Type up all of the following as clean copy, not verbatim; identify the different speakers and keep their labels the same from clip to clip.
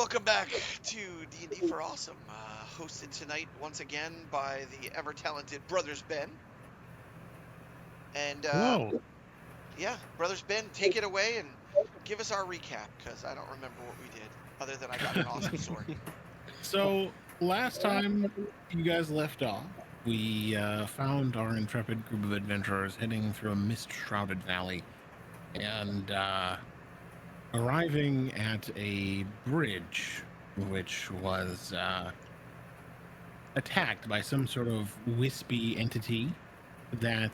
Speaker 1: Welcome back to D&D for Awesome, hosted tonight once again by the ever-talented Brothers Ben. And,
Speaker 2: Hello.
Speaker 1: yeah, Brothers Ben, take it away and give us our recap, because I don't remember what we did, other than I got an awesome sword.
Speaker 2: So last time you guys left off, we found our intrepid group of adventurers heading through a mist-shrouded valley and arriving at a bridge which was attacked by some sort of wispy entity that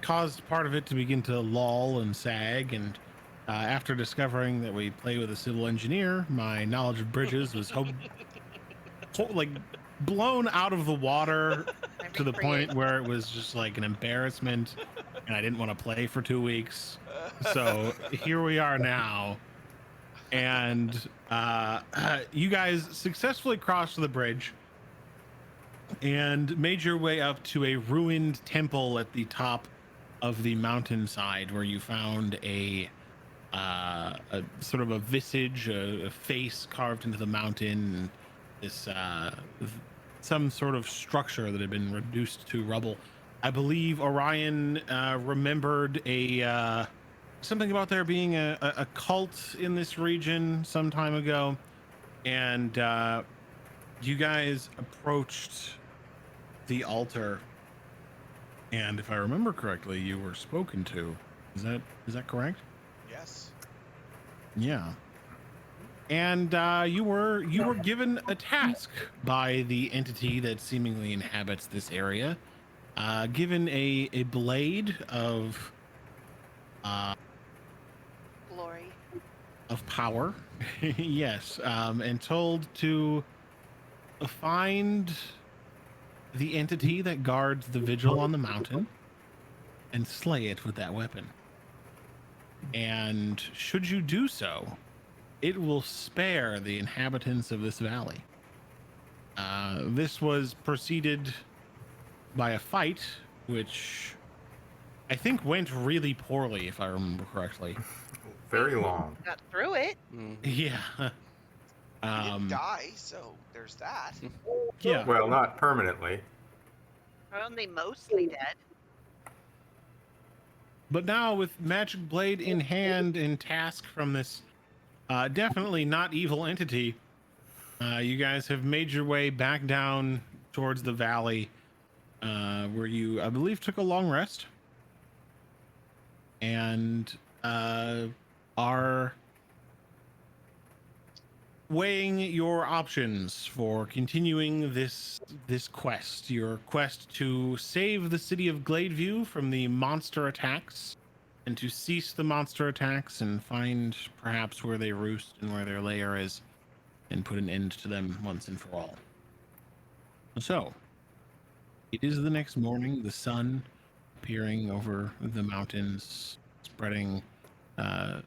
Speaker 2: caused part of it to begin to loll and sag. And after discovering that we play with a civil engineer, my knowledge of bridges was like blown out of the water to the point where it was just like an embarrassment, and I didn't want to play for 2 weeks. So here we are now, and you guys successfully crossed the bridge and made your way up to a ruined temple at the top of the mountainside, where you found a sort of a visage, a face carved into the mountain, and this some sort of structure that had been reduced to rubble. I believe Orion remembered a something about there being a cult in this region some time ago, and you guys approached the altar, and if I remember correctly, you were spoken to. Is that correct?
Speaker 1: Yes.
Speaker 2: Yeah. And you were given a task by the entity that seemingly inhabits this area. Given a blade of
Speaker 3: glory,
Speaker 2: of power, yes, and told to find the entity that guards the vigil on the mountain and slay it with that weapon. And should you do so, it will spare the inhabitants of this valley. This was preceded by a fight, which I think went really poorly, if I remember correctly.
Speaker 4: Very long.
Speaker 3: got through it.
Speaker 2: Yeah.
Speaker 1: We didn't die, so there's that.
Speaker 2: Yeah.
Speaker 4: Well, not permanently.
Speaker 3: We're only mostly dead.
Speaker 2: But now, with magic blade in hand and task from this definitely not evil entity, you guys have made your way back down towards the valley, where you, I believe, took a long rest and are weighing your options for continuing this quest, your quest to save the city of Gladeview from the monster attacks, and to cease the monster attacks and find perhaps where they roost and where their lair is, and put an end to them once and for all. So it is the next morning, the sun appearing over the mountains, spreading a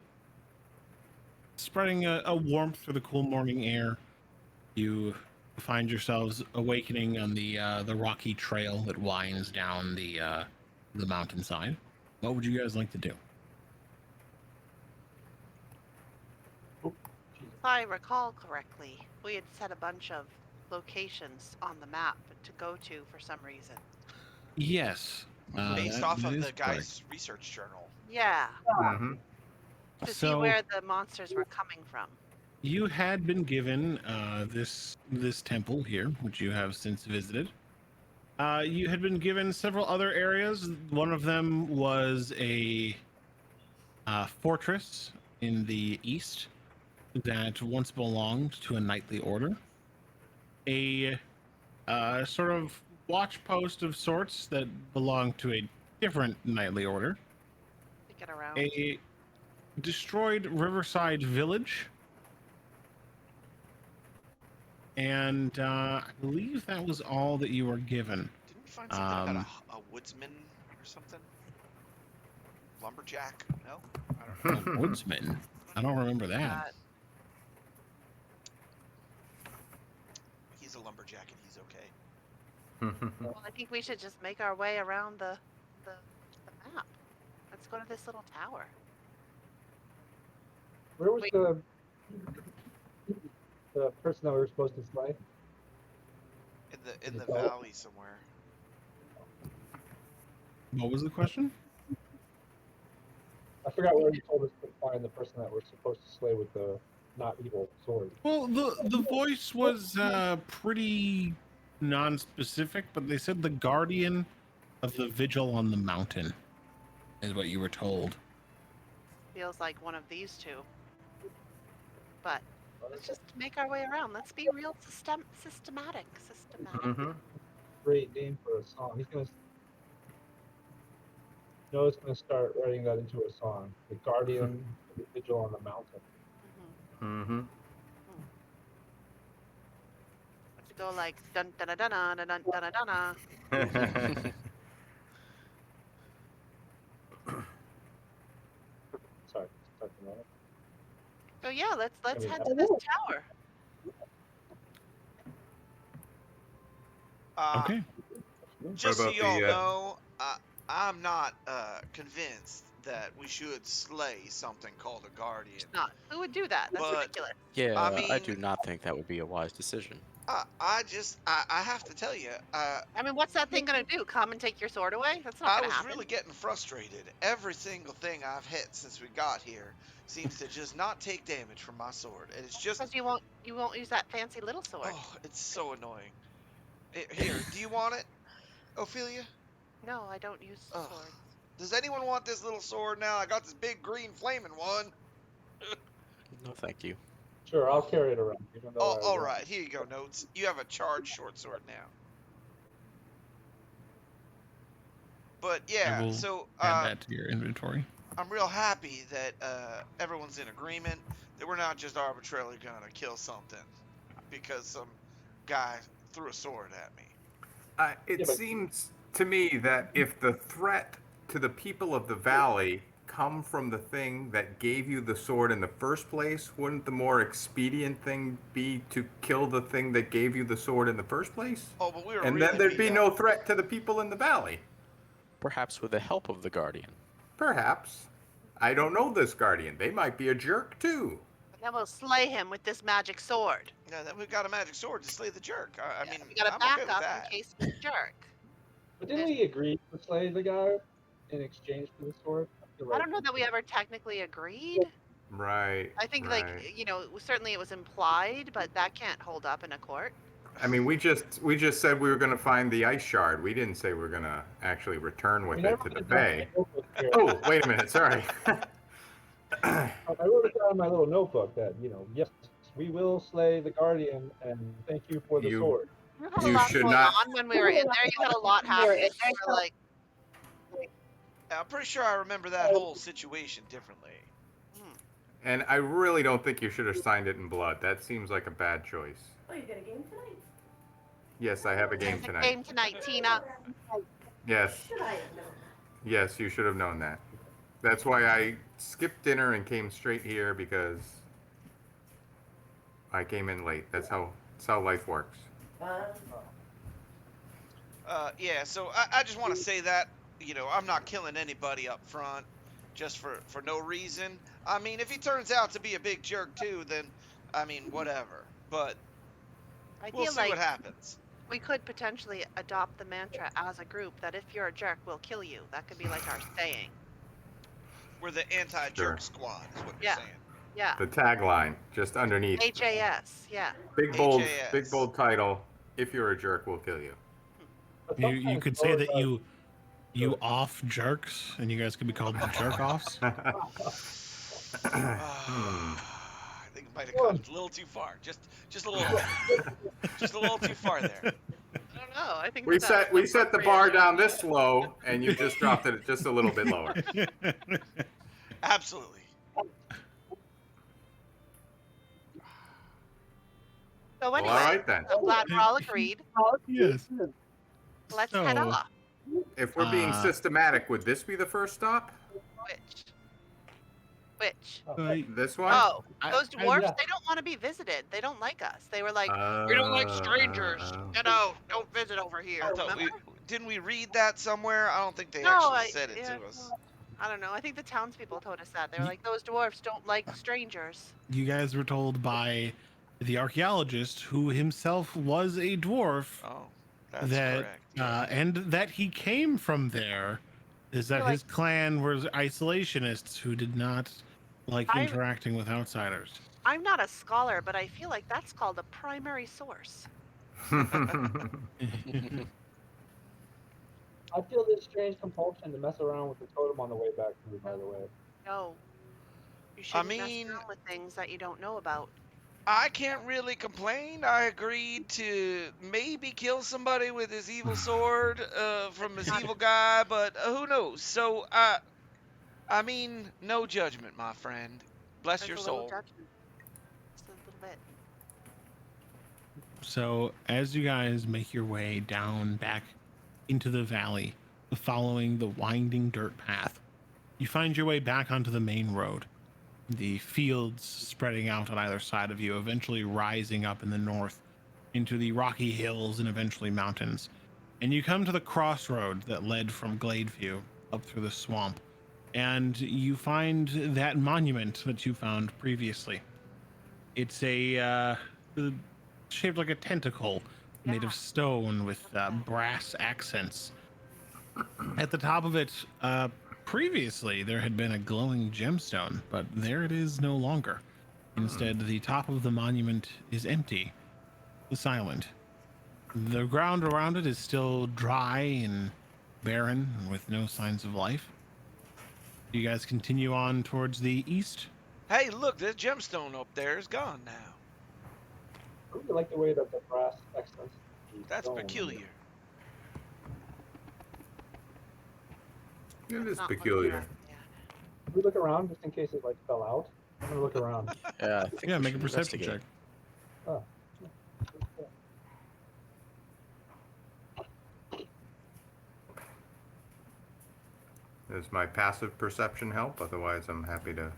Speaker 2: warmth for the cool morning air. You find yourselves awakening on the rocky trail that winds down the mountainside. What would you guys like to do?
Speaker 3: If I recall correctly, we had set a bunch of locations on the map to go to for some reason.
Speaker 2: Yes.
Speaker 1: Based
Speaker 2: that
Speaker 1: off of
Speaker 2: is
Speaker 1: the guy's research journal.
Speaker 3: Yeah,
Speaker 4: Mm-hmm.
Speaker 3: to see
Speaker 2: So-
Speaker 3: where the monsters were coming from.
Speaker 2: You had been given this temple here, which you have since visited. You had been given several other areas. One of them was a fortress in the east that once belonged to a knightly order. A sort of watch post of sorts that belonged to a different knightly order.
Speaker 3: To get around.
Speaker 2: A destroyed riverside village. And I believe that was all that you were given.
Speaker 1: Didn't we find something about a woodsman or something? Lumberjack? No? I don't know.
Speaker 2: A woodsman? I don't remember that.
Speaker 1: He's a lumberjack and he's okay.
Speaker 3: Well, I think we should just make our way around the map. Let's go to this little tower.
Speaker 5: Where was
Speaker 3: Wait.
Speaker 5: the The person that we were supposed to slay.
Speaker 1: In
Speaker 5: The
Speaker 1: the
Speaker 5: dog?
Speaker 1: valley somewhere.
Speaker 2: What was the question?
Speaker 5: I forgot where you told us to find the person that we're supposed to slay with the not evil sword.
Speaker 2: Well, the voice was pretty non-specific, but they said the guardian of the vigil on the mountain is what you were told.
Speaker 3: Feels like one of these two. But let's just make our way around. Let's be real systematic.
Speaker 4: Mm-hmm.
Speaker 5: Great name for a song. He's gonna. Noah's gonna start writing that into a song. The guardian of the vigil on the mountain.
Speaker 4: Mm-hmm.
Speaker 3: Let's go like dun dun dun dun dun dun dun dun dun.
Speaker 5: Sorry, talking about it.
Speaker 3: So yeah, let's
Speaker 5: I mean,
Speaker 3: head to this tower.
Speaker 2: Okay.
Speaker 1: Just so
Speaker 4: about
Speaker 1: you all
Speaker 4: the,
Speaker 1: know, I'm not convinced that we should slay something called a guardian.
Speaker 3: It's not. Who would do that? That's
Speaker 1: But-
Speaker 3: ridiculous.
Speaker 6: Yeah,
Speaker 1: I
Speaker 6: I
Speaker 1: mean-
Speaker 6: do not think that would be a wise decision.
Speaker 1: I have to tell you,
Speaker 3: I mean, what's that thing gonna do? Come and take your sword away? That's not
Speaker 1: I
Speaker 3: gonna
Speaker 1: was
Speaker 3: happen.
Speaker 1: really getting frustrated. Every single thing I've hit since we got here seems to just not take damage from my sword, and it's just
Speaker 3: Because you won't use that fancy little sword.
Speaker 1: oh, it's so annoying. Here, do you want it, Ophelia?
Speaker 3: No, I don't use
Speaker 1: Ugh.
Speaker 3: swords.
Speaker 1: Does anyone want this little sword now? I got this big green flaming one.
Speaker 6: No, thank you.
Speaker 5: Sure, I'll carry it around. Even though
Speaker 1: Oh,
Speaker 5: I
Speaker 1: all
Speaker 5: won't.
Speaker 1: right, here you go, Notes. You have a charged short sword now. But
Speaker 2: I
Speaker 1: yeah,
Speaker 2: will
Speaker 1: so
Speaker 2: Add that to your inventory.
Speaker 1: I'm real happy that everyone's in agreement that we're not just arbitrarily gonna kill something because some guy threw a sword at me.
Speaker 4: It
Speaker 5: Yeah, but-
Speaker 4: seems to me that if the threat to the people of the valley come from the thing that gave you the sword in the first place, wouldn't the more expedient thing be to kill the thing that gave you the sword in the first place?
Speaker 1: Oh, but we were
Speaker 4: And
Speaker 1: really
Speaker 4: then there'd be
Speaker 1: beat
Speaker 4: no
Speaker 1: up.
Speaker 4: threat to the people in the valley.
Speaker 6: Perhaps with the help of the Guardian.
Speaker 4: Perhaps. I don't know this guardian. They might be a jerk too.
Speaker 3: And then we'll slay him with this magic sword.
Speaker 1: Yeah, then we've got a magic sword to slay the jerk. I
Speaker 3: Yeah,
Speaker 1: mean,
Speaker 3: we got a
Speaker 1: I'm okay with
Speaker 3: backup
Speaker 1: that.
Speaker 3: in case he's a jerk.
Speaker 5: But didn't we agree to slay the guy in exchange for the sword? feel
Speaker 3: I
Speaker 5: like-
Speaker 3: don't know that we ever technically agreed.
Speaker 4: Right.
Speaker 3: I think,
Speaker 4: right.
Speaker 3: like, you know, certainly it was implied, but that can't hold up in a court.
Speaker 4: I mean, we just said we were going to find the ice shard. We didn't say we were going to actually return with
Speaker 5: We
Speaker 4: it
Speaker 5: never
Speaker 4: to the
Speaker 5: did that in
Speaker 4: bay.
Speaker 5: my notebook here.
Speaker 4: Oh, wait a minute. Sorry.
Speaker 5: I wrote it down in my little notebook that, yes, we will slay the guardian and thank you for the
Speaker 4: You-
Speaker 5: sword.
Speaker 3: You had
Speaker 4: You
Speaker 3: a lot
Speaker 4: should
Speaker 3: going
Speaker 4: not-
Speaker 3: on when we were in there. You had a lot happening. You were like,
Speaker 1: I'm pretty sure I remember that whole situation differently.
Speaker 4: And I really don't think you should have signed it in blood. That seems like a bad choice.
Speaker 7: Oh, you got a game tonight?
Speaker 4: Yes, I have a game
Speaker 3: "There's a
Speaker 4: tonight.
Speaker 3: game tonight, Tina."
Speaker 4: Yes,
Speaker 7: Should I have known?
Speaker 4: yes, you should have known that. That's why I skipped dinner and came straight here because I came in late. That's how life works.
Speaker 1: Yeah, so I just want to say that, I'm not killing anybody up front just for no reason. I mean, if he turns out to be a big jerk too, then, I mean, whatever. But
Speaker 3: I
Speaker 1: we'll
Speaker 3: feel
Speaker 1: see
Speaker 3: like
Speaker 1: what happens.
Speaker 3: we could potentially adopt the mantra as a group that if you're a jerk, we'll kill you. That could be like our saying.
Speaker 1: We're the anti-jerk
Speaker 4: Sure.
Speaker 1: squad, is what you're
Speaker 3: Yeah.
Speaker 1: saying.
Speaker 3: Yeah.
Speaker 4: The tagline just underneath.
Speaker 3: HAS. Yeah.
Speaker 4: Big
Speaker 1: HAS.
Speaker 4: bold title. If you're a jerk, we'll kill you.
Speaker 5: But
Speaker 2: You
Speaker 5: sometimes
Speaker 2: could say that
Speaker 5: Noah
Speaker 2: you off jerks, and you guys could be called the jerk offs.
Speaker 1: I think it might have gone a little too far. Just a little, just a little too far there.
Speaker 3: I don't know. I think
Speaker 4: we
Speaker 3: that
Speaker 4: set
Speaker 3: was
Speaker 4: the bar
Speaker 3: appropriate.
Speaker 4: down this low, and you just dropped it just a little bit lower.
Speaker 1: Absolutely.
Speaker 3: So
Speaker 4: Well,
Speaker 3: anyway,
Speaker 4: all right then.
Speaker 3: I'm glad we're all agreed.
Speaker 2: Yes.
Speaker 3: Let's head
Speaker 2: So-
Speaker 3: off.
Speaker 4: If we're being systematic, would this be the first stop?
Speaker 3: Which?
Speaker 4: This one?
Speaker 3: Oh,
Speaker 2: I-
Speaker 3: those dwarves,
Speaker 5: yeah.
Speaker 3: they don't want to be visited. They don't like us. They were like,
Speaker 4: Uh,
Speaker 3: we don't like strangers.
Speaker 4: oh.
Speaker 3: Don't visit over here.
Speaker 1: I thought
Speaker 3: Remember?
Speaker 1: didn't we read that somewhere? I don't think they
Speaker 3: No,
Speaker 1: actually said it
Speaker 3: yeah,
Speaker 1: to us.
Speaker 3: I don't know. I think the townspeople told us that. They were like, those dwarfs don't like strangers.
Speaker 2: You guys were told by the archaeologist, who himself was a dwarf,
Speaker 1: Oh, that's
Speaker 2: that
Speaker 1: correct. Yeah.
Speaker 2: and that he came from there, is that
Speaker 3: You're
Speaker 2: his clan was isolationists who did not like
Speaker 3: I-
Speaker 2: interacting with outsiders.
Speaker 3: I'm not a scholar, but I feel like that's called a primary source.
Speaker 5: I feel this strange compulsion to mess around with the totem on the way back to me, by the way.
Speaker 3: No. You shouldn't
Speaker 1: mean-
Speaker 3: mess around with things that you don't know about.
Speaker 1: I can't really complain. I agreed to maybe kill somebody with his evil sword from his evil guy, but who knows? So, I mean, no judgment, my friend. Bless
Speaker 3: There's
Speaker 1: your
Speaker 3: a little
Speaker 1: soul.
Speaker 3: judgment. Just a little bit.
Speaker 2: So as you guys make your way down back into the valley, following the winding dirt path, you find your way back onto the main road. The fields spreading out on either side of you, eventually rising up in the north into the rocky hills and eventually mountains. And you come to the crossroad that led from Gladeview up through the swamp, and you find that monument that you found previously. It's a shaped like a tentacle, made
Speaker 3: Yeah.
Speaker 2: of stone with brass accents. At the top of it, previously there had been a glowing gemstone, but there it is no longer. Instead, the top of the monument is empty, silent. The ground around it is still dry and barren, with no signs of life. You guys continue on towards the east.
Speaker 1: Hey, look, this gemstone up there is gone now.
Speaker 5: I really like the way that the brass accents. the
Speaker 1: That's
Speaker 5: stone.
Speaker 1: peculiar.
Speaker 4: It
Speaker 3: Let's
Speaker 4: is
Speaker 3: not look
Speaker 4: peculiar.
Speaker 3: around. Yeah.
Speaker 5: Can we look around just in case it like fell out? I'm gonna look around.
Speaker 6: Yeah, I think
Speaker 2: Yeah,
Speaker 6: we
Speaker 2: make a
Speaker 6: should
Speaker 2: perception
Speaker 6: investigate.
Speaker 2: check.
Speaker 5: Oh.
Speaker 4: Does my passive perception help? Otherwise, I'm happy to.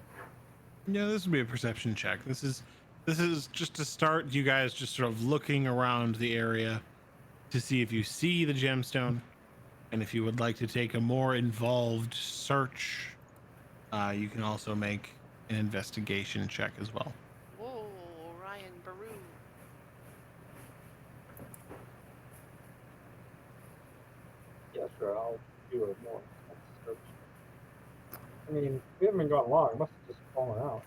Speaker 2: Yeah, this would be a perception check. This is just to start you guys just sort of looking around the area to see if you see the gemstone, and if you would like to take a more involved search, you can also make an investigation check as well.
Speaker 3: Whoa, Ryan Baru.
Speaker 5: Yeah, sure. I'll do it more. I mean, we haven't been gone long. It must have just fallen out.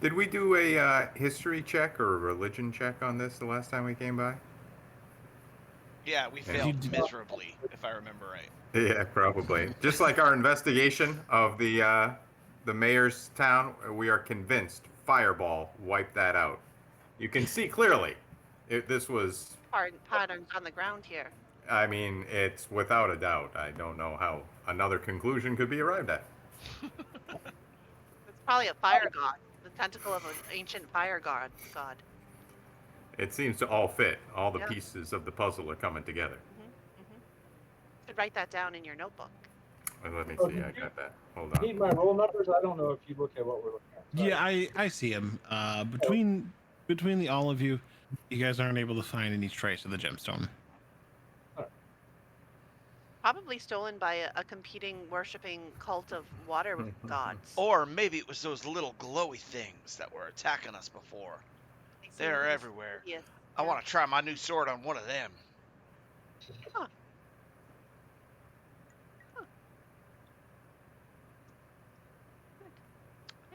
Speaker 4: Did we do a history check or a religion check on this the last time we came by?
Speaker 1: Yeah, we
Speaker 4: Yeah.
Speaker 1: failed miserably, if I remember right.
Speaker 4: Yeah, probably. Just like our investigation of the mayor's town, we are convinced Fireball wiped that out. You can see clearly. This was.
Speaker 3: Patterns on the ground here.
Speaker 4: I mean, it's without a doubt. I don't know how another conclusion could be arrived at.
Speaker 3: It's probably a fire god. The tentacle of an ancient fire god.
Speaker 4: It seems to all fit. All the
Speaker 3: Yeah.
Speaker 4: pieces of the puzzle are coming together.
Speaker 3: You should write that down in your notebook.
Speaker 4: Let me
Speaker 5: Oh,
Speaker 4: see.
Speaker 5: did
Speaker 4: I
Speaker 5: you-
Speaker 4: got that. Hold
Speaker 5: Need
Speaker 4: on.
Speaker 5: my roll numbers? I don't know if you look at what we're looking at. Sorry.
Speaker 2: Yeah, I see him. Between the all of you, you guys aren't able to find any trace of the gemstone.
Speaker 3: Probably stolen by a competing worshipping cult of water gods.
Speaker 1: Or maybe it was those little glowy things that were attacking us before.
Speaker 3: They seem
Speaker 1: They're
Speaker 3: to be
Speaker 1: everywhere.
Speaker 3: insidious.
Speaker 1: I
Speaker 3: Yeah.
Speaker 1: want to try my new sword on one of them.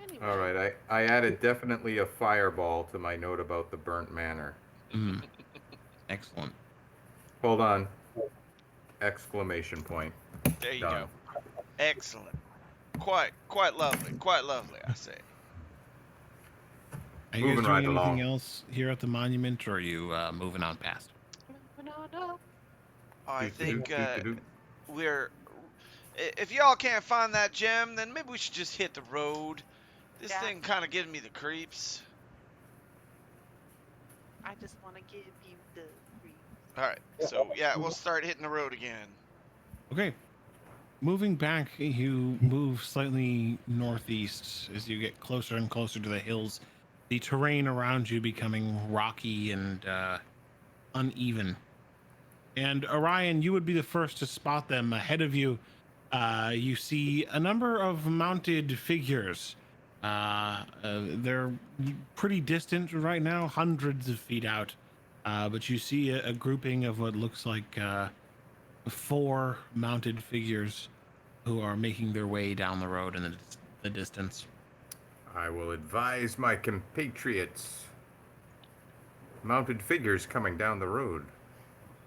Speaker 3: Anyway,
Speaker 4: All right. I added definitely a fireball to my note about the burnt manor.
Speaker 2: Mm. Excellent.
Speaker 4: Hold on. Exclamation point.
Speaker 1: There you
Speaker 4: Done.
Speaker 1: go. Excellent. Quite lovely, I say.
Speaker 2: Are you
Speaker 4: Moving
Speaker 2: guys
Speaker 4: right
Speaker 2: doing anything
Speaker 4: along.
Speaker 2: else here at the monument, or are you moving on past?
Speaker 3: no.
Speaker 1: I think
Speaker 4: Doo-doo-doo-doo-doo.
Speaker 1: if y'all can't find that gem, then maybe we should just hit the road. This
Speaker 3: Yeah.
Speaker 1: thing kind of giving me the creeps.
Speaker 3: I just want to give you the free.
Speaker 1: All right, so yeah, we'll start hitting the road again.
Speaker 2: Okay. Moving back, you move slightly northeast as you get closer and closer to the hills. The terrain around you becoming rocky and uneven. And Orion, you would be the first to spot them. Ahead of you, You see a number of mounted figures. They're pretty distant right now, hundreds of feet out. But you see a grouping of what looks like 4 mounted figures who are making their way down the road in the distance.
Speaker 4: I will advise my compatriots. Mounted figures coming down the road.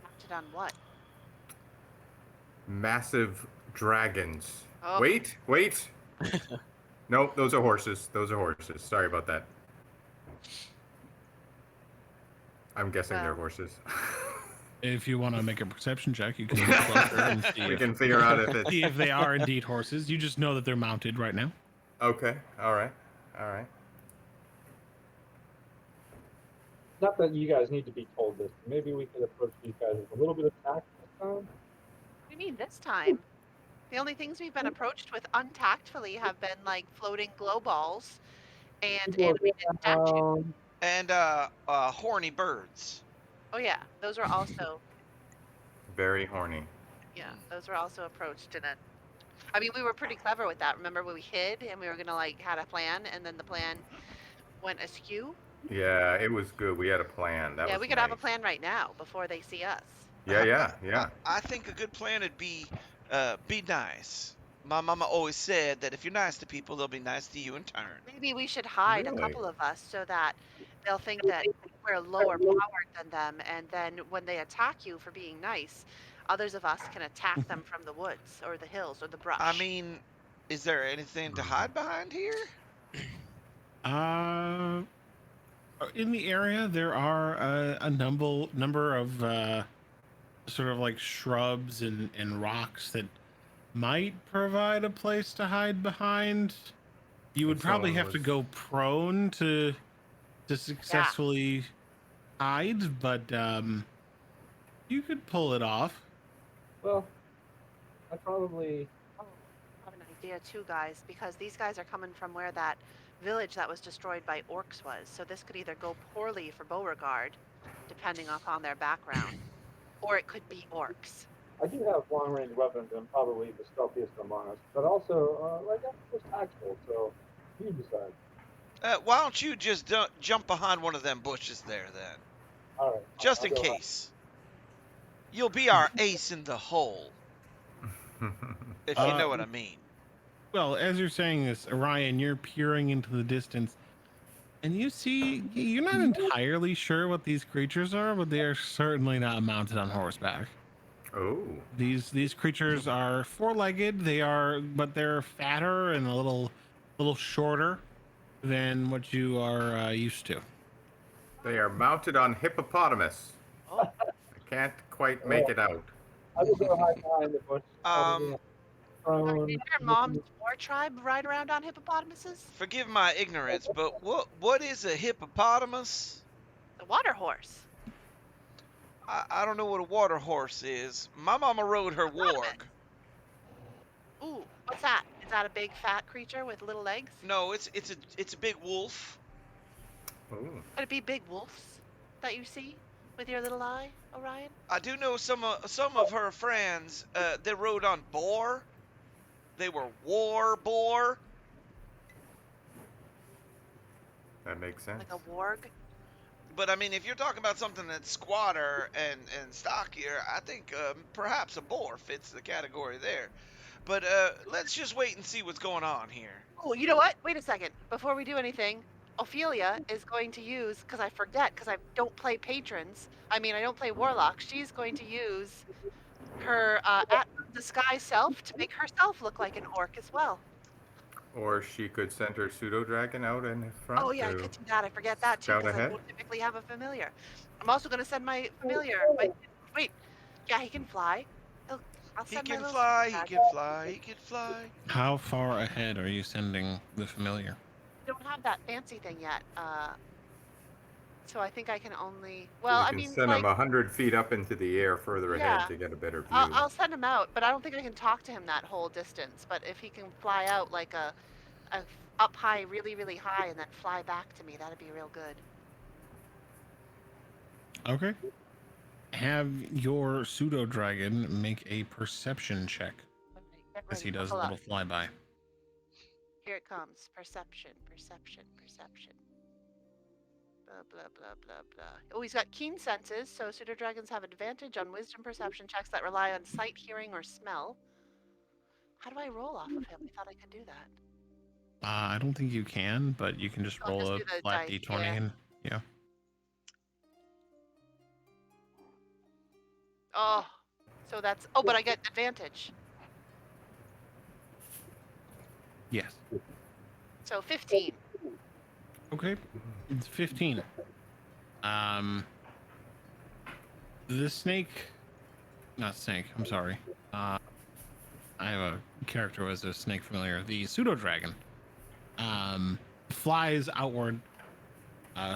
Speaker 3: Mounted on what?
Speaker 4: Massive dragons.
Speaker 3: Oh.
Speaker 4: Wait. Nope, those are horses. Sorry about that. I'm guessing they're
Speaker 3: Well.
Speaker 4: horses.
Speaker 2: If you want to make a perception check, you can get closer and see,
Speaker 4: We can figure out if
Speaker 2: see
Speaker 4: it's...
Speaker 2: if they are indeed horses. You just know that they're mounted right now.
Speaker 4: Okay, all right.
Speaker 5: Not that you guys need to be told this. Maybe we could approach these guys with a little bit of tact this time.
Speaker 3: What do you mean this time? The only things we've been approached with untactfully have been like floating glow balls and
Speaker 5: People are
Speaker 3: animated statues.
Speaker 5: down.
Speaker 1: And horny birds.
Speaker 3: Oh yeah, those are also
Speaker 4: Very horny.
Speaker 3: those were also approached in it. I mean, we were pretty clever with that. Remember when we hid and we were gonna like had a plan, and then the plan went askew?
Speaker 4: Yeah, it was good. We had a plan. That
Speaker 3: Yeah,
Speaker 4: was
Speaker 3: we could have a
Speaker 4: nice.
Speaker 3: plan right now before they see us.
Speaker 4: Yeah.
Speaker 1: I think a good plan would be nice. My mama always said that if you're nice to people, they'll be nice to you in turn.
Speaker 3: Maybe we should hide a
Speaker 4: Really?
Speaker 3: couple of us so that they'll think that we're lower powered than them, and then when they attack you for being nice, others of us can attack them from the woods or the hills or the brush.
Speaker 1: I mean, is there anything to hide behind here?
Speaker 2: In the area, there are a number of sort of like shrubs and rocks that might provide a place to hide behind. You would
Speaker 4: If
Speaker 2: probably
Speaker 4: someone
Speaker 2: have to
Speaker 4: was-
Speaker 2: go prone to successfully hide, but you could pull it off.
Speaker 5: Well, I probably.
Speaker 3: Oh, I have an idea too, guys, because these guys are coming from where that village that was destroyed by orcs was. So this could either go poorly for Beauregard, depending upon their background, or it could be orcs.
Speaker 5: I do have long-range weapons and probably the stealthiest among us, but also, I guess it's tactical. So you decide.
Speaker 1: Why don't you just jump behind one of them bushes there then?
Speaker 5: All right.
Speaker 1: Just
Speaker 5: I'll
Speaker 1: in
Speaker 5: go out.
Speaker 1: case. You'll be our ace in the hole, if you know what I mean.
Speaker 2: Well, as you're saying this, Orion, you're peering into the distance, and you see you're not entirely sure what these creatures are, but they are certainly not mounted on horseback.
Speaker 4: Oh.
Speaker 2: These creatures are 4-legged. But they're fatter and a little shorter than what you are used to.
Speaker 4: They are mounted on hippopotamus.
Speaker 3: Oh,
Speaker 4: I can't quite make it out.
Speaker 5: I will go hide behind the bush.
Speaker 3: did your mom's war tribe ride around on hippopotamuses?
Speaker 1: Forgive my ignorance, but what is a hippopotamus?
Speaker 3: The water horse.
Speaker 1: I don't know what a water horse is. My mama rode her warg.
Speaker 3: Ooh, what's that? Is that a big fat creature with little legs?
Speaker 1: No, it's a big wolf.
Speaker 4: Oh.
Speaker 3: Could it be big wolves that you see with your little eye, Orion?
Speaker 1: I do know some of her friends. They rode on boar. They were war boar.
Speaker 4: That makes sense.
Speaker 3: Like a warg?
Speaker 1: But I mean, if you're talking about something that's squatter and stockier, I think perhaps a boar fits the category there. But let's just wait and see what's going on here.
Speaker 3: Oh, you know what? Wait a second. Before we do anything, Ophelia is going to use, because I forget, because I don't play patrons. I mean, I don't play warlocks. She's going to use her disguise self to make herself look like an orc as well.
Speaker 4: Or she could send her pseudo dragon out in front.
Speaker 3: Oh yeah, I
Speaker 4: to-
Speaker 3: could do that. I forget that too,
Speaker 4: scout
Speaker 3: because I
Speaker 4: ahead.
Speaker 3: don't typically have a familiar. I'm also going to send my familiar. Wait, yeah, he can fly. I'll
Speaker 1: He
Speaker 3: send my
Speaker 1: can
Speaker 3: little
Speaker 1: fly,
Speaker 3: stag.
Speaker 1: he can fly, he can fly.
Speaker 2: How far ahead are you sending the familiar?
Speaker 3: We don't have that fancy thing yet. So I think I can only. Well,
Speaker 4: you
Speaker 3: I
Speaker 4: can
Speaker 3: mean,
Speaker 4: send
Speaker 3: like,
Speaker 4: him 100 feet up into the air further
Speaker 3: Yeah.
Speaker 4: ahead to get a better view.
Speaker 3: I'll send him out, but I don't think I can talk to him that whole distance. But if he can fly out like a up high, really, really high, and then fly back to me, that'd be real good.
Speaker 2: Okay. Have your pseudo dragon make a perception check.
Speaker 3: Alright, get
Speaker 2: as he
Speaker 3: Ready,
Speaker 2: does a
Speaker 3: buckle up.
Speaker 2: little flyby.
Speaker 3: Here it comes. Perception, perception, perception. Blah, blah, blah, blah, blah. Oh, he's got keen senses, so pseudo dragons have advantage on wisdom perception checks that rely on sight, hearing, or smell. How do I roll off of him? I thought I could do that.
Speaker 2: I don't think you can, but you can just
Speaker 3: I'll
Speaker 2: roll
Speaker 3: just
Speaker 2: a
Speaker 3: do the
Speaker 2: flat
Speaker 3: dice,
Speaker 2: d20
Speaker 3: yeah.
Speaker 2: and yeah.
Speaker 3: Oh, so that's. Oh, but I get advantage.
Speaker 2: Yes.
Speaker 3: So 15.
Speaker 2: Okay. It's 15. The snake, not snake. I'm sorry. I have a character who has a snake familiar. The pseudo dragon flies outward,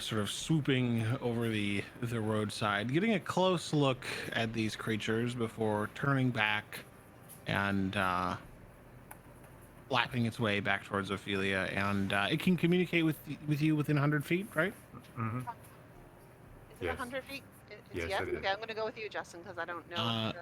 Speaker 2: sort of swooping over the roadside, getting a close look at these creatures before turning back and flapping its way back towards Ophelia. And it can communicate with you within 100 feet, right?
Speaker 4: Mm-hmm.
Speaker 3: Is it
Speaker 4: Yes.
Speaker 3: 100 feet? It's
Speaker 4: Yes,
Speaker 3: yes?
Speaker 4: it is.
Speaker 3: Okay, I'm going to go with you, Justin, because I don't know.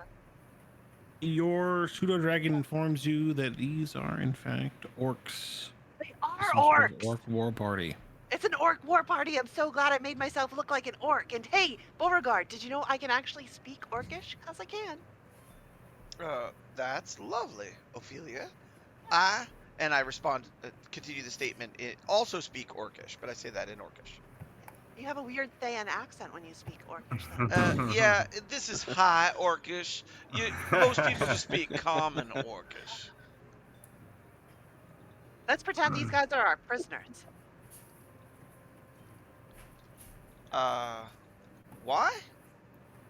Speaker 2: Your pseudo dragon informs you that these are in fact orcs.
Speaker 3: They are
Speaker 2: Some sort of
Speaker 3: orcs!
Speaker 2: orc war party.
Speaker 3: It's an orc war party. I'm so glad I made myself look like an orc. And hey, Beauregard, did you know I can actually speak orcish? Because I can.
Speaker 1: That's lovely, Ophelia. And I respond, continue the statement, also speak Orcish, but I say that in Orcish.
Speaker 3: You have a weird Thayan accent when you speak orcish, though.
Speaker 1: Yeah, this is High Orcish. Most people just speak Common Orcish.
Speaker 3: Let's pretend these guys are our prisoners.
Speaker 1: Why?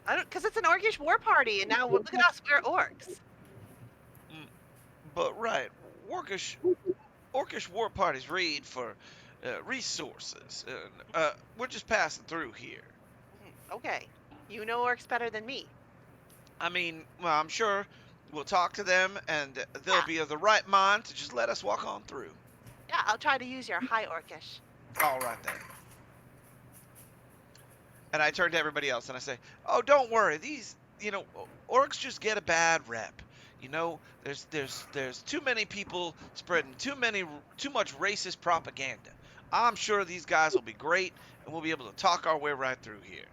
Speaker 3: I don't, because it's an orcish war party, and now look at us, we're orcs.
Speaker 1: But right, Orcish war parties raid for resources. We're just passing through here.
Speaker 3: Okay, you know orcs better than me.
Speaker 1: I mean, well, I'm sure we'll talk to them, and they'll
Speaker 3: Yeah.
Speaker 1: be of the right mind to just let us walk on through.
Speaker 3: Yeah, I'll try to use your high orcish.
Speaker 1: All right then. And I turn to everybody else and I say, "Oh, don't worry. These, orcs just get a bad rep. There's too many people spreading too much racist propaganda. I'm sure these guys will be great, and we'll be able to talk our way right through here."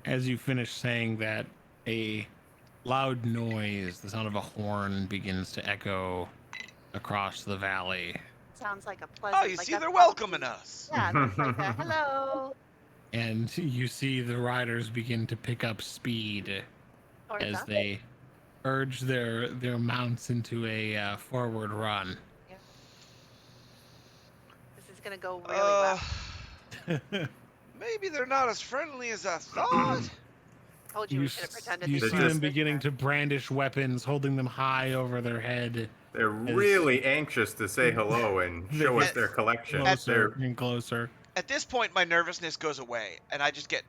Speaker 2: As you finish saying that, a loud noise, the sound of a horn, begins to echo across the valley.
Speaker 3: Sounds like a pleasant.
Speaker 1: Oh, you
Speaker 3: like
Speaker 1: see,
Speaker 3: that's
Speaker 1: they're
Speaker 3: probably-
Speaker 1: welcoming us.
Speaker 3: Yeah, that's like a hello.
Speaker 2: And you see the riders begin to pick up speed
Speaker 3: Or
Speaker 2: as
Speaker 3: that.
Speaker 2: they urge their mounts into a forward run.
Speaker 3: Yeah. This is gonna go really well.
Speaker 1: Maybe they're not as friendly as I thought.
Speaker 3: Told you we should have pretended
Speaker 2: you
Speaker 3: these
Speaker 2: see
Speaker 3: were
Speaker 2: them
Speaker 3: prisoners.
Speaker 2: beginning to brandish weapons, holding them high over their head.
Speaker 4: They're really anxious to say hello and show us
Speaker 1: Yes.
Speaker 4: their collection.
Speaker 2: Closer and closer.
Speaker 1: At this point, my nervousness goes away, and I just get,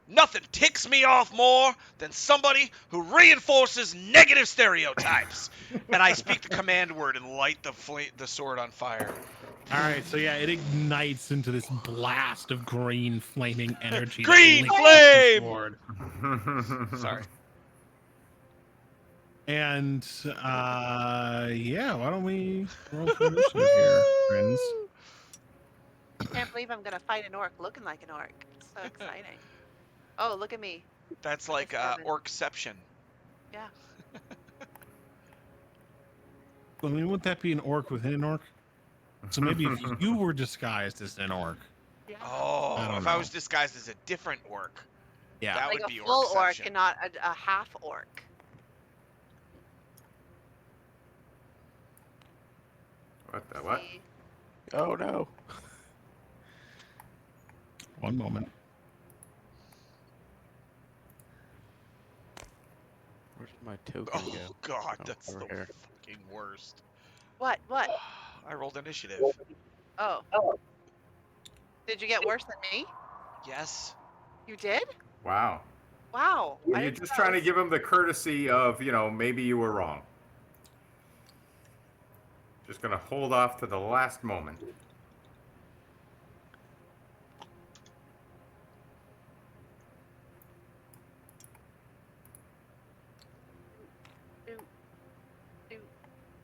Speaker 1: nothing ticks me off more than somebody who reinforces negative stereotypes. And I speak the command word and light the sword on fire.
Speaker 2: All right, so yeah, it ignites into this blast of green flaming energy. that
Speaker 1: Green
Speaker 2: licks
Speaker 1: flame!
Speaker 2: the sword.
Speaker 1: Sorry.
Speaker 2: And yeah, why don't we roll for initiative here, friends?
Speaker 3: I can't believe I'm gonna fight an orc looking like an orc. It's so exciting. Oh, look at me.
Speaker 1: That's like
Speaker 3: Seven.
Speaker 1: Orcception.
Speaker 3: Yeah.
Speaker 2: I mean, wouldn't that be an orc within an orc? So maybe if you were disguised as an orc.
Speaker 3: Yeah.
Speaker 1: Oh,
Speaker 2: I don't
Speaker 1: if
Speaker 2: know.
Speaker 1: I was disguised as a different orc,
Speaker 2: Yeah.
Speaker 1: that
Speaker 3: Like
Speaker 1: would
Speaker 3: a
Speaker 1: be
Speaker 3: full orc
Speaker 1: Orcception.
Speaker 3: and not a half orc.
Speaker 4: What the what?
Speaker 3: See?
Speaker 6: Oh no.
Speaker 2: One moment.
Speaker 6: Where did my token
Speaker 1: Oh
Speaker 6: go?
Speaker 1: god,
Speaker 6: Oh,
Speaker 1: that's the
Speaker 6: over here.
Speaker 1: fucking worst.
Speaker 3: What?
Speaker 1: I rolled initiative.
Speaker 3: Oh. Did you get worse than me?
Speaker 1: Yes.
Speaker 3: You did?
Speaker 4: Wow.
Speaker 3: Wow. I
Speaker 4: You're
Speaker 3: didn't
Speaker 4: just
Speaker 3: know.
Speaker 4: trying to give them the courtesy of, maybe you were wrong. Just gonna hold off to the last moment.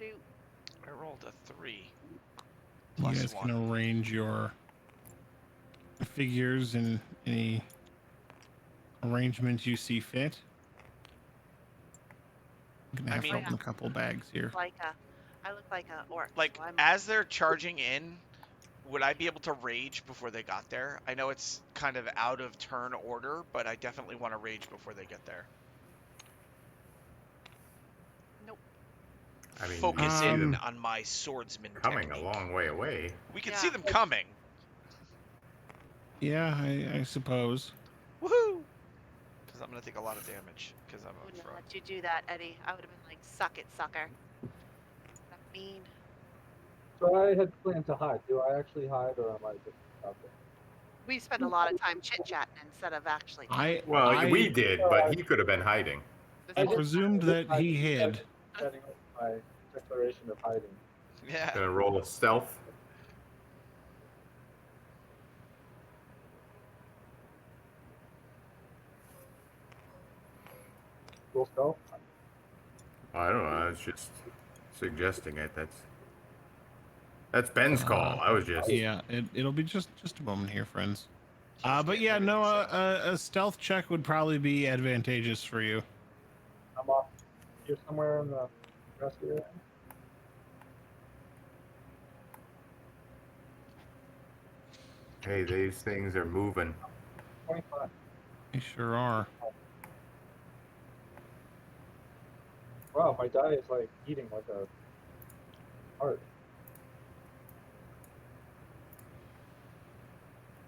Speaker 3: do.
Speaker 1: I rolled a 3.
Speaker 2: You
Speaker 1: Plus
Speaker 2: guys
Speaker 1: 1.
Speaker 2: can arrange your figures in any arrangements you see fit. I'm gonna
Speaker 1: I
Speaker 2: have to
Speaker 1: mean-
Speaker 2: open a couple bags here.
Speaker 3: I look like a orc.
Speaker 1: Like,
Speaker 3: so I'm
Speaker 1: as they're charging in, would I be able to rage before they got there? I know it's kind of out of turn order, but I definitely want to rage before they get there.
Speaker 3: Nope.
Speaker 4: I mean,
Speaker 1: Focus
Speaker 4: you see
Speaker 1: in
Speaker 4: them
Speaker 1: on my swordsman
Speaker 4: coming
Speaker 1: technique.
Speaker 4: a long way away.
Speaker 1: We can
Speaker 3: Yeah.
Speaker 1: see them coming.
Speaker 2: Yeah, I suppose.
Speaker 1: Woohoo! Because I'm going to take a lot of damage because I'm up
Speaker 3: wouldn't have
Speaker 1: front.
Speaker 3: let you do that, Eddie. I would have been like, suck it, sucker. That's mean.
Speaker 5: So I had planned to hide. Do I actually hide, or am I just out there?
Speaker 3: We spend a lot of time chit-chatting instead of actually.
Speaker 4: Well, we
Speaker 2: I
Speaker 4: did, but he could have been hiding.
Speaker 3: This
Speaker 2: I
Speaker 3: whole
Speaker 2: presumed that he hid.
Speaker 5: Setting up my declaration of hiding.
Speaker 1: Yeah.
Speaker 4: Gonna roll a stealth.
Speaker 5: Full stealth.
Speaker 4: I don't know. I was just suggesting it. That's Ben's call. I was just.
Speaker 2: Yeah, it'll be just a moment here, friends.
Speaker 1: He's
Speaker 2: But
Speaker 1: getting
Speaker 2: yeah,
Speaker 1: everything
Speaker 2: no,
Speaker 1: set up.
Speaker 2: a stealth check would probably be advantageous for you.
Speaker 5: I'm off here somewhere in the rest of it.
Speaker 4: Hey, these things are moving.
Speaker 5: 25.
Speaker 2: They sure are.
Speaker 5: Wow, my die is like eating like a heart.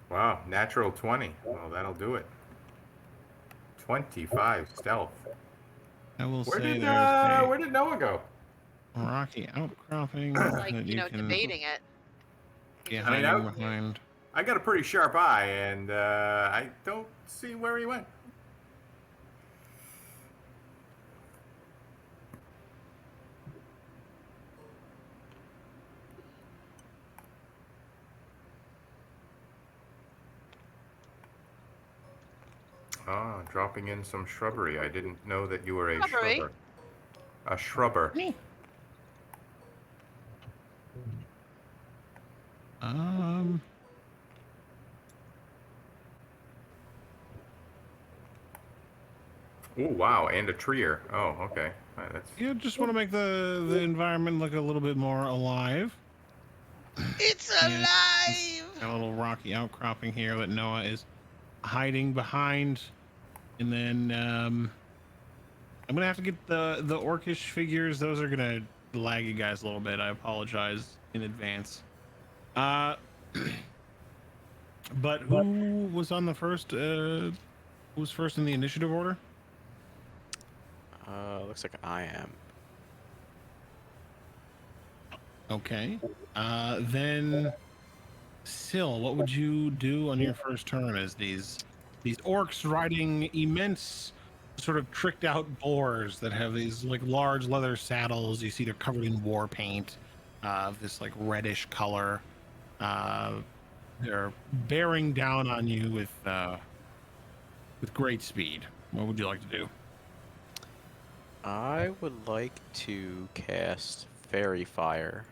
Speaker 4: Wow, natural 20. Well, that'll do it. 25 stealth.
Speaker 2: I will
Speaker 4: Where
Speaker 2: say
Speaker 4: did
Speaker 2: there's
Speaker 4: Noah go?
Speaker 2: a rocky outcropping
Speaker 3: like,
Speaker 2: that
Speaker 3: you know,
Speaker 2: can
Speaker 3: debating it.
Speaker 2: be
Speaker 4: I mean,
Speaker 2: hiding behind.
Speaker 4: I got a pretty sharp eye, and I don't see where he went. Ah, dropping in some shrubbery. I didn't know that you were a
Speaker 3: Shrubbery?
Speaker 4: shrubber. A shrubber.
Speaker 2: Um,
Speaker 4: Ooh, wow, and a treer. Oh, okay. All right, that's
Speaker 2: you just want to make the environment look a little bit more alive.
Speaker 1: It's
Speaker 2: Yeah,
Speaker 1: alive!
Speaker 2: Got a little rocky outcropping here that Noah is hiding behind, and then I'm gonna have to get the orcish figures. Those are gonna lag you guys a little bit. I apologize in advance. But who was on the first? Who was first in the initiative order?
Speaker 6: Looks like I am.
Speaker 2: Okay. Then Syl, what would you do on your first turn as these orcs riding immense sort of tricked out boars that have these like large leather saddles? You see they're covered in war paint of this like reddish color. They're bearing down on you with great speed. What would you like to do?
Speaker 6: I would like to cast Fairy Fire.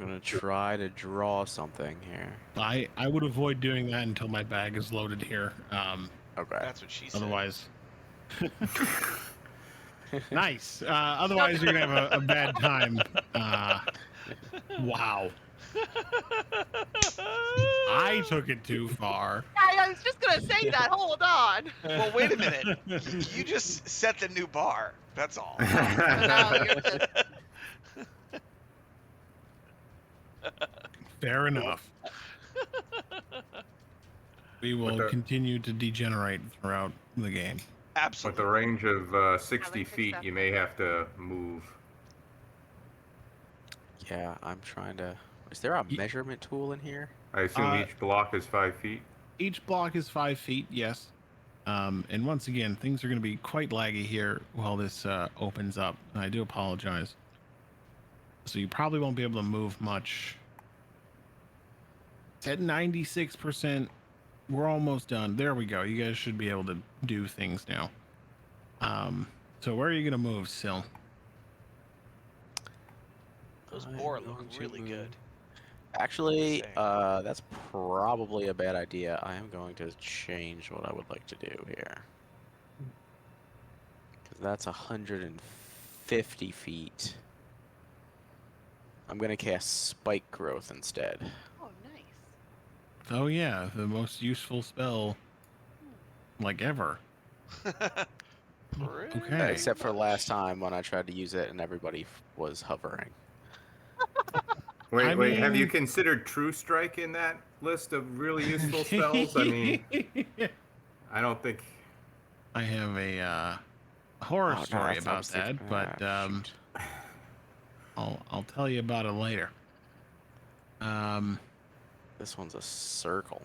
Speaker 6: I'm gonna try to draw something here.
Speaker 2: I would avoid doing that until my bag is loaded here.
Speaker 6: Okay.
Speaker 1: That's what she said.
Speaker 2: Otherwise, nice. Otherwise, you're gonna have a bad time. Wow, I took it too far.
Speaker 3: I was just gonna say that. Hold on.
Speaker 1: Well, wait a minute. You just set the new bar. That's all.
Speaker 3: So now you're just
Speaker 2: Fair enough. We will
Speaker 4: But the-
Speaker 2: continue to degenerate throughout the game.
Speaker 4: with
Speaker 1: Absolutely.
Speaker 4: the range of 60
Speaker 3: Alex,
Speaker 4: feet,
Speaker 3: accept.
Speaker 4: you may have to move.
Speaker 6: Yeah, I'm trying to. Is there a
Speaker 2: Ye-
Speaker 6: measurement tool in here?
Speaker 4: I assume
Speaker 2: Uh,
Speaker 4: each block is 5 feet.
Speaker 2: Each block is 5 feet, yes. And once again, things are going to be quite laggy here while this opens up. I do apologize. So you probably won't be able to move much. It's at 96%. We're almost done. There we go. You guys should be able to do things now. So where are you gonna move, Sil?
Speaker 1: Those
Speaker 6: I'm
Speaker 1: boar
Speaker 6: going
Speaker 1: look
Speaker 6: to
Speaker 1: really
Speaker 6: move-
Speaker 1: good.
Speaker 6: Actually,
Speaker 1: Saying.
Speaker 6: that's probably a bad idea. I am going to change what I would like to do here. Because that's 150 feet. I'm going to cast Spike Growth instead.
Speaker 3: Oh, nice.
Speaker 2: Oh yeah, the most useful spell, like ever.
Speaker 1: Pretty
Speaker 2: Okay.
Speaker 6: Except for
Speaker 1: much.
Speaker 6: last time when I tried to use it and everybody was hovering.
Speaker 4: Wait,
Speaker 2: I
Speaker 4: wait. Have you
Speaker 2: mean-
Speaker 4: considered True Strike in that list of really useful spells? I mean, I don't think.
Speaker 2: I have a horror
Speaker 6: Oh, no,
Speaker 2: story
Speaker 6: that's- I
Speaker 2: about
Speaker 6: was thinking-
Speaker 2: that, but
Speaker 6: shoot.
Speaker 2: I'll tell you about it later.
Speaker 6: This one's a circle.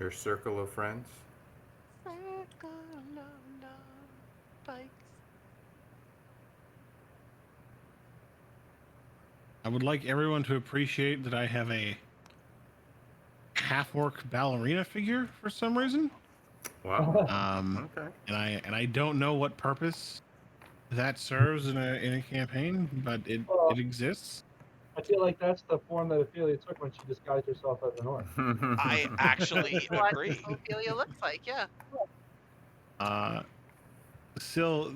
Speaker 4: Your circle of friends.
Speaker 3: Circle of love, bikes.
Speaker 2: I would like everyone to appreciate that I have a half-orc ballerina figure for some reason.
Speaker 4: Wow. Okay.
Speaker 2: And I don't know what purpose that serves in a campaign, but it exists.
Speaker 5: I feel like that's the form that Ophelia took when she disguised herself as an orc.
Speaker 1: I actually
Speaker 3: What
Speaker 1: agree.
Speaker 3: Ophelia looks like, yeah.
Speaker 2: Still,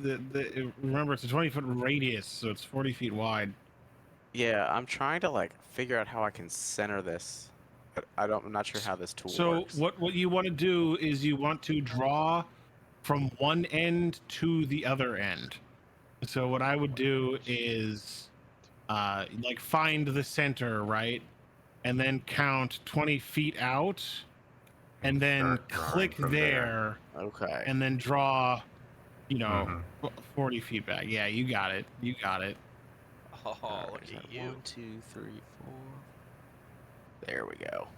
Speaker 2: remember it's a 20-foot radius, so it's 40 feet wide.
Speaker 6: Yeah, I'm trying to like figure out how I can center this. But I'm not sure how this tool
Speaker 2: So
Speaker 6: works.
Speaker 2: what you want to do is you want to draw from one end to the other end. So what I would do is like find the center, right? And then count 20 feet out and then
Speaker 4: Start drawing
Speaker 2: click
Speaker 4: from
Speaker 2: there
Speaker 6: Okay.
Speaker 2: and then draw, you know,
Speaker 4: Mhm.
Speaker 2: 40 feet back. Yeah, you got it. You got it.
Speaker 1: Oh,
Speaker 6: Alright,
Speaker 1: look
Speaker 6: is
Speaker 1: at
Speaker 6: that
Speaker 1: you.
Speaker 6: 1, 2, 3, 4. There we go.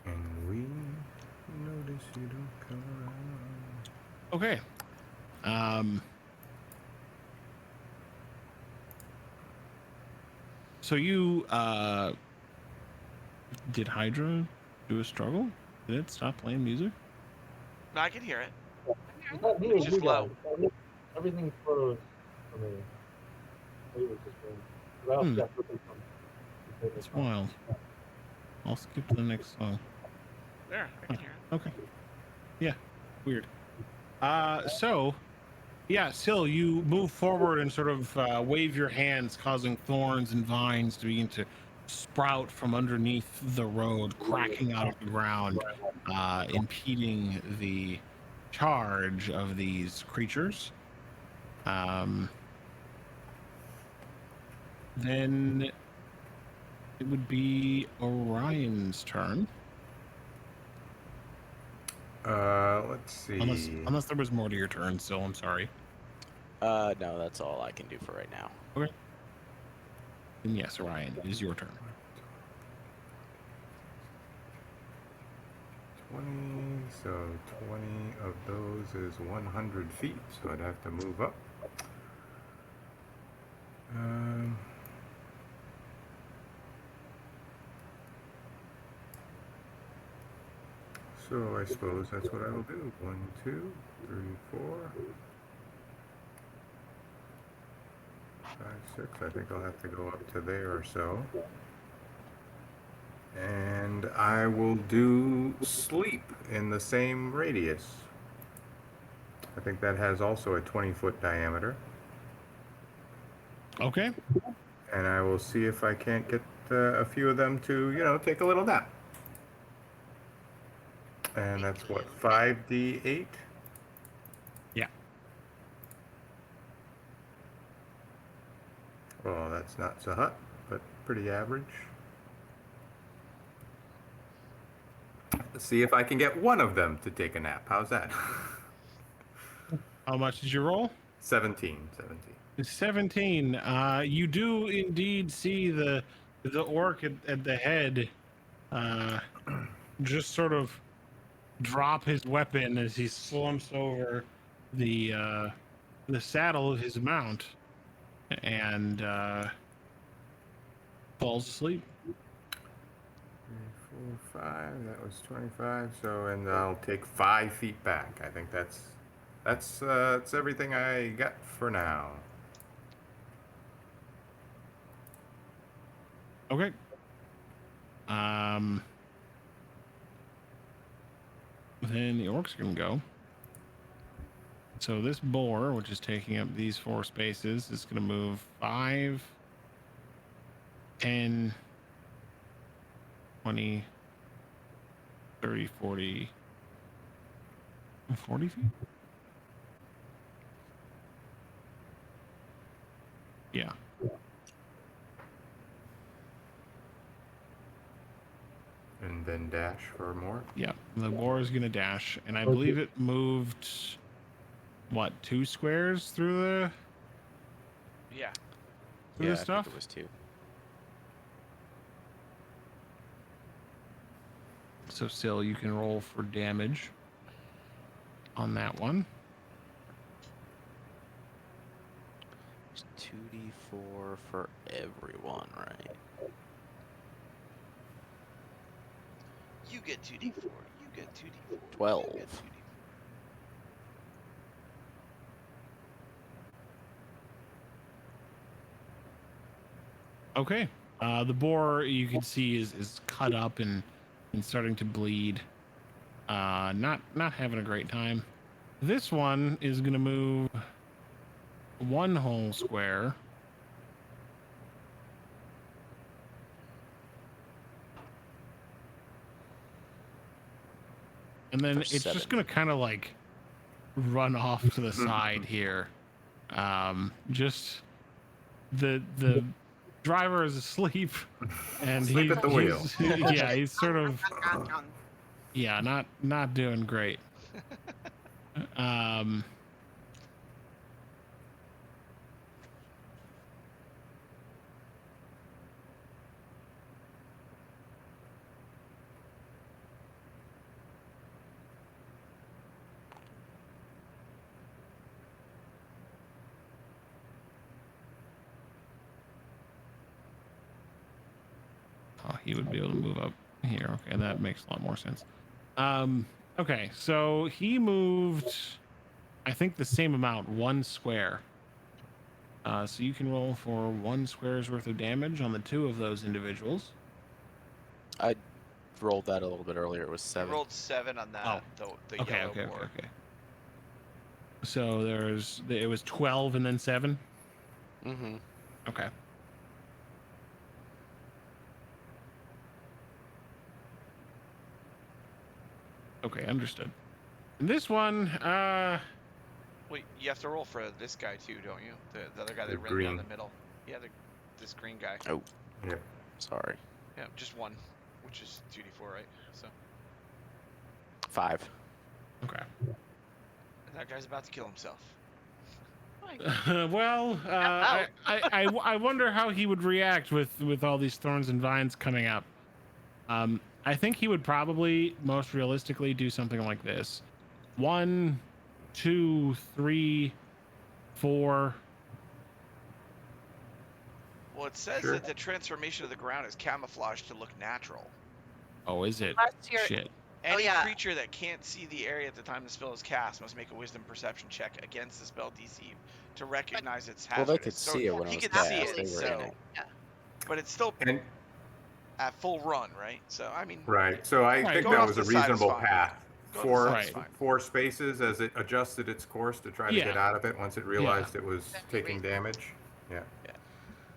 Speaker 4: And we notice you don't come around.
Speaker 2: Okay. So you did Hydra do a struggle? Did it stop playing music?
Speaker 1: No, I can hear it.
Speaker 5: It's not me, it
Speaker 1: It's
Speaker 5: was you
Speaker 1: just low.
Speaker 5: guys. Everything froze for me. Maybe it was just me. 'Cause I also
Speaker 2: Hmm.
Speaker 5: got cookies from
Speaker 2: It's wild. I'll skip to the next song.
Speaker 1: There, I can hear it.
Speaker 2: Okay. Yeah. Weird. So, yeah, Sil, you move forward and sort of wave your hands, causing thorns and vines to begin to sprout from underneath the road, cracking out of the ground, impeding the charge of these creatures. Then it would be Orion's turn.
Speaker 4: Let's see.
Speaker 2: Unless there was more to your turn, Sil, I'm sorry.
Speaker 6: No, that's all I can do for right now.
Speaker 2: Okay. And yes, Orion, it is your turn.
Speaker 4: 20, so 20 of those is 100 feet, so I'd have to move up. So I suppose that's what I will do. 1, 2, 3, 4, 5, 6. I think I'll have to go up to there or so. And I will do sleep in the same radius. I think that has also a 20-foot diameter.
Speaker 2: Okay.
Speaker 4: And I will see if I can't get a few of them to, take a little nap. And that's what, 5d8?
Speaker 2: Yeah.
Speaker 4: Well, that's not so hot, but pretty average. Let's see if I can get one of them to take a nap. How's that?
Speaker 2: How much did you roll?
Speaker 4: 17.
Speaker 2: 17. You do indeed see the orc at the head just sort of drop his weapon as he slumps over the saddle of his mount. and falls asleep.
Speaker 4: 3, 4, 5. That was 25. So, and I'll take 5 feet back. I think that's everything I got for now.
Speaker 2: Okay. Then the orcs can go. So this boar, which is taking up these 4 spaces, is going to move 5, 10, 20, 30, 40, 40 feet? Yeah.
Speaker 4: And then dash for more.
Speaker 2: Yeah. The boar is going to dash, and I believe it moved, what, 2 squares through the
Speaker 1: Yeah.
Speaker 2: through
Speaker 6: Yeah,
Speaker 2: the
Speaker 6: I
Speaker 2: stuff?
Speaker 6: think it was 2.
Speaker 2: So still, you can roll for damage on that one.
Speaker 6: It's 2d4 for everyone, right?
Speaker 1: You get 2d4. You get 2d4.
Speaker 6: 12.
Speaker 1: You get 2d4.
Speaker 2: Okay. The boar you can see is cut up and starting to bleed. Not having a great time. This one is gonna move 1 whole square. And then
Speaker 6: For
Speaker 2: it's
Speaker 6: 7.
Speaker 2: just gonna kind of like run off to the side here. Just the driver is asleep, and
Speaker 4: Asleep at the wheel.
Speaker 2: he's sort of not doing great. Oh, he would be able to move up here. Okay, that makes a lot more sense. Okay, so he moved, I think, the same amount, 1 square. So you can roll for 1 square's worth of damage on the 2 of those individuals.
Speaker 6: I rolled that a little bit earlier. It was
Speaker 1: You
Speaker 6: 7.
Speaker 1: rolled 7 on that. The
Speaker 2: Okay,
Speaker 1: yellow
Speaker 2: okay,
Speaker 1: boar.
Speaker 2: okay. So it was 12 and then 7.
Speaker 6: Mm-hmm.
Speaker 2: Okay. Okay, understood. And this one,
Speaker 1: Wait, you have to roll for this guy too, don't you? The other guy
Speaker 4: The
Speaker 1: that ran down
Speaker 4: green.
Speaker 1: the middle. Yeah, this green guy.
Speaker 6: Oh,
Speaker 4: Yep.
Speaker 6: sorry.
Speaker 1: Yeah, just 1, which is 2d4, right? So
Speaker 6: 5.
Speaker 2: okay.
Speaker 1: and that guy's about to kill himself.
Speaker 2: Well, I wonder how he would react with all these thorns and vines coming up. I think he would probably most realistically do something like this: 1, 2, 3, 4.
Speaker 1: Well, it says
Speaker 4: Sure.
Speaker 1: that the transformation of the ground is camouflaged to look natural.
Speaker 2: Oh, is it?
Speaker 3: Unless you're-
Speaker 2: Shit.
Speaker 1: Any
Speaker 3: yeah.
Speaker 1: creature that can't see the area at the time the spell is cast must make a wisdom perception check against the spell DC to recognize its
Speaker 6: Well,
Speaker 1: hazardous.
Speaker 6: they could
Speaker 1: So
Speaker 6: see it when
Speaker 1: he
Speaker 6: it was
Speaker 1: could
Speaker 6: cast.
Speaker 1: see it,
Speaker 6: They were
Speaker 1: so
Speaker 6: in it.
Speaker 1: but it's still
Speaker 4: And
Speaker 1: at full run, right? So I mean,
Speaker 4: right. So I
Speaker 2: Right.
Speaker 4: think
Speaker 1: Going
Speaker 4: that
Speaker 1: off
Speaker 4: was
Speaker 1: the
Speaker 4: a
Speaker 1: side is
Speaker 4: reasonable
Speaker 1: fine.
Speaker 4: path.
Speaker 1: Going off the side is
Speaker 2: Right.
Speaker 1: fine.
Speaker 4: 4 spaces as it adjusted its course to try to
Speaker 2: Yeah.
Speaker 4: get out of it once it realized it was
Speaker 3: That'd be
Speaker 4: taking
Speaker 3: reasonable.
Speaker 4: damage. Yeah.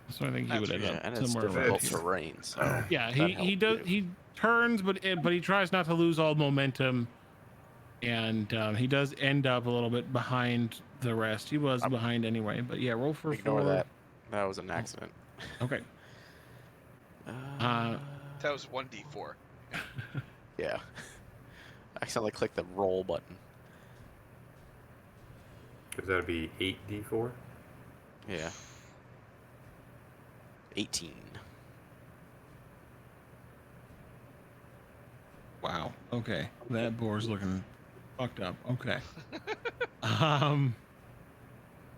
Speaker 2: So I think he
Speaker 1: That's
Speaker 2: would end
Speaker 6: Yeah,
Speaker 2: up
Speaker 6: and it's
Speaker 2: somewhere around
Speaker 6: difficult
Speaker 2: here.
Speaker 6: terrain, so
Speaker 2: Yeah,
Speaker 6: that
Speaker 2: he
Speaker 6: helped
Speaker 2: does.
Speaker 6: too.
Speaker 2: He turns, but he tries not to lose all momentum, and he does end up a little bit behind the rest. He was behind anyway, but yeah, roll for
Speaker 6: Ignore
Speaker 2: 4.
Speaker 6: that. That was an accident.
Speaker 2: Okay.
Speaker 1: That was 1d4.
Speaker 6: Yeah. I accidentally clicked the roll button.
Speaker 4: Because that'd be 8d4.
Speaker 6: Yeah. 18.
Speaker 2: Wow. Okay, that boar's looking fucked up. Okay.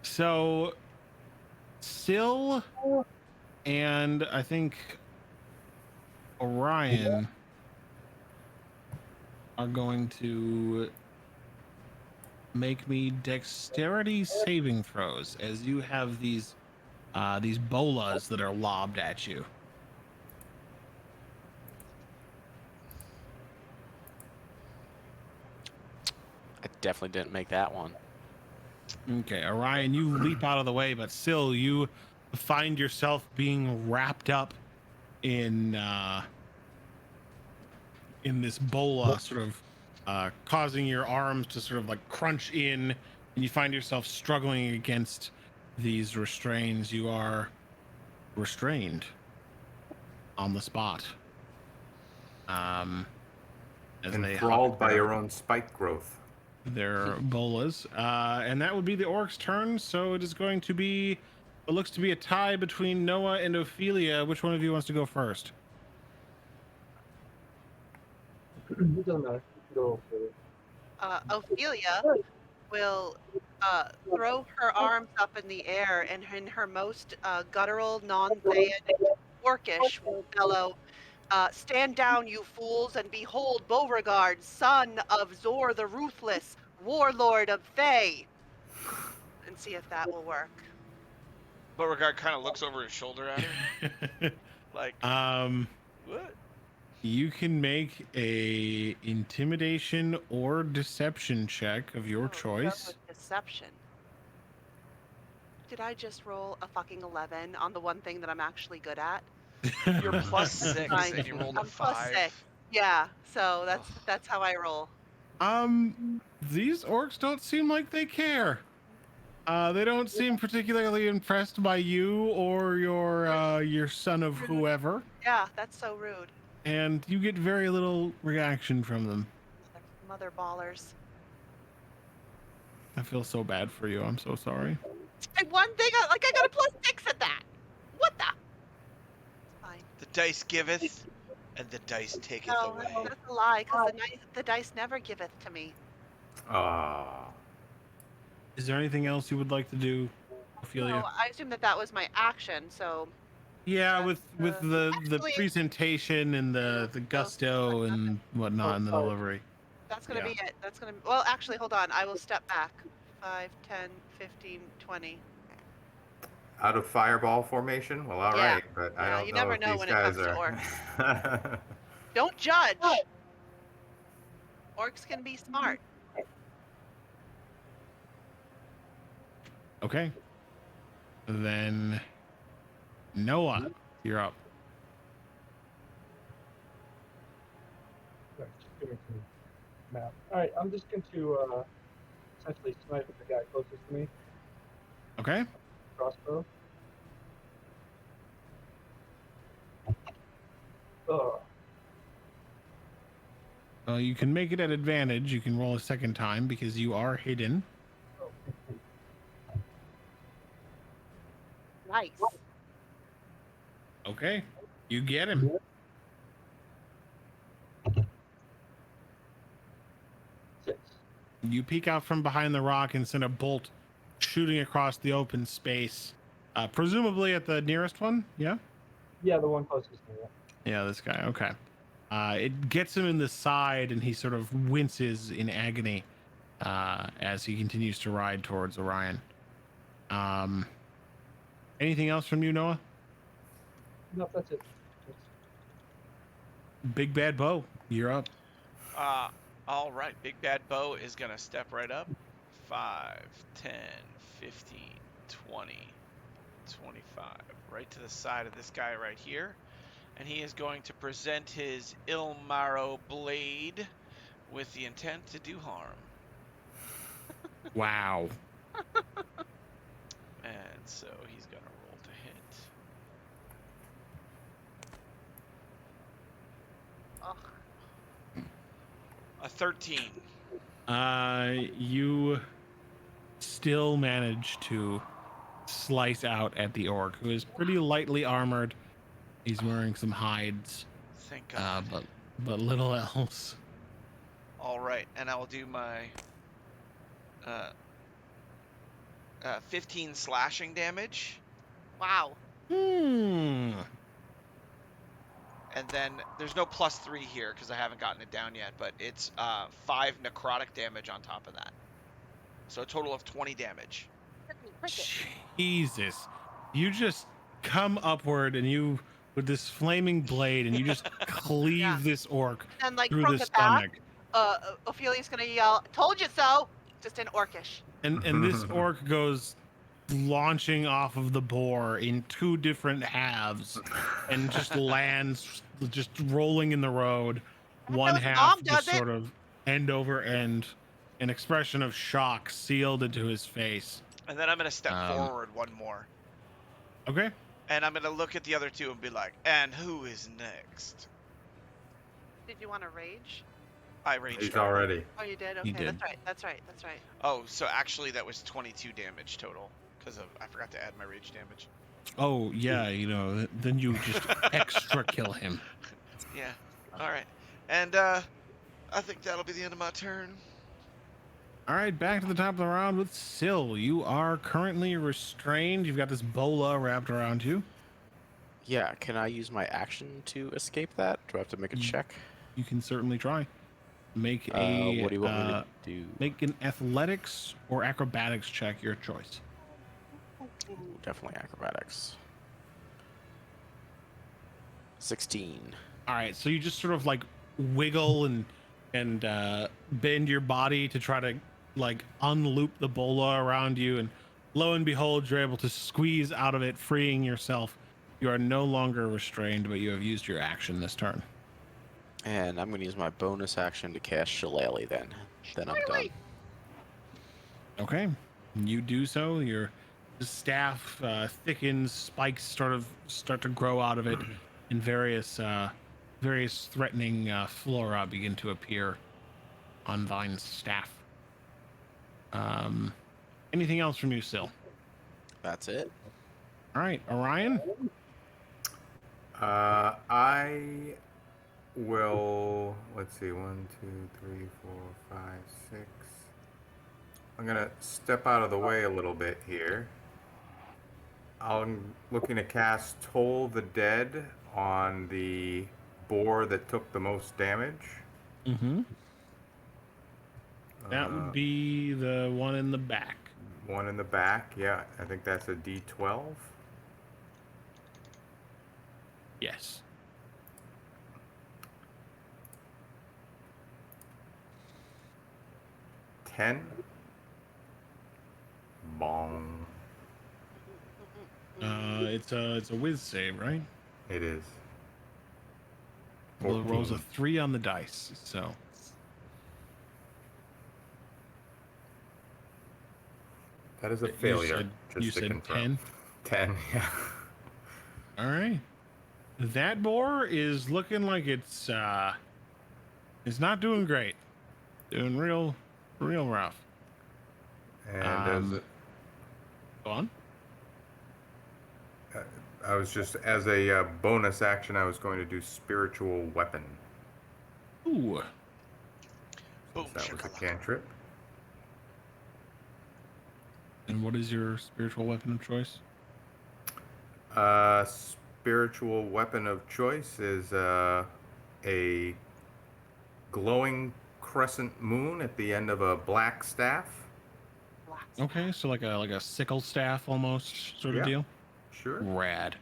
Speaker 2: So Syl and I think Orion are going to make me dexterity saving throws as you have these bolas that are lobbed at you.
Speaker 6: I definitely didn't make that one.
Speaker 2: Okay, Orion, you leap out of the way, but still, you find yourself being wrapped up in this bola, sort of causing your arms to sort of like crunch in, and you find yourself struggling against these restraints. You are restrained on the spot. As they
Speaker 4: Enthralled
Speaker 2: hop
Speaker 4: by
Speaker 2: their-
Speaker 4: your own spike growth.
Speaker 2: their bolas, and that would be the orc's turn. So it is going to be what looks to be a tie between Noah and Ophelia. Which one of you wants to go first?
Speaker 5: It doesn't matter. You can go for it.
Speaker 3: Ophelia will throw her arms up in the air, and in her most guttural, non-Thean, orcish, will bellow, "Stand down, you fools, and behold Beauregard, son of Zor the Ruthless, warlord of Thay," and see if that will work.
Speaker 1: Beauregard kind of looks over his shoulder at her, like, what?
Speaker 2: You can make a intimidation or deception check of your
Speaker 3: Oh, let's go
Speaker 2: choice.
Speaker 3: with deception. Did I just roll a fucking 11 on the one thing that I'm actually good at?
Speaker 1: You're plus 6
Speaker 3: Fine.
Speaker 1: and you rolled a
Speaker 3: I'm plus
Speaker 1: 5.
Speaker 3: 6. Yeah, so
Speaker 1: Ugh.
Speaker 3: that's how I roll.
Speaker 2: These orcs don't seem like they care. They don't seem particularly impressed by you or your son of whoever,
Speaker 3: Yeah, that's so rude.
Speaker 2: and you get very little reaction from them.
Speaker 3: Mother ballers.
Speaker 2: I feel so bad for you. I'm so sorry.
Speaker 3: And one thing, I got a plus 6 at that. What the? Fine.
Speaker 1: The dice giveth, and the dice taketh
Speaker 3: No,
Speaker 1: away.
Speaker 3: that's a lie, because the dice never giveth to me.
Speaker 4: Ah.
Speaker 2: Is there anything else you would like to do, Ophelia?
Speaker 3: No, I assume that was my action, so
Speaker 2: Yeah, with the
Speaker 3: actually-
Speaker 2: presentation and the gusto and whatnot in the
Speaker 5: sorry.
Speaker 2: delivery.
Speaker 3: that's going to
Speaker 2: Yeah.
Speaker 3: be it. That's going to, well, actually, hold on. I will step back. 5, 10, 15, 20.
Speaker 4: Out of fireball formation? Well, all
Speaker 3: Yeah.
Speaker 4: right, but I
Speaker 3: Yeah,
Speaker 4: don't
Speaker 3: you
Speaker 4: know
Speaker 3: never
Speaker 4: if
Speaker 3: know
Speaker 4: these
Speaker 3: when it
Speaker 4: guys
Speaker 3: comes to
Speaker 4: are.
Speaker 3: Don't judge. Orcs can be smart.
Speaker 2: Okay. Then Noah, you're up.
Speaker 5: Right, just give me some map. All right, I'm just going to essentially snipe at the guy closest to me.
Speaker 2: Okay.
Speaker 5: Crossbow. Oh,
Speaker 2: You can make it at advantage. You can roll a second time because you are hidden.
Speaker 3: Nice.
Speaker 2: Okay. You get him.
Speaker 5: six.
Speaker 2: You peek out from behind the rock and send a bolt shooting across the open space. Presumably at the nearest one. Yeah.
Speaker 5: Yeah, the one closest to me.
Speaker 2: Yeah, this guy. Okay. It gets him in the side, and he sort of winces in agony as he continues to ride towards Orion. Anything else from you, Noah?
Speaker 5: No, that's it.
Speaker 2: Big Bad Bo, you're up.
Speaker 1: All right, Big Bad Bo is going to step right up. 5, 10, 15, 20, 25. Right to the side of this guy right here. And he is going to present his Ilmaro blade with the intent to do harm.
Speaker 2: Wow.
Speaker 1: And so he's going to roll to hit.
Speaker 3: Ugh.
Speaker 1: A 13.
Speaker 2: You still manage to slice out at the orc, who is pretty lightly armored. He's wearing some hides,
Speaker 1: Thank God.
Speaker 2: but little else.
Speaker 1: All right, and I will do my 15 slashing damage.
Speaker 3: Wow.
Speaker 2: Hmm.
Speaker 1: And then there's no +3 here because I haven't gotten it down yet, but it's 5 necrotic damage on top of that. So a total of 20 damage.
Speaker 2: Jesus. You just come upward and you with this flaming blade and you just cleave
Speaker 3: Yeah.
Speaker 2: this orc
Speaker 3: And like
Speaker 2: through
Speaker 3: from
Speaker 2: the
Speaker 3: the back,
Speaker 2: stomach.
Speaker 3: Ophelia's gonna yell, "Told you so!" Just in Orcish.
Speaker 2: And this orc goes launching off of the boar in 2 different halves and just lands just rolling in the road.
Speaker 3: That's
Speaker 2: One
Speaker 3: how his
Speaker 2: half
Speaker 3: mom
Speaker 2: just
Speaker 3: does it.
Speaker 2: sort of end over end, an expression of shock sealed into his face.
Speaker 1: And then I'm going to step
Speaker 2: Um,
Speaker 1: forward one more.
Speaker 2: Okay.
Speaker 1: And I'm going to look at the other two and be like, and who is next?
Speaker 3: Did you want to rage?
Speaker 1: I raged
Speaker 4: He's
Speaker 1: already.
Speaker 4: already.
Speaker 3: Oh, you did.
Speaker 2: He
Speaker 3: Okay,
Speaker 2: did.
Speaker 3: that's right. That's right. That's right.
Speaker 1: Oh, so actually that was 22 damage total because of I forgot to add my rage damage.
Speaker 2: Oh yeah, you know, then you just extra kill him.
Speaker 1: Yeah. All right. And I think that'll be the end of my turn.
Speaker 2: All right, back to the top of the round with Syl. You are currently restrained. You've got this bola wrapped around you.
Speaker 6: Yeah, can I use my action to escape that? Do I have to make a check?
Speaker 2: You can certainly try. Make a
Speaker 6: What do you want me to do?
Speaker 2: make an athletics or acrobatics check, your choice.
Speaker 6: Ooh, definitely acrobatics. 16.
Speaker 2: All right, so you just sort of like wiggle and bend your body to try to like unloop the bola around you, and lo and behold, you're able to squeeze out of it, freeing yourself. You are no longer restrained, but you have used your action this turn.
Speaker 6: And I'm going to use my bonus action to cast Shillelagh then. Then I'm done.
Speaker 2: Okay, you do so. Your staff thickens, spikes start to grow out of it, and various threatening flora begin to appear on Vine's staff. Anything else from you, Syl?
Speaker 6: That's it.
Speaker 2: All right, Orion.
Speaker 4: I will. Let's see. 1, 2, 3, 4, 5, 6. I'm gonna step out of the way a little bit here. I'm looking to cast Toll the Dead on the boar that took the most damage.
Speaker 2: Mm-hmm. That would be the one in the back.
Speaker 4: One in the back. Yeah, I think that's a D12.
Speaker 2: Yes.
Speaker 4: $10. Bong.
Speaker 2: It's a whiz save, right?
Speaker 4: It is.
Speaker 2: Well, it rolls a
Speaker 4: 14.
Speaker 2: 3 on the dice, so.
Speaker 4: That is a failure.
Speaker 2: You said
Speaker 4: confirm.
Speaker 2: 10.
Speaker 4: 10, yeah.
Speaker 2: All right. That boar is looking like it's not doing great. Doing real rough.
Speaker 4: And as
Speaker 2: Go on.
Speaker 4: I was just, as a bonus action, I was going to do Spiritual Weapon.
Speaker 2: Ooh.
Speaker 1: Boom,
Speaker 4: That was a
Speaker 1: shakalaka.
Speaker 4: cantrip.
Speaker 2: And what is your spiritual weapon of choice?
Speaker 4: Spiritual weapon of choice is a glowing crescent moon at the end of a black staff.
Speaker 2: Okay, so like a sickle staff almost sort of
Speaker 4: Yeah.
Speaker 2: deal.
Speaker 4: Sure.
Speaker 2: Rad.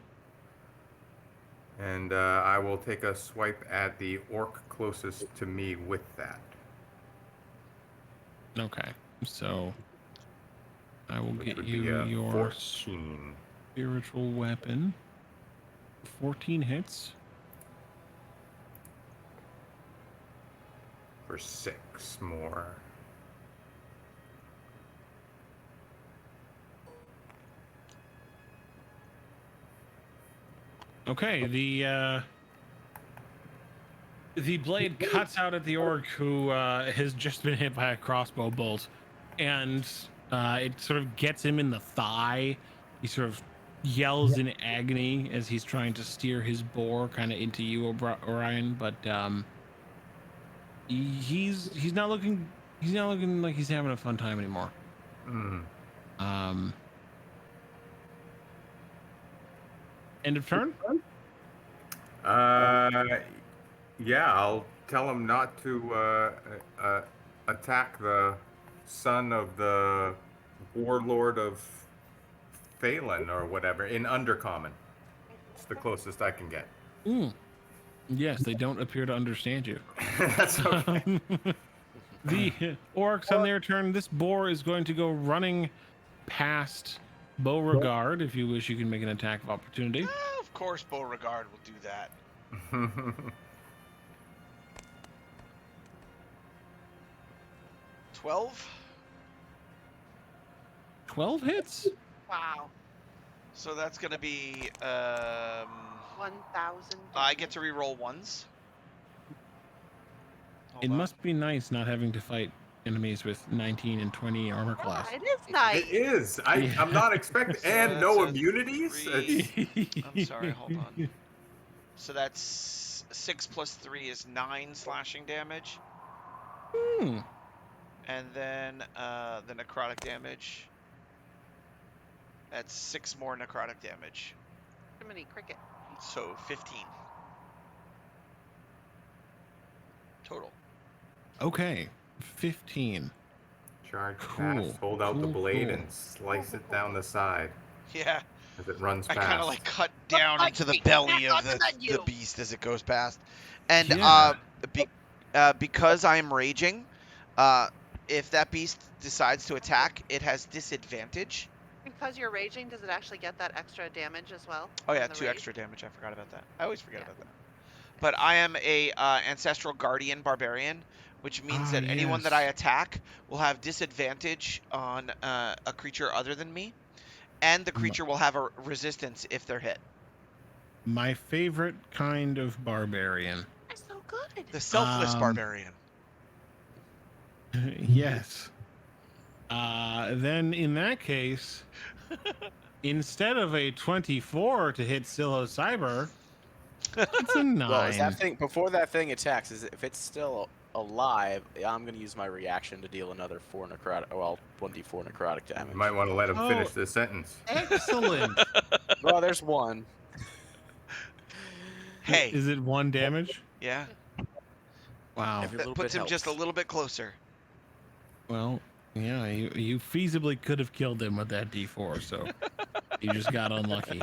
Speaker 4: And I will take a swipe at the orc closest to me with that.
Speaker 2: Okay, so I will
Speaker 4: Which
Speaker 2: get
Speaker 4: would
Speaker 2: you
Speaker 4: be
Speaker 2: your
Speaker 4: 14.
Speaker 2: spiritual weapon. 14 hits.
Speaker 4: For 6 more.
Speaker 2: Okay, the blade cuts out at the orc who has just been hit by a crossbow bolt, and it sort of gets him in the thigh. He sort of yells in agony as he's trying to steer his boar kind of into you, Orion. But he's not looking like he's having a fun time anymore.
Speaker 4: Mm.
Speaker 2: End of turn.
Speaker 4: Yeah, I'll tell him not to attack the son of the warlord of Phelan or whatever in Undercommon. It's the closest I can get.
Speaker 2: Yes, they don't appear to understand you.
Speaker 4: That's okay.
Speaker 2: The orcs on their turn. This boar is going to go running past Beauregard. If you wish, you can make an attack of opportunity.
Speaker 1: Of course, Beauregard will do that. 12.
Speaker 2: 12 hits.
Speaker 3: Wow.
Speaker 1: So that's gonna be
Speaker 3: 1,000.
Speaker 1: I get to re-roll ones. Hold
Speaker 2: It
Speaker 1: on.
Speaker 2: must be nice not having to fight enemies with 19 and 20 armor class.
Speaker 3: Yeah, it is nice.
Speaker 4: It is. I'm not expecting, and no
Speaker 1: That's a
Speaker 4: immunities.
Speaker 1: 3. I'm sorry, hold on. So that's 6 plus 3 is 9 slashing damage. And then the necrotic damage. That's 6 more necrotic damage.
Speaker 3: Jiminy Cricket.
Speaker 1: So 15. Total.
Speaker 2: Okay, 15.
Speaker 4: Charge
Speaker 2: Cool,
Speaker 4: past, hold out the
Speaker 2: cool,
Speaker 4: blade,
Speaker 2: cool.
Speaker 4: and slice it down the side
Speaker 1: Yeah,
Speaker 4: as it runs
Speaker 1: I
Speaker 4: past.
Speaker 1: kind of like cut down
Speaker 3: like
Speaker 1: into the
Speaker 3: me,
Speaker 1: belly
Speaker 3: back
Speaker 1: of
Speaker 3: onto the
Speaker 1: the
Speaker 3: menu.
Speaker 1: beast as it goes past. And
Speaker 2: Yeah.
Speaker 1: because I am raging, if that beast decides to attack, it has disadvantage.
Speaker 3: Because you're raging, does it actually get that extra damage as well?
Speaker 1: Oh yeah,
Speaker 3: from the
Speaker 1: 2
Speaker 3: rage?
Speaker 1: extra damage. I forgot about that. I always forget
Speaker 3: Yeah.
Speaker 1: about that. But I am a ancestral guardian barbarian, which means that anyone that I
Speaker 2: yes.
Speaker 1: attack will have disadvantage on a creature other than me, and the creature will have a resistance if they're hit.
Speaker 2: My favorite kind of barbarian.
Speaker 3: They're so good.
Speaker 1: The selfless barbarian.
Speaker 2: Yes. Then in that case, instead of a 24 to hit Cyber, it's a 9.
Speaker 6: Well, is that thing before that thing attacks? If it's still alive, I'm gonna use my reaction to deal another 4 necrotic. Well, 1d4 necrotic damage.
Speaker 4: You might want to let him finish
Speaker 2: Oh.
Speaker 4: this sentence.
Speaker 2: Excellent.
Speaker 6: Well, there's one.
Speaker 1: Hey.
Speaker 2: Is it 1 damage?
Speaker 1: Yeah.
Speaker 2: Wow.
Speaker 6: Every
Speaker 1: That
Speaker 6: little
Speaker 1: puts
Speaker 6: bit
Speaker 1: him just a
Speaker 6: helps.
Speaker 1: little bit closer.
Speaker 2: Well, yeah, you feasibly could have killed him with that D4, so you just got unlucky.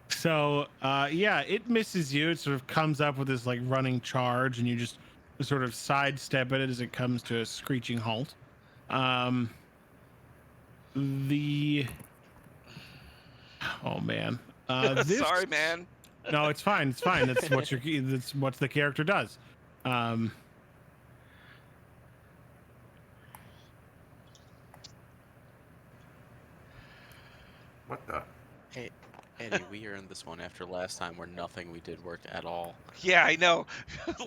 Speaker 2: So yeah, it misses you. It sort of comes up with this like running charge, and you just sort of sidestep it as it comes to a screeching halt. Oh man. This...
Speaker 1: Sorry, man.
Speaker 2: No, it's fine. It's fine. That's what the character does.
Speaker 4: What the?
Speaker 6: Hey, Eddie, we earned this one after last time where nothing we did worked at all.
Speaker 1: Yeah, I know.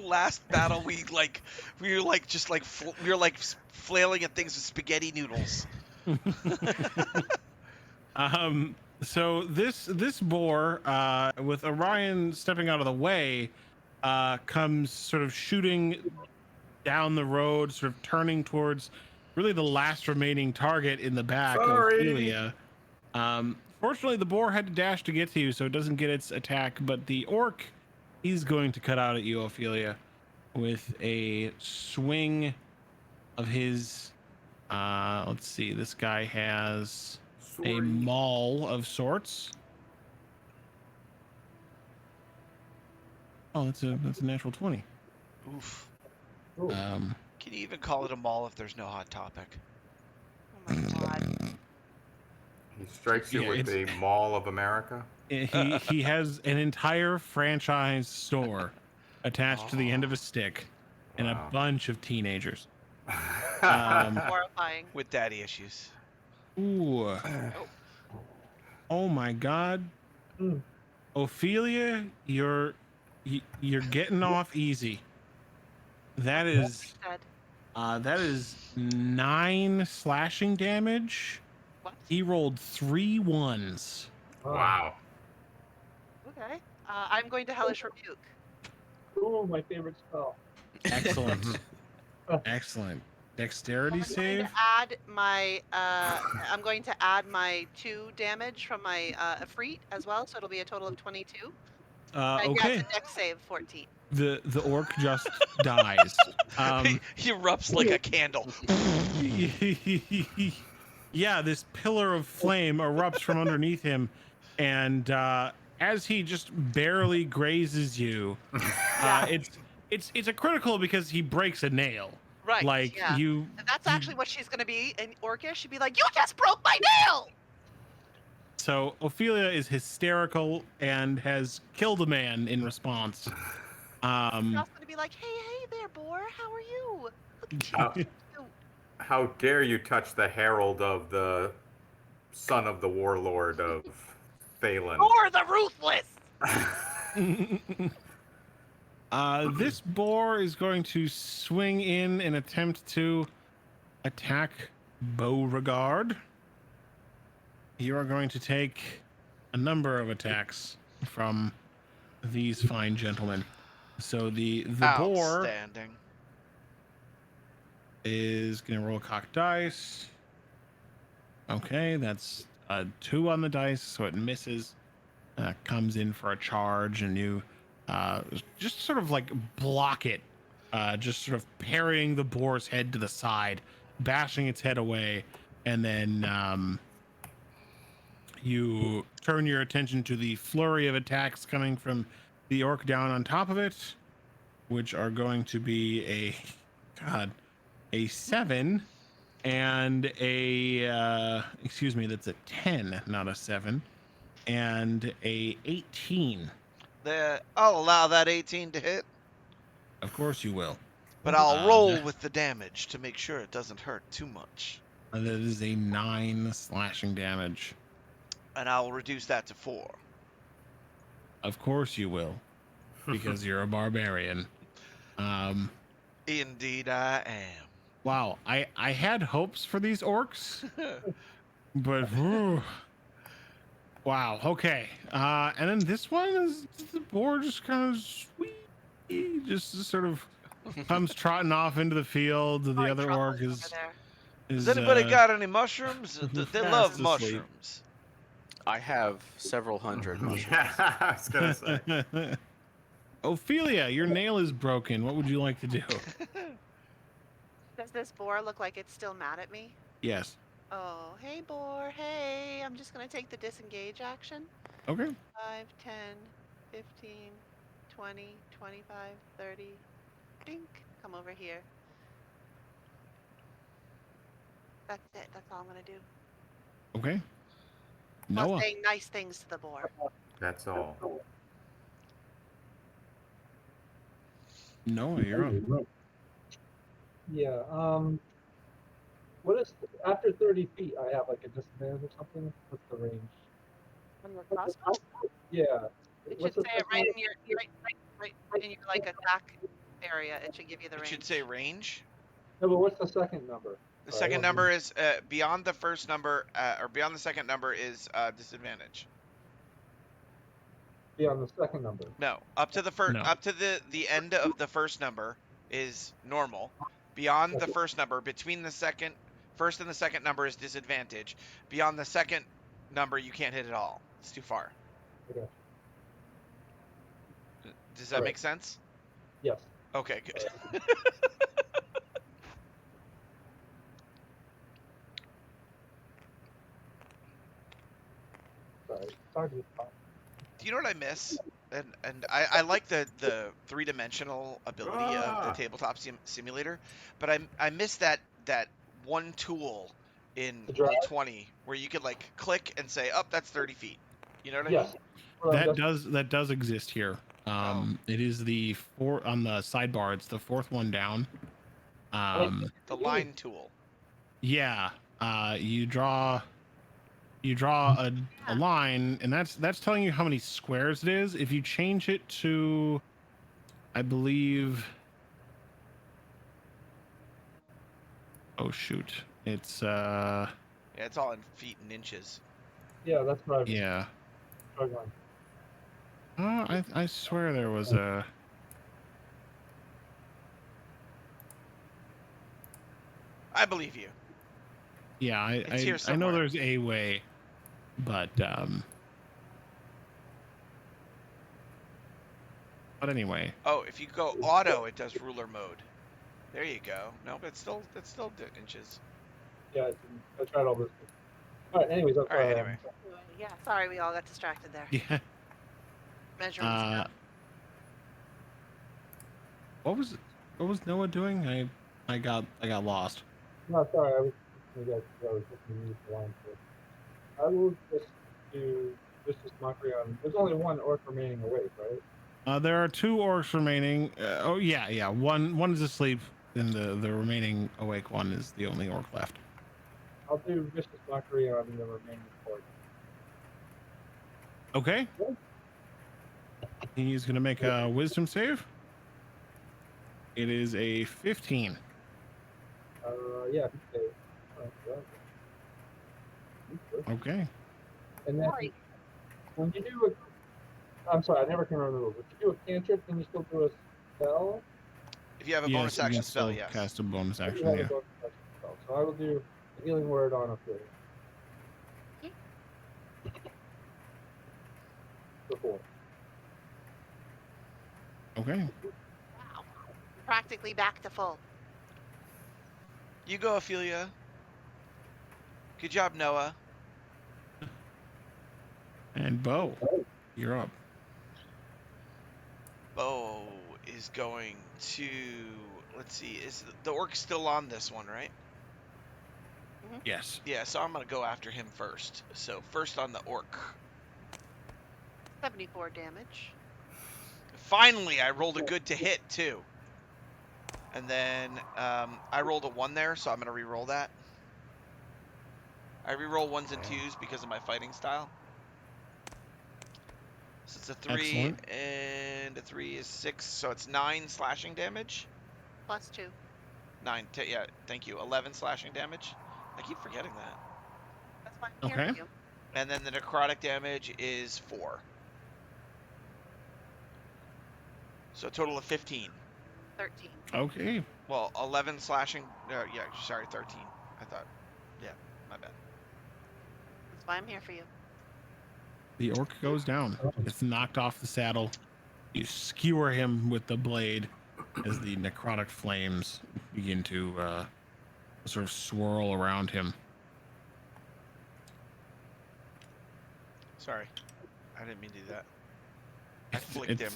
Speaker 1: Last battle, we were flailing at things with spaghetti noodles.
Speaker 2: So this boar, with Orion stepping out of the way, comes sort of shooting down the road, sort of turning towards really the last remaining target in the back of Ophelia. Fortunately, the boar had to dash to get to you, so it doesn't get its attack, but the orc, he's going to cut out at you, Ophelia, with a swing of his, let's see, this guy has a maul of sorts. Oh, that's a natural 20.
Speaker 1: Oof.
Speaker 5: Ooh.
Speaker 1: Can you even call it a mall if there's no hot topic?
Speaker 3: Oh my god.
Speaker 4: He strikes you
Speaker 2: Yeah,
Speaker 4: with a Mall of America.
Speaker 2: He has an entire franchise store attached to the end of a stick and
Speaker 4: Wow.
Speaker 2: a bunch of teenagers. Um,
Speaker 3: Horrifying.
Speaker 1: With daddy issues.
Speaker 2: Ooh. Oh my God.
Speaker 5: Mm.
Speaker 2: Ophelia, you're getting off easy. That is
Speaker 3: Dead.
Speaker 2: 9 slashing damage.
Speaker 3: What?
Speaker 2: He rolled 3 1s.
Speaker 4: Wow.
Speaker 3: Okay. I'm going to Hellish Rebuke.
Speaker 5: Ooh, my favorite spell.
Speaker 2: Excellent. Excellent. Dexterity
Speaker 3: I'm going
Speaker 2: save.
Speaker 3: to add my I'm going to add my 2 damage from my Efreet as well, so it'll be a total of 22. Yeah, it's
Speaker 2: Okay.
Speaker 3: a Dex save 14.
Speaker 2: The orc just dies.
Speaker 1: He erupts like a candle.
Speaker 2: Yeah, this pillar of flame erupts from underneath him, and as he just barely grazes you, it's a critical because he breaks a nail.
Speaker 3: Right.
Speaker 2: Like
Speaker 3: Yeah.
Speaker 2: you.
Speaker 3: And that's
Speaker 2: you-
Speaker 3: actually what she's going to be in Orcish. She'd be like, "You just broke my nail!"
Speaker 2: So Ophelia is hysterical and has killed a man in response.
Speaker 3: She's also going to be like, hey there, Boar. How are you? Look at you.
Speaker 4: How,
Speaker 3: Cute.
Speaker 4: how dare you touch the herald of the son of the warlord of Thalen?
Speaker 3: Boar the Ruthless!
Speaker 2: This boar is going to swing in and attempt to attack Beauregard. You are going to take a number of attacks from these fine gentlemen. So the boar
Speaker 1: Outstanding.
Speaker 2: is going to roll cocked dice. Okay, that's a 2 on the dice, so it misses. Comes in for a charge, and you just sort of like block it, just sort of parrying the boar's head to the side, bashing its head away, and then you turn your attention to the flurry of attacks coming from the orc down on top of it, which are going to be a 7 and excuse me, that's a 10, not a 7, and a 18.
Speaker 1: I'll allow that 18 to hit,
Speaker 2: Of course you will.
Speaker 1: but I'll roll
Speaker 2: that-
Speaker 1: with the damage to make sure it doesn't hurt too much.
Speaker 2: That is a 9 slashing damage.
Speaker 1: And I'll reduce that to 4.
Speaker 2: Of course you will, because you're a barbarian.
Speaker 1: Indeed I am.
Speaker 2: Wow, I had hopes for these orcs, but whew. Wow. Okay. And then this one is the boar just kind of sweet, just sort of comes trotting off into the field. The
Speaker 3: Probably
Speaker 2: other
Speaker 3: Truffles
Speaker 2: orc
Speaker 3: over
Speaker 2: is.
Speaker 3: there.
Speaker 1: Has anybody
Speaker 2: uh,
Speaker 1: got any mushrooms? They
Speaker 2: fast
Speaker 1: love
Speaker 2: asleep.
Speaker 1: mushrooms.
Speaker 6: I have several hundred mushrooms.
Speaker 4: Yeah, I was gonna say.
Speaker 2: Ophelia, your nail is broken. What would you like to do?
Speaker 3: Does this boar look like it's still mad at me?
Speaker 2: Yes.
Speaker 3: Oh, hey, boar. Hey, I'm just going to take the disengage action.
Speaker 2: Okay.
Speaker 3: 5, 10, 15, 20, 25, 30. Dink. Come over here. That's it. That's all I'm going to do.
Speaker 2: Okay.
Speaker 3: While
Speaker 2: Noah.
Speaker 3: saying nice things to the boar.
Speaker 4: That's all.
Speaker 2: Noah, you're on.
Speaker 5: Yeah. What is after 30 feet? I have like a disadvantage or something. What's the range?
Speaker 3: On your crossbow?
Speaker 5: Yeah.
Speaker 3: It
Speaker 5: What's
Speaker 3: should
Speaker 5: the
Speaker 3: say it
Speaker 5: second
Speaker 3: right in your right in your like attack area. It should give you the
Speaker 1: It
Speaker 3: range.
Speaker 1: should say range.
Speaker 5: No, but what's the second number?
Speaker 1: The
Speaker 5: Sorry, I
Speaker 1: second
Speaker 5: don't
Speaker 1: number is beyond the first number, or beyond the second number is disadvantage.
Speaker 5: Beyond the second number.
Speaker 1: No, up to the first,
Speaker 2: No.
Speaker 1: up to the end of the first number is normal. Beyond the first number, between the first and the second number is disadvantage. Beyond the second number, you can't hit at all. It's too far.
Speaker 5: Okay.
Speaker 1: Does that
Speaker 5: Alright.
Speaker 1: make sense?
Speaker 5: Yes.
Speaker 1: Okay, good.
Speaker 5: Sorry. Sorry to be fine.
Speaker 1: Do you know what I miss? And I like the 3-dimensional ability of the tabletop simulator, but I miss that one tool in
Speaker 5: The drive?
Speaker 1: Roll20 where you could like click and say, "Oh, that's 30 feet." You know what I
Speaker 5: Yes.
Speaker 1: mean?
Speaker 5: Well,
Speaker 2: That does exist here. It is the on the sidebar. It's the 4th one down.
Speaker 1: The line tool.
Speaker 2: Yeah. You draw a line, and that's telling you how many squares it is. If you change it to, I believe. Oh shoot! It's
Speaker 1: Yeah, it's all in feet and inches.
Speaker 5: Yeah, that's what I was
Speaker 2: yeah.
Speaker 5: struggling.
Speaker 2: I swear there was a.
Speaker 1: I believe you.
Speaker 2: Yeah,
Speaker 1: It's here
Speaker 2: I know
Speaker 1: somewhere.
Speaker 2: there's a way, but anyway.
Speaker 1: Oh, if you go auto, it does ruler mode. There you go. No, but it's still inches.
Speaker 5: Yeah, I tried all this. All right. Anyways, that's
Speaker 1: All right. Anyway,
Speaker 3: Yeah, sorry, we all got distracted there.
Speaker 2: Yeah.
Speaker 3: Measuring stuff.
Speaker 2: What was Noah doing? I got lost.
Speaker 5: No, sorry. I was looking to use the line for. I will just do vicious mockery on. There's only one orc remaining awake, right?
Speaker 2: There are 2 orcs remaining. Oh yeah. One is asleep, and the remaining awake one is the only orc left.
Speaker 5: I'll do vicious mockery on the remaining orc.
Speaker 2: Okay. He's gonna make a wisdom save. It is a 15.
Speaker 5: Yeah. Okay.
Speaker 2: Okay.
Speaker 5: And then
Speaker 3: Sorry.
Speaker 5: when you do I'm sorry, I never can remember the rules. If you do a cantrip, can you still do a spell?
Speaker 1: if you have a
Speaker 2: Yes,
Speaker 1: bonus
Speaker 2: you can
Speaker 1: action spell,
Speaker 2: still
Speaker 1: yes.
Speaker 2: cast a bonus
Speaker 5: You
Speaker 2: action.
Speaker 5: have a
Speaker 2: Yeah.
Speaker 5: bonus action spell. So I will do a healing word on Ophelia. The 4.
Speaker 2: Okay.
Speaker 3: Wow. Practically back to full.
Speaker 1: You go, Ophelia. Good job, Noah.
Speaker 2: And Bo, you're up.
Speaker 1: Bo is going to. Let's see. Is the orc still on this one, right?
Speaker 2: Yes.
Speaker 1: Yeah. So I'm gonna go after him first. So first on the orc.
Speaker 3: 74 damage.
Speaker 1: Finally, I rolled a good to hit too. And then I rolled a 1 there, so I'm gonna re-roll that. I re-roll 1s and 2s because of my fighting style. So it's a 3
Speaker 2: Excellent.
Speaker 1: and a 3 is 6, so it's 9 slashing damage.
Speaker 3: Plus 2.
Speaker 1: 9, yeah, thank you. 11 slashing damage. I keep forgetting that.
Speaker 3: That's fine. I'm here
Speaker 2: Okay.
Speaker 3: for you.
Speaker 1: And then the necrotic damage is 4. So a total of 15.
Speaker 3: 13.
Speaker 2: Okay.
Speaker 1: Well, 11 slashing. Yeah, sorry, 13. I thought. Yeah, my bad.
Speaker 3: That's why I'm here for you.
Speaker 2: The orc goes down. Gets knocked off the saddle. You skewer him with the blade as the necrotic flames begin to sort of swirl around him.
Speaker 1: Sorry, I didn't mean to do that. I flicked him.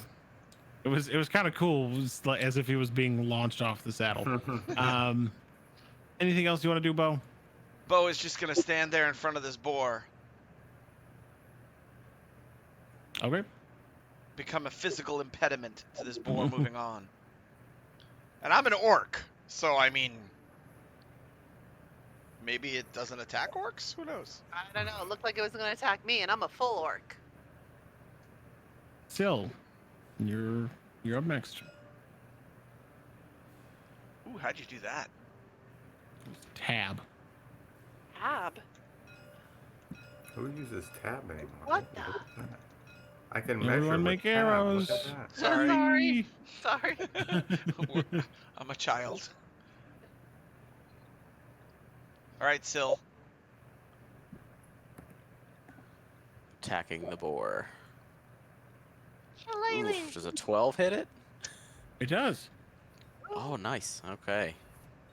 Speaker 2: It was kind of cool. It was like as if he was being launched off the saddle. Anything else you want to do, Bo?
Speaker 1: Bo is just gonna stand there in front of this boar,
Speaker 2: Okay.
Speaker 1: become a physical impediment to this boar moving on. And I'm an orc, so I mean, maybe it doesn't attack orcs. Who knows?
Speaker 3: I don't know. It looked like it was going to attack me, and I'm a full orc.
Speaker 2: Still, you're up next.
Speaker 1: Ooh, how'd you do that?
Speaker 2: Tab.
Speaker 3: Tab.
Speaker 4: Who uses tab anymore?
Speaker 3: What the?
Speaker 4: I can
Speaker 2: Everyone
Speaker 4: measure with
Speaker 2: make
Speaker 4: tab.
Speaker 2: arrows.
Speaker 4: Look at that.
Speaker 1: Sorry.
Speaker 3: Sorry.
Speaker 1: I'm a child. All right, Syl.
Speaker 6: Attacking the boar.
Speaker 3: Shillelagh.
Speaker 6: Oof, does a 12 hit it?
Speaker 2: It does.
Speaker 6: Oh, nice. Okay.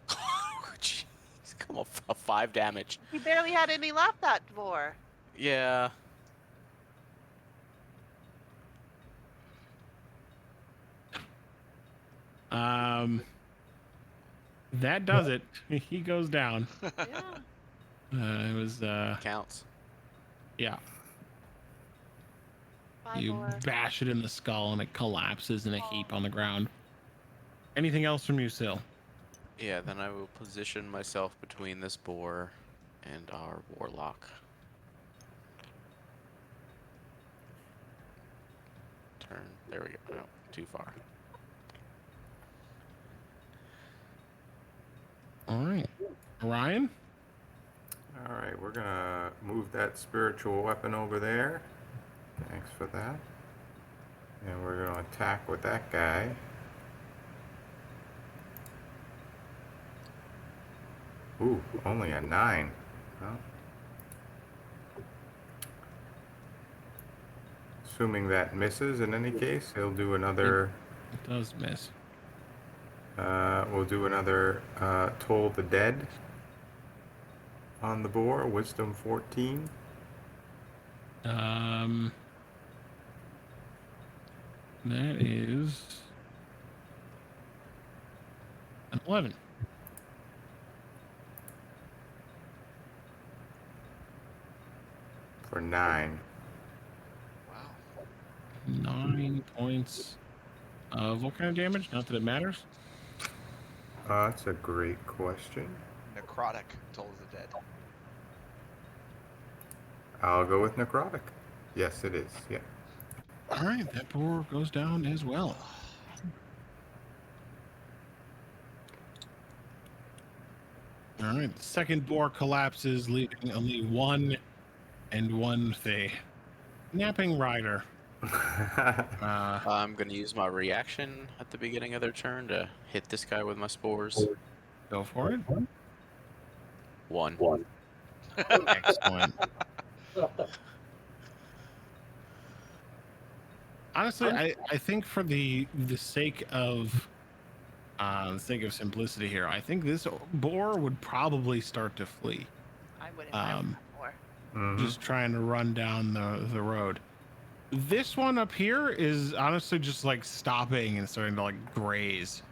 Speaker 6: Jeez, come on, 5 damage.
Speaker 3: He barely had any left, that boar.
Speaker 6: Yeah.
Speaker 2: That does it. He goes down.
Speaker 3: Yeah.
Speaker 2: It was
Speaker 6: Counts.
Speaker 2: yeah.
Speaker 3: Bye,
Speaker 2: You
Speaker 3: boar.
Speaker 2: bash it in the skull and it collapses in a heap on the ground. Anything else from you, Syl?
Speaker 6: Yeah, then I will position myself between this boar and our warlock. Turn. There we go. No, too far.
Speaker 2: All right. Ryan?
Speaker 4: All right, we're gonna move that spiritual weapon over there. Thanks for that. And we're gonna attack with that guy. Ooh, only a 9. Well, assuming that misses in any case, he'll do another.
Speaker 2: It does miss.
Speaker 4: We'll do another Toll the Dead on the boar. Wisdom 14.
Speaker 2: That is an 11.
Speaker 4: For 9.
Speaker 1: Wow.
Speaker 2: 9 points of what kind of damage? Not that it matters.
Speaker 4: That's a great question.
Speaker 1: Necrotic, Toll of the Dead.
Speaker 4: I'll go with necrotic. Yes, it is. Yeah.
Speaker 2: All right, that boar goes down as well. All right, the second boar collapses, leaving only one Fey. Napping rider.
Speaker 6: I'm gonna use my reaction at the beginning of their turn to hit this guy with my spores.
Speaker 2: Go for it.
Speaker 6: 1.
Speaker 2: Excellent. Honestly, I think for the sake of simplicity here, I think this boar would probably start to flee,
Speaker 3: I wouldn't mind more.
Speaker 2: just trying to run down the road. This one up here is honestly just like stopping and starting to like graze,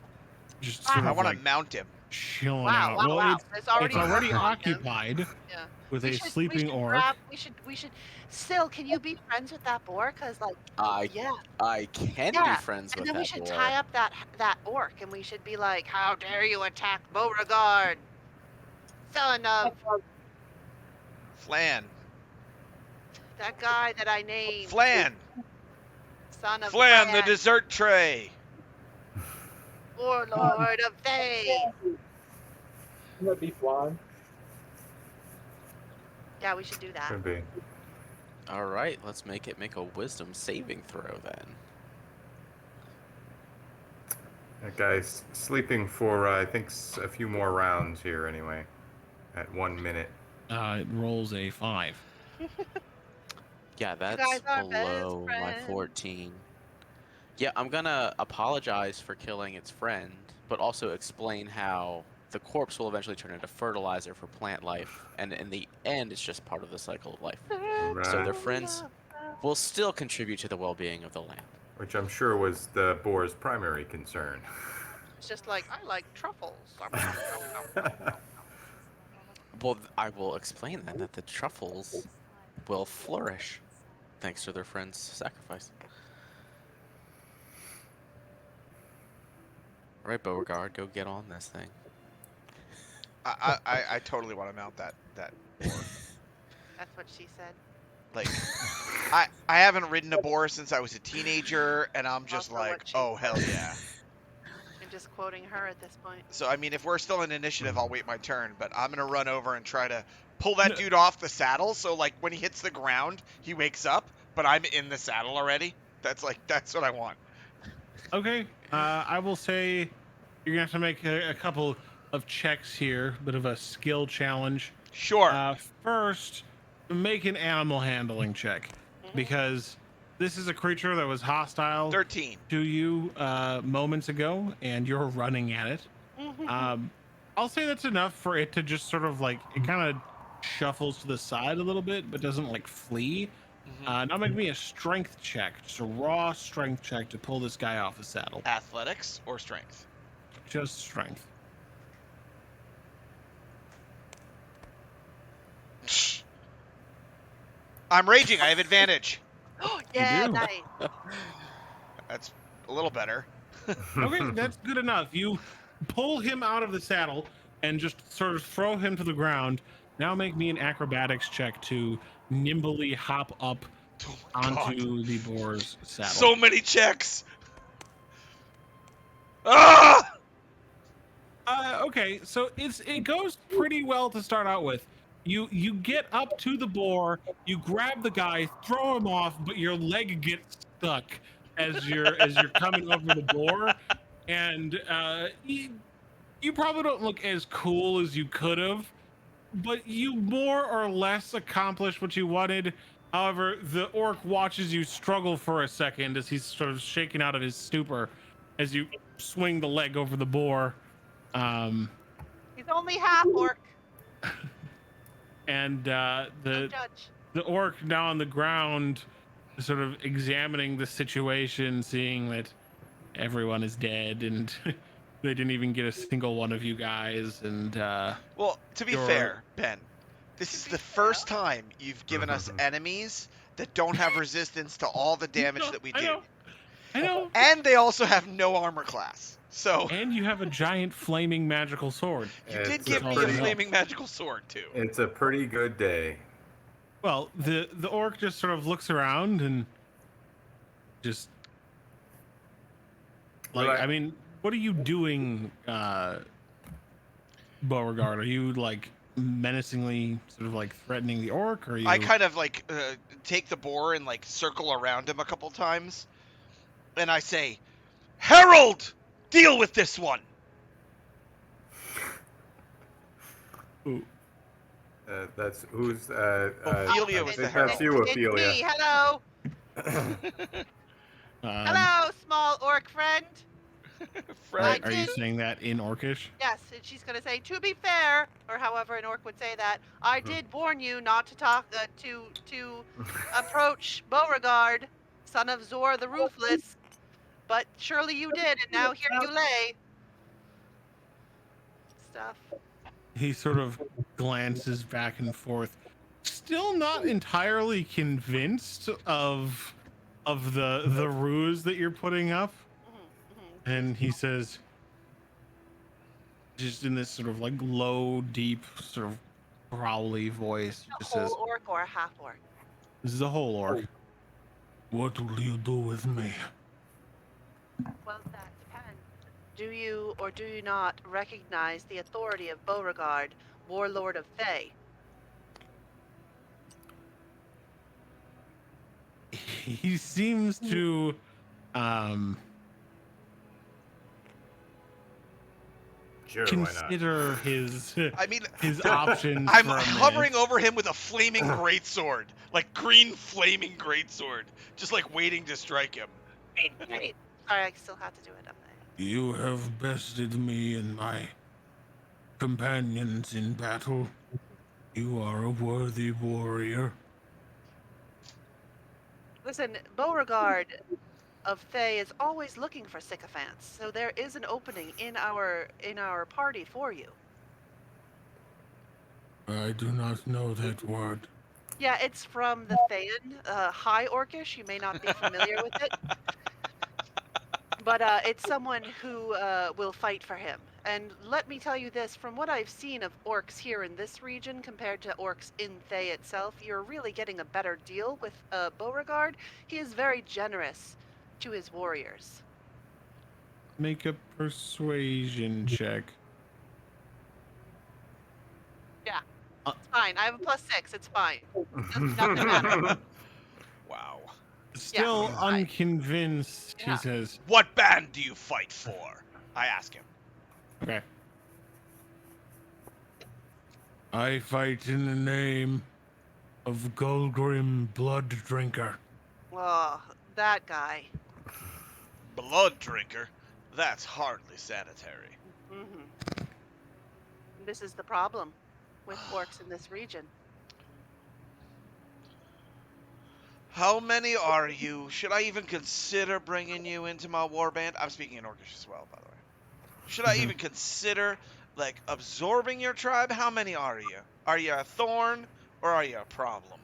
Speaker 2: just sort
Speaker 1: I
Speaker 2: of
Speaker 1: want
Speaker 2: like
Speaker 1: to mount him.
Speaker 2: chilling
Speaker 3: Wow,
Speaker 2: out.
Speaker 3: wow,
Speaker 2: Well,
Speaker 3: wow.
Speaker 2: it's
Speaker 3: already
Speaker 2: occupied
Speaker 3: Yeah.
Speaker 2: with
Speaker 3: We
Speaker 2: a
Speaker 3: should-
Speaker 2: sleeping
Speaker 3: we should
Speaker 2: orc.
Speaker 3: we should. Still, can you be friends with that boar? Cause like, yeah,
Speaker 6: I can be
Speaker 3: Yeah,
Speaker 6: friends
Speaker 3: and
Speaker 6: with
Speaker 3: then
Speaker 6: that
Speaker 3: we should
Speaker 6: boar.
Speaker 3: tie up that orc, and we should be like, "How dare you attack Beauregard, son of
Speaker 1: Flan.
Speaker 3: that guy that I named,
Speaker 1: Flan.
Speaker 3: son of
Speaker 1: Flan, the
Speaker 3: Flan,
Speaker 1: dessert tray.
Speaker 3: warlord of Thay."
Speaker 5: Wouldn't that be flan?
Speaker 3: Yeah, we should do that.
Speaker 4: Could be.
Speaker 6: All right, let's make a wisdom saving throw then.
Speaker 4: That guy's sleeping for, I think, a few more rounds here anyway. At 1 minute.
Speaker 2: It rolls a 5.
Speaker 6: Yeah,
Speaker 3: guys
Speaker 6: that's
Speaker 3: are
Speaker 6: below
Speaker 3: best
Speaker 6: my
Speaker 3: friends.
Speaker 6: 14. Yeah, I'm gonna apologize for killing its friend, but also explain how the corpse will eventually turn into fertilizer for plant life, and in the end, it's just part of the cycle of life. So their friends will still contribute to the well-being of the land.
Speaker 4: Which I'm sure was the boar's primary concern.
Speaker 3: It's just like, I like truffles.
Speaker 6: Well, I will explain then that the truffles will flourish thanks to their friend's sacrifice. All right, Beauregard, go get on this thing.
Speaker 1: I totally want to mount that.
Speaker 3: That's what she said.
Speaker 1: Like, I haven't ridden a boar since I was a teenager, and I'm just
Speaker 3: Also what
Speaker 1: like,
Speaker 3: she
Speaker 1: oh hell
Speaker 3: said.
Speaker 1: yeah.
Speaker 3: I'm just quoting her at this point.
Speaker 1: So I mean, if we're still in initiative, I'll wait my turn, but I'm gonna run over and try to pull that dude off the saddle. So like when he hits the ground, he wakes up, but I'm in the saddle already. That's what I want.
Speaker 2: Okay, I will say you're gonna have to make a couple of checks here, bit of a skill challenge.
Speaker 1: Sure.
Speaker 2: First, make an animal handling check, because this is a creature that was hostile
Speaker 1: 13.
Speaker 2: to you moments ago, and you're running at it. I'll say that's enough for it to just sort of like, it kind of shuffles to the side a little bit, but doesn't like flee. Now make me a strength check, just a raw strength check to pull this guy off the saddle.
Speaker 1: Athletics or strength?
Speaker 2: Just strength.
Speaker 1: I'm raging. I have advantage.
Speaker 3: Yeah,
Speaker 2: do.
Speaker 3: nice.
Speaker 1: That's a little better.
Speaker 2: Okay, that's good enough. You pull him out of the saddle and just sort of throw him to the ground. Now make me an acrobatics check to nimbly hop up
Speaker 1: Oh my God.
Speaker 2: onto the boar's saddle.
Speaker 1: So many checks. Ah!
Speaker 2: Okay, so it goes pretty well to start out with. You get up to the boar, you grab the guy, throw him off, but your leg gets stuck as you're coming over the boar, and You probably don't look as cool as you could have, but you more or less accomplished what you wanted. However, the orc watches you struggle for a second as he's sort of shaking out of his stupor as you swing the leg over the boar.
Speaker 3: He's only half orc.
Speaker 2: And
Speaker 3: Don't
Speaker 2: the
Speaker 3: judge.
Speaker 2: orc now on the ground, sort of examining the situation, seeing that everyone is dead and they didn't even get a single one of you guys. And
Speaker 1: Well, to be
Speaker 2: You're-
Speaker 1: fair, Ben, this is the first time you've given us enemies that don't have resistance to all the damage that we do.
Speaker 2: I know.
Speaker 1: And they also have no armor class. So
Speaker 2: And you have a giant flaming magical sword.
Speaker 1: you did
Speaker 4: It's
Speaker 1: give me a
Speaker 2: pretty-
Speaker 1: flaming magical sword too.
Speaker 4: It's a pretty good day.
Speaker 2: Well, the orc just sort of looks around and just like,
Speaker 4: Well,
Speaker 2: I mean, what are you doing, Beauregard? Are you like menacingly sort of like threatening the orc, or are you?
Speaker 1: I kind of like take the boar and like circle around him a couple times, and I say, "Harold, deal with this one."
Speaker 2: Ooh,
Speaker 4: That's who's.
Speaker 1: Ophelia was the
Speaker 4: that's
Speaker 1: herald.
Speaker 4: you,
Speaker 3: It's
Speaker 4: Ophelia.
Speaker 3: me. Hello. Hello, small orc friend.
Speaker 1: Fred,
Speaker 2: Are you saying that in Orcish?
Speaker 3: Yes, and she's going to say, to be fair, or however an orc would say that, I did warn you not to talk, to approach Beauregard, son of Zor the Ruthless, but surely you did, and now here you lay. Stuff.
Speaker 2: He sort of glances back and forth, still not entirely convinced of the ruse that you're putting up. And he says, just in this sort of like low, deep, sort of growly voice,
Speaker 3: A
Speaker 2: just
Speaker 3: whole
Speaker 2: says,
Speaker 3: orc or a half orc?
Speaker 2: "This is a whole orc. What will you do with me?"
Speaker 3: Well, that depends. Do you or do you not recognize the authority of Beauregard, warlord of Thay?
Speaker 2: He seems to,
Speaker 4: Sure, why not?
Speaker 2: consider his
Speaker 1: I mean,
Speaker 2: his options.
Speaker 1: I'm
Speaker 2: for a
Speaker 1: hovering
Speaker 2: minute.
Speaker 1: over him with a flaming greatsword, like green flaming greatsword, just like waiting to strike him.
Speaker 3: Right. Sorry, I still have to do it up there.
Speaker 2: You have bested me and my companions in battle. You are a worthy warrior.
Speaker 3: Listen, Beauregard of Thay is always looking for sycophants, so there is an opening in our party for you.
Speaker 2: I do not know that word.
Speaker 3: Yeah, it's from the Thayan, High Orcish. You may not be familiar with it, but it's someone who will fight for him. And let me tell you this: from what I've seen of orcs here in this region compared to orcs in Thay itself, you're really getting a better deal with Beauregard. He is very generous to his warriors.
Speaker 2: Make a persuasion check.
Speaker 3: It's fine. I have a +6. It's fine. Doesn't matter.
Speaker 1: Wow.
Speaker 2: Still
Speaker 3: Yeah.
Speaker 2: unconvinced,
Speaker 3: Yeah.
Speaker 2: he says.
Speaker 1: What band do you fight for? I ask him.
Speaker 2: Okay. I fight in the name of Golgrim Blood Drinker.
Speaker 3: Oh, that guy.
Speaker 1: Blood drinker? That's hardly sanitary.
Speaker 3: Hmm. This is the problem with orcs in this region.
Speaker 1: How many are you? Should I even consider bringing you into my warband? I'm speaking in Orcish as well, by the way. Should I even consider, like, absorbing your tribe? How many are you? Are you a thorn or are you a problem?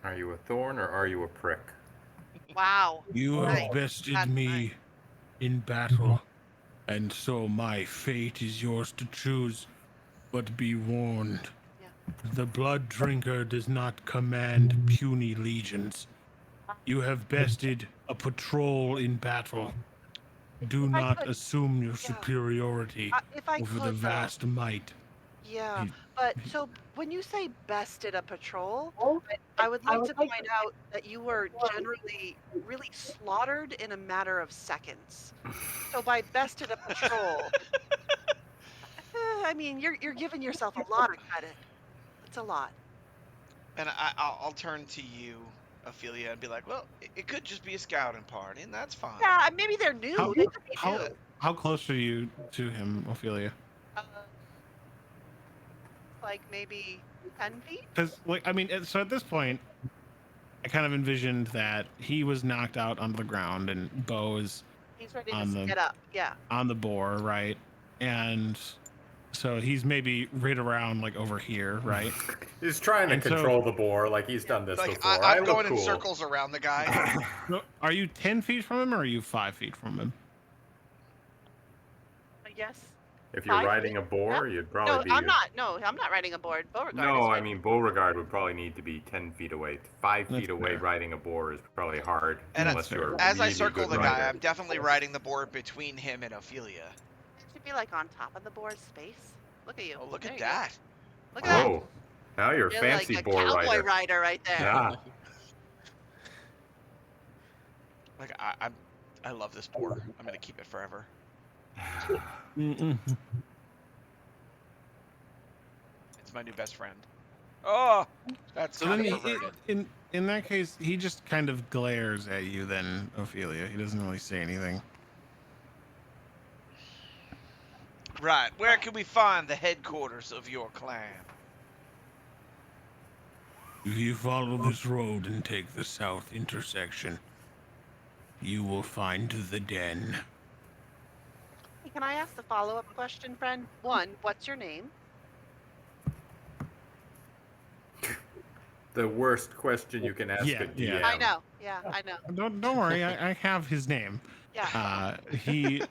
Speaker 4: Are you a thorn or are you a prick?
Speaker 3: Wow.
Speaker 2: You
Speaker 3: Nice.
Speaker 2: have bested
Speaker 3: That's
Speaker 2: me
Speaker 3: nice.
Speaker 2: in battle, and so my fate is yours to choose. But be warned,
Speaker 3: Yeah.
Speaker 2: the Blood Drinker does not command puny legions. You have bested a patrol in battle. Do
Speaker 3: If I
Speaker 2: not
Speaker 3: could-
Speaker 2: assume your superiority
Speaker 3: If I
Speaker 2: over
Speaker 3: could,
Speaker 2: the
Speaker 3: though.
Speaker 2: vast might
Speaker 3: Yeah,
Speaker 2: He-
Speaker 3: but so when you say bested a patrol,
Speaker 5: Oh,
Speaker 3: I would like to point out that you were generally really slaughtered in a matter of seconds. So by bested a patrol, I mean you're giving yourself a lot of credit. It's a lot.
Speaker 1: And I'll turn to you, Ophelia, and be like, well, it could just be a scouting party, and that's fine.
Speaker 3: Yeah, maybe they're new.
Speaker 2: How
Speaker 3: They could be
Speaker 2: how
Speaker 3: new.
Speaker 2: how close are you to him, Ophelia?
Speaker 3: Uh, like maybe 10 feet.
Speaker 2: Because like I mean, so at this point, I kind of envisioned that he was knocked out onto the ground and Bo is
Speaker 3: He's ready
Speaker 2: on
Speaker 3: to
Speaker 2: the
Speaker 3: get up. Yeah.
Speaker 2: boar, right? And so he's maybe right around like over here, right?
Speaker 4: He's trying to
Speaker 2: And so-
Speaker 4: control the boar like he's done this
Speaker 1: Like
Speaker 4: before.
Speaker 1: I'm
Speaker 4: look
Speaker 1: going in
Speaker 4: cool.
Speaker 1: circles around the guy.
Speaker 2: So are you 10 feet from him or are you 5 feet from him?
Speaker 3: Yes.
Speaker 4: If you're
Speaker 3: 5
Speaker 4: riding
Speaker 3: feet?
Speaker 4: a boar,
Speaker 3: Yeah.
Speaker 4: you'd probably
Speaker 3: No,
Speaker 4: be.
Speaker 3: I'm not. No, I'm not riding a board. Beauregard is
Speaker 4: No, I
Speaker 3: riding-
Speaker 4: mean Beauregard would probably need to be 10 feet away. 5
Speaker 2: That's
Speaker 4: feet away
Speaker 2: fair.
Speaker 4: riding a boar is probably hard
Speaker 1: And
Speaker 4: unless
Speaker 2: fair.
Speaker 4: you're a
Speaker 1: As I
Speaker 4: really
Speaker 1: circle
Speaker 4: good
Speaker 1: the
Speaker 4: rider.
Speaker 1: guy, I'm definitely riding the board between him and Ophelia.
Speaker 3: You should be like on top of the board space. Look at you.
Speaker 1: Oh, look
Speaker 3: There
Speaker 1: at
Speaker 3: you go.
Speaker 1: that.
Speaker 3: Look at that.
Speaker 4: Whoa, now you're a
Speaker 3: You're
Speaker 4: fancy
Speaker 3: like a
Speaker 4: boar
Speaker 3: cowboy
Speaker 4: rider.
Speaker 3: rider right there.
Speaker 4: Yeah.
Speaker 1: Like I love this board. I'm gonna keep it forever.
Speaker 2: Mm-mm.
Speaker 1: It's my new best friend. Oh, that's
Speaker 2: So
Speaker 1: kind
Speaker 2: then
Speaker 1: of perverted.
Speaker 2: in that case, he just kind of glares at you then, Ophelia. He doesn't really say anything.
Speaker 1: Right. Where can we find the headquarters of your clan?
Speaker 2: If you follow this road and take the south intersection, you will find the den.
Speaker 3: Hey, can I ask the follow-up question, friend? One, what's your name?
Speaker 4: The worst question you can ask
Speaker 2: Yeah,
Speaker 4: a DM.
Speaker 2: yeah.
Speaker 3: I know. Yeah, I know.
Speaker 2: Don't worry, I have his name.
Speaker 3: Yeah.
Speaker 2: He.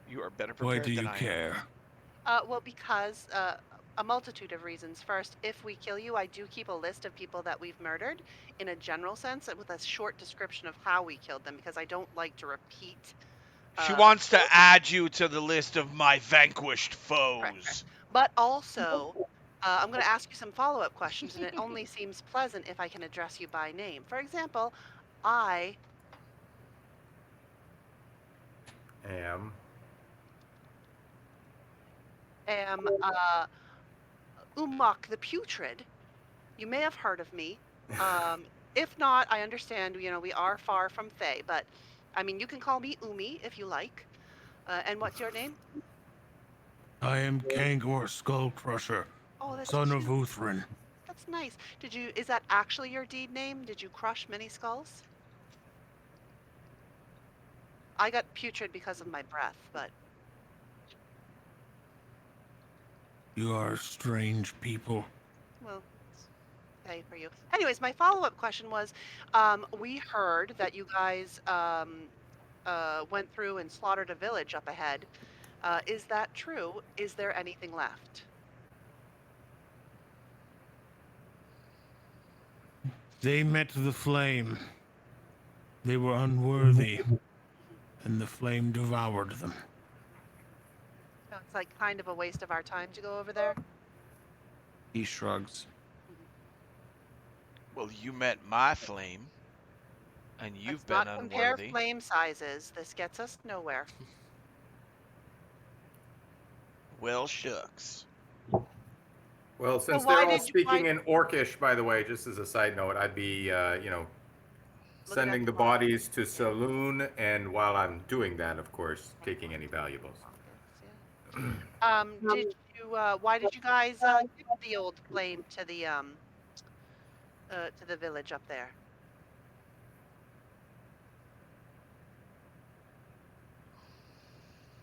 Speaker 1: You are better
Speaker 2: Why
Speaker 1: prepared
Speaker 2: do
Speaker 1: than
Speaker 2: you
Speaker 1: I am.
Speaker 2: care?
Speaker 3: Well, because a multitude of reasons. First, if we kill you, I do keep a list of people that we've murdered in a general sense with a short description of how we killed them because I don't like to repeat.
Speaker 1: She wants to add you to the list of my vanquished foes.
Speaker 3: Right. But also, I'm going to ask you some follow-up questions, and it only seems pleasant if I can address you by name. For example, I
Speaker 4: Am.
Speaker 3: am Umok the Putrid. You may have heard of me. If not, I understand, we are far from Thay, but I mean, you can call me Umi if you like. And what's your name?
Speaker 2: I am Kangor Skullcrusher,
Speaker 3: Oh, that's
Speaker 2: son of
Speaker 3: cute.
Speaker 2: Uthrin.
Speaker 3: That's nice. Is that actually your deed name? Did you crush many skulls? I got putrid because of my breath, but
Speaker 2: You are strange people.
Speaker 3: well, it's okay for you. Anyways, my follow-up question was, we heard that you guys went through and slaughtered a village up ahead. Is that true? Is there anything left?
Speaker 2: They met the flame. They were unworthy, and the flame devoured them.
Speaker 3: So it's like kind of a waste of our time to go over there.
Speaker 2: He shrugs.
Speaker 1: Well, you met my flame, and you've
Speaker 3: Let's
Speaker 1: been
Speaker 3: not compare
Speaker 1: unworthy.
Speaker 3: flame sizes. This gets us nowhere.
Speaker 4: Well, since
Speaker 3: why
Speaker 4: they're all
Speaker 3: did you-
Speaker 4: speaking
Speaker 3: why-
Speaker 4: in Orcish, by the way, just as a side note, I'd be, sending
Speaker 3: at
Speaker 4: the
Speaker 3: the
Speaker 4: bodies to Saloon, and while I'm doing that, of course, taking any valuables.
Speaker 3: Did you? Why did you guys give the old flame to the village up there?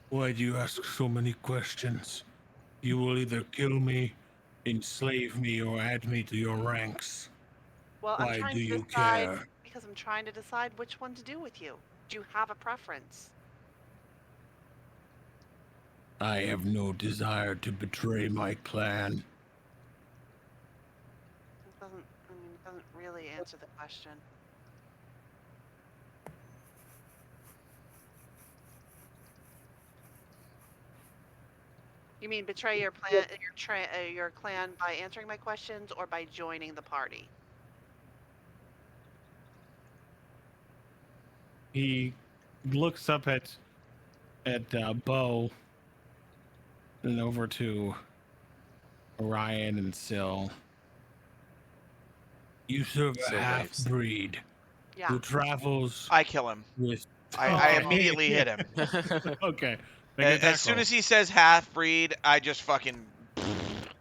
Speaker 2: Why do you ask so many questions? You will either kill me, enslave me, or add me to your ranks.
Speaker 3: Well,
Speaker 2: Why
Speaker 3: I'm trying
Speaker 2: do
Speaker 3: to
Speaker 2: you
Speaker 3: decide
Speaker 2: care?
Speaker 3: because I'm trying to decide which one to do with you. Do you have a preference?
Speaker 2: I have no desire to betray my clan.
Speaker 3: It doesn't really answer the question. You mean betray your plan, your clan by answering my questions or by joining the party?
Speaker 2: He looks up at Bo and over to Orion and Syl. You serve a
Speaker 6: Syl
Speaker 2: half
Speaker 6: waves.
Speaker 2: breed
Speaker 3: Yeah.
Speaker 2: who travels
Speaker 1: I kill him.
Speaker 2: with.
Speaker 1: I
Speaker 2: Okay.
Speaker 1: immediately hit him.
Speaker 2: Okay. Make an attack
Speaker 1: As soon
Speaker 2: roll.
Speaker 1: as he says half breed, I just fucking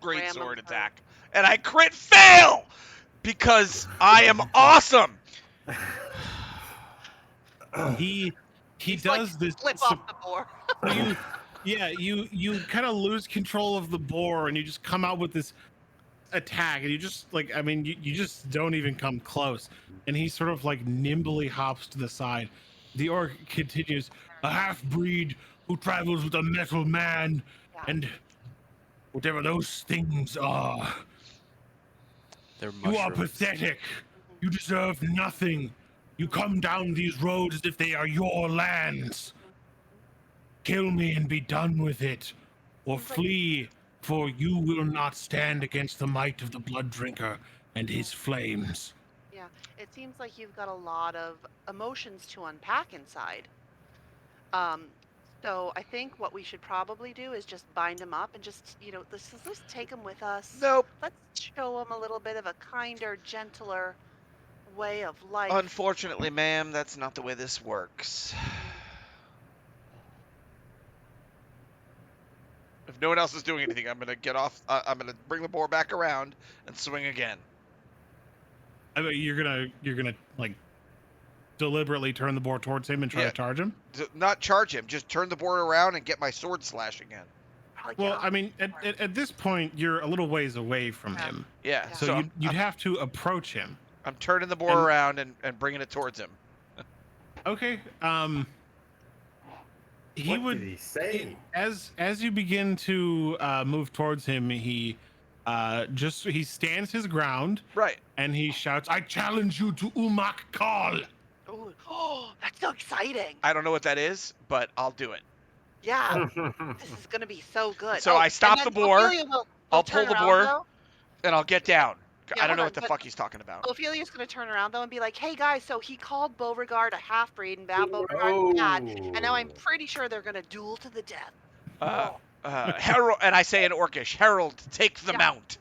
Speaker 1: great
Speaker 3: Ram him
Speaker 1: sword
Speaker 3: through.
Speaker 1: attack, and I crit fail because I am awesome.
Speaker 2: he
Speaker 3: He's
Speaker 2: does
Speaker 3: like,
Speaker 2: this.
Speaker 3: flip off the board.
Speaker 2: So you kind of lose control of the boar and you just come out with this attack and you just like you just don't even come close, and he sort of like nimbly hops to the side. The orc continues, a half-breed who travels with a metal man
Speaker 3: Yeah.
Speaker 2: and whatever those things are.
Speaker 6: They're
Speaker 2: You are
Speaker 6: mushrooms.
Speaker 2: pathetic. You deserve nothing. You come down these roads as if they are your lands. Kill me and be done with it, or
Speaker 3: Seems like-
Speaker 2: flee, for you will not stand against the might of the blood drinker and his flames.
Speaker 3: Yeah, it seems like you've got a lot of emotions to unpack inside. So I think what we should probably do is just bind him up and just, let's take him with us.
Speaker 1: Nope.
Speaker 3: Let's show him a little bit of a kinder, gentler way of life.
Speaker 1: Unfortunately, ma'am, that's not the way this works. If no one else is doing anything, I'm gonna get off. I'm gonna bring the boar back around and swing again.
Speaker 2: I mean, you're gonna like deliberately turn the boar towards him and try
Speaker 1: Yeah.
Speaker 2: to charge him.
Speaker 1: Not charge him, just turn the boar around and get my sword slash again.
Speaker 3: Probably get
Speaker 2: Well,
Speaker 3: off
Speaker 2: I mean,
Speaker 3: the board.
Speaker 2: at this point, you're a little ways away from
Speaker 3: Yeah.
Speaker 2: him,
Speaker 1: Yeah.
Speaker 3: Yeah.
Speaker 2: so you'd have to approach him.
Speaker 1: I'm turning the boar
Speaker 2: And-
Speaker 1: around and bringing it towards him.
Speaker 2: Okay. He
Speaker 4: What
Speaker 2: would
Speaker 4: did he say?
Speaker 2: as you begin to move towards him, he stands his ground
Speaker 1: Right.
Speaker 2: and he shouts, "I challenge you to Umak Kal."
Speaker 3: Ooh, oh, that's so exciting.
Speaker 1: I don't know what that is, but I'll do it.
Speaker 3: Yeah, this is going to be so good.
Speaker 1: So I
Speaker 3: and
Speaker 1: stop
Speaker 3: then
Speaker 1: the boar,
Speaker 3: Ophelia will
Speaker 1: I'll
Speaker 3: turn
Speaker 1: pull the
Speaker 3: around,
Speaker 1: boar.
Speaker 3: though.
Speaker 1: And I'll get down.
Speaker 3: Yeah,
Speaker 1: I don't know
Speaker 3: hold
Speaker 1: what the
Speaker 3: on,
Speaker 1: fuck he's talking about.
Speaker 3: Ophelia's going to turn around, though, and be like, hey, guys, so he called Beauregard a half-breed, and now Beauregard's mad, and now I'm pretty sure they're going to duel to the death.
Speaker 1: Herald, and I say in Orcish, Herald, take the
Speaker 3: Yeah.
Speaker 1: mount.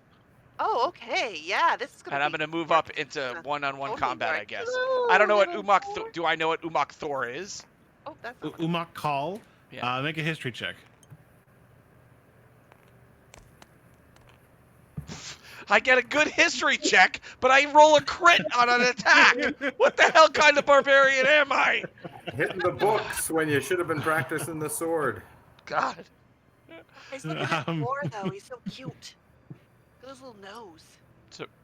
Speaker 3: Oh, okay, yeah, this is going to
Speaker 1: And
Speaker 3: be...
Speaker 1: I'm gonna move
Speaker 3: yeah,
Speaker 1: up into
Speaker 3: gonna
Speaker 1: one-on-one
Speaker 3: totally
Speaker 1: combat,
Speaker 3: right.
Speaker 1: I guess.
Speaker 3: Hello,
Speaker 1: I don't know what
Speaker 3: little
Speaker 1: Umak.
Speaker 3: boy.
Speaker 1: Do I know what Umak Thor is?
Speaker 3: Oh, that's not
Speaker 2: Umak Kal.
Speaker 1: Yeah.
Speaker 2: Make a history check.
Speaker 1: I get a good history check, but I roll a crit on an attack. What the hell kind of barbarian am I?
Speaker 4: Hitting the books when you should have been practicing the sword.
Speaker 1: God.
Speaker 3: He's looking at the floor, though. He's so cute. Look at his little nose.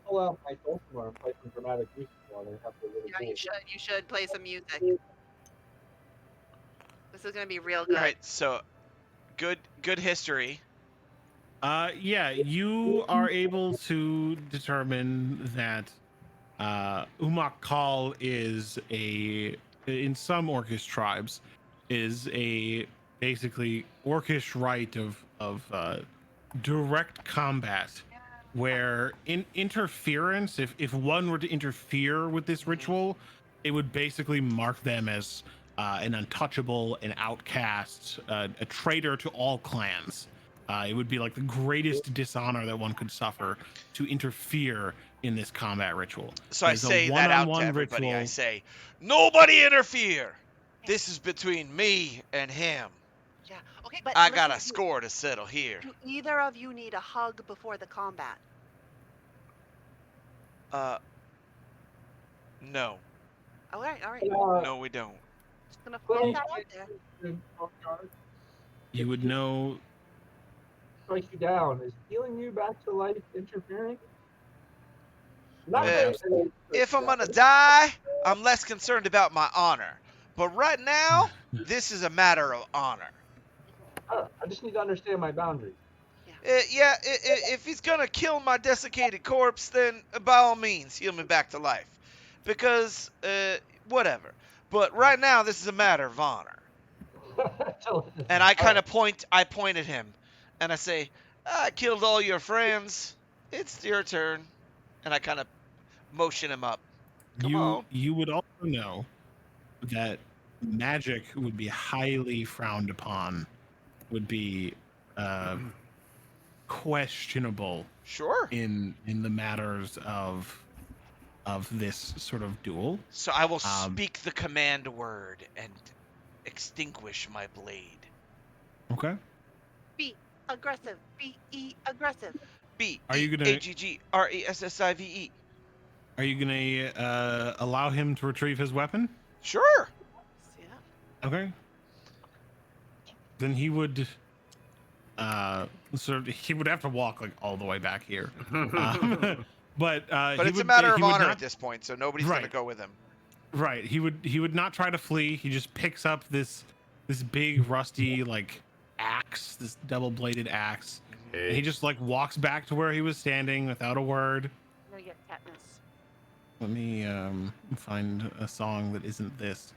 Speaker 5: Pull out my dulcimer and play some dramatic music while they have the little
Speaker 3: Yeah,
Speaker 5: duel.
Speaker 3: you should. You should play some music. This is going to be real good.
Speaker 1: All right. So, good history.
Speaker 2: Yeah, you are able to determine that Umak Kal is in some Orcish tribes, is a basically Orcish rite of direct combat, where interference, if one were to interfere with this ritual, it would basically mark them as an untouchable, an outcast, a traitor to all clans. It would be like the greatest dishonor that one could suffer to interfere in this combat ritual.
Speaker 1: So I
Speaker 2: It is a
Speaker 1: say that out to
Speaker 2: one-on-one
Speaker 1: everybody. I
Speaker 2: ritual.
Speaker 1: say, nobody interfere. This is between me and him.
Speaker 3: Yeah. Okay, but
Speaker 1: I got a
Speaker 3: listen,
Speaker 1: score to settle here.
Speaker 3: do either of you need a hug before the combat?
Speaker 1: No.
Speaker 3: All right.
Speaker 1: No, we don't.
Speaker 3: Just gonna float that out there.
Speaker 2: You would know.
Speaker 5: Strikes you down. Is healing you back to life interfering? Not
Speaker 1: Yeah.
Speaker 5: necessarily.
Speaker 1: If I'm gonna die, I'm less concerned about my honor. But right now, this is a matter of honor.
Speaker 5: I just need to understand my boundaries.
Speaker 1: If he's gonna kill my desiccated corpse, then by all means, heal me back to life. Because, whatever. But right now, this is a matter of honor. And I kind of point at him. and I say, I killed all your friends. It's your turn. And I kind of motion him up. Come on.
Speaker 2: You would also know that magic would be highly frowned upon, would be questionable
Speaker 1: Sure.
Speaker 2: in the matters of this sort of duel.
Speaker 1: So I will speak the command word and extinguish my blade.
Speaker 2: Okay.
Speaker 3: Be aggressive. Be aggressive.
Speaker 2: Are you gonna-
Speaker 1: B-E-A-G-G-R-E-S-S-I-V-E.
Speaker 2: Are you gonna allow him to retrieve his weapon?
Speaker 1: Sure.
Speaker 3: Yeah.
Speaker 2: Okay. Then he would he would have to walk like all the way back here. But
Speaker 1: it's a matter of honor at this point, so nobody's
Speaker 2: Right.
Speaker 1: gonna go with him.
Speaker 2: Right. He would not try to flee. He just picks up this big rusty like axe, this double-bladed axe. And he just like walks back to where he was standing without a word.
Speaker 3: No, you get tetanus.
Speaker 2: Let me find a song that isn't this.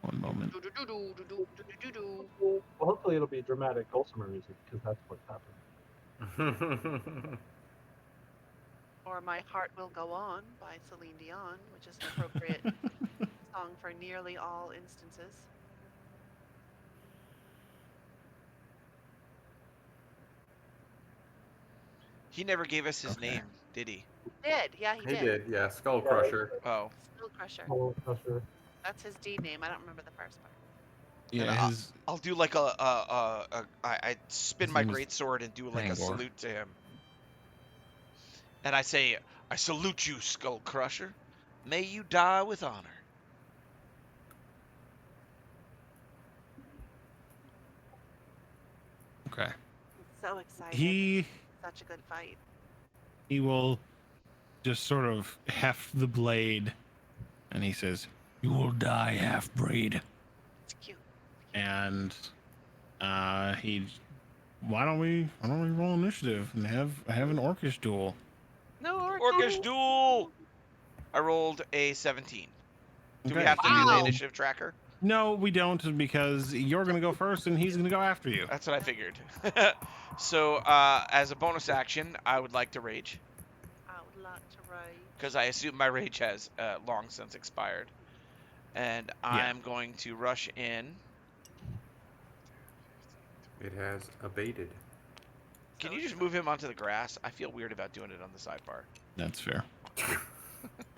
Speaker 2: One moment.
Speaker 3: Do-do-do-do-do-do-do-do.
Speaker 5: Well, hopefully it'll be dramatic Dulcimer music, because that's what's happening.
Speaker 3: Or My Heart Will Go On by Celine Dion, which is an appropriate song for nearly all instances.
Speaker 1: He never gave us his
Speaker 2: Okay.
Speaker 1: name, did he?
Speaker 3: Yeah, he
Speaker 4: He
Speaker 3: did.
Speaker 4: did, yeah. Skull Crusher.
Speaker 1: Oh.
Speaker 3: Skull Crusher.
Speaker 5: Skull Crusher.
Speaker 3: That's his deed name. I don't remember the first part.
Speaker 2: Yeah,
Speaker 1: And I'll do like I spin
Speaker 2: His
Speaker 1: my
Speaker 2: name is
Speaker 1: greatsword and do like a
Speaker 2: Bangor.
Speaker 1: salute to him. And I say, I salute you, Skull Crusher. May you die with honor.
Speaker 2: okay.
Speaker 3: So excited.
Speaker 2: He
Speaker 3: Such a good fight.
Speaker 2: will just sort of heft the blade, and he says, "You will die, half-breed."
Speaker 3: It's cute.
Speaker 2: And he, why don't we roll initiative and have an orcish duel?
Speaker 3: No,
Speaker 1: Orcish duel! I rolled a 17. Do we
Speaker 2: Okay.
Speaker 1: have to do the
Speaker 3: Wow.
Speaker 1: initiative tracker?
Speaker 2: No, we don't, because you're gonna go first, and he's gonna go after you.
Speaker 1: That's what I figured. So, as a bonus action, I would like to rage.
Speaker 3: I would like to rage.
Speaker 1: Because I assume my rage has long since expired. And I'm going to rush in.
Speaker 4: It has abated.
Speaker 1: Can you just move him onto the grass? I feel weird about doing it on the sidebar.
Speaker 2: That's fair.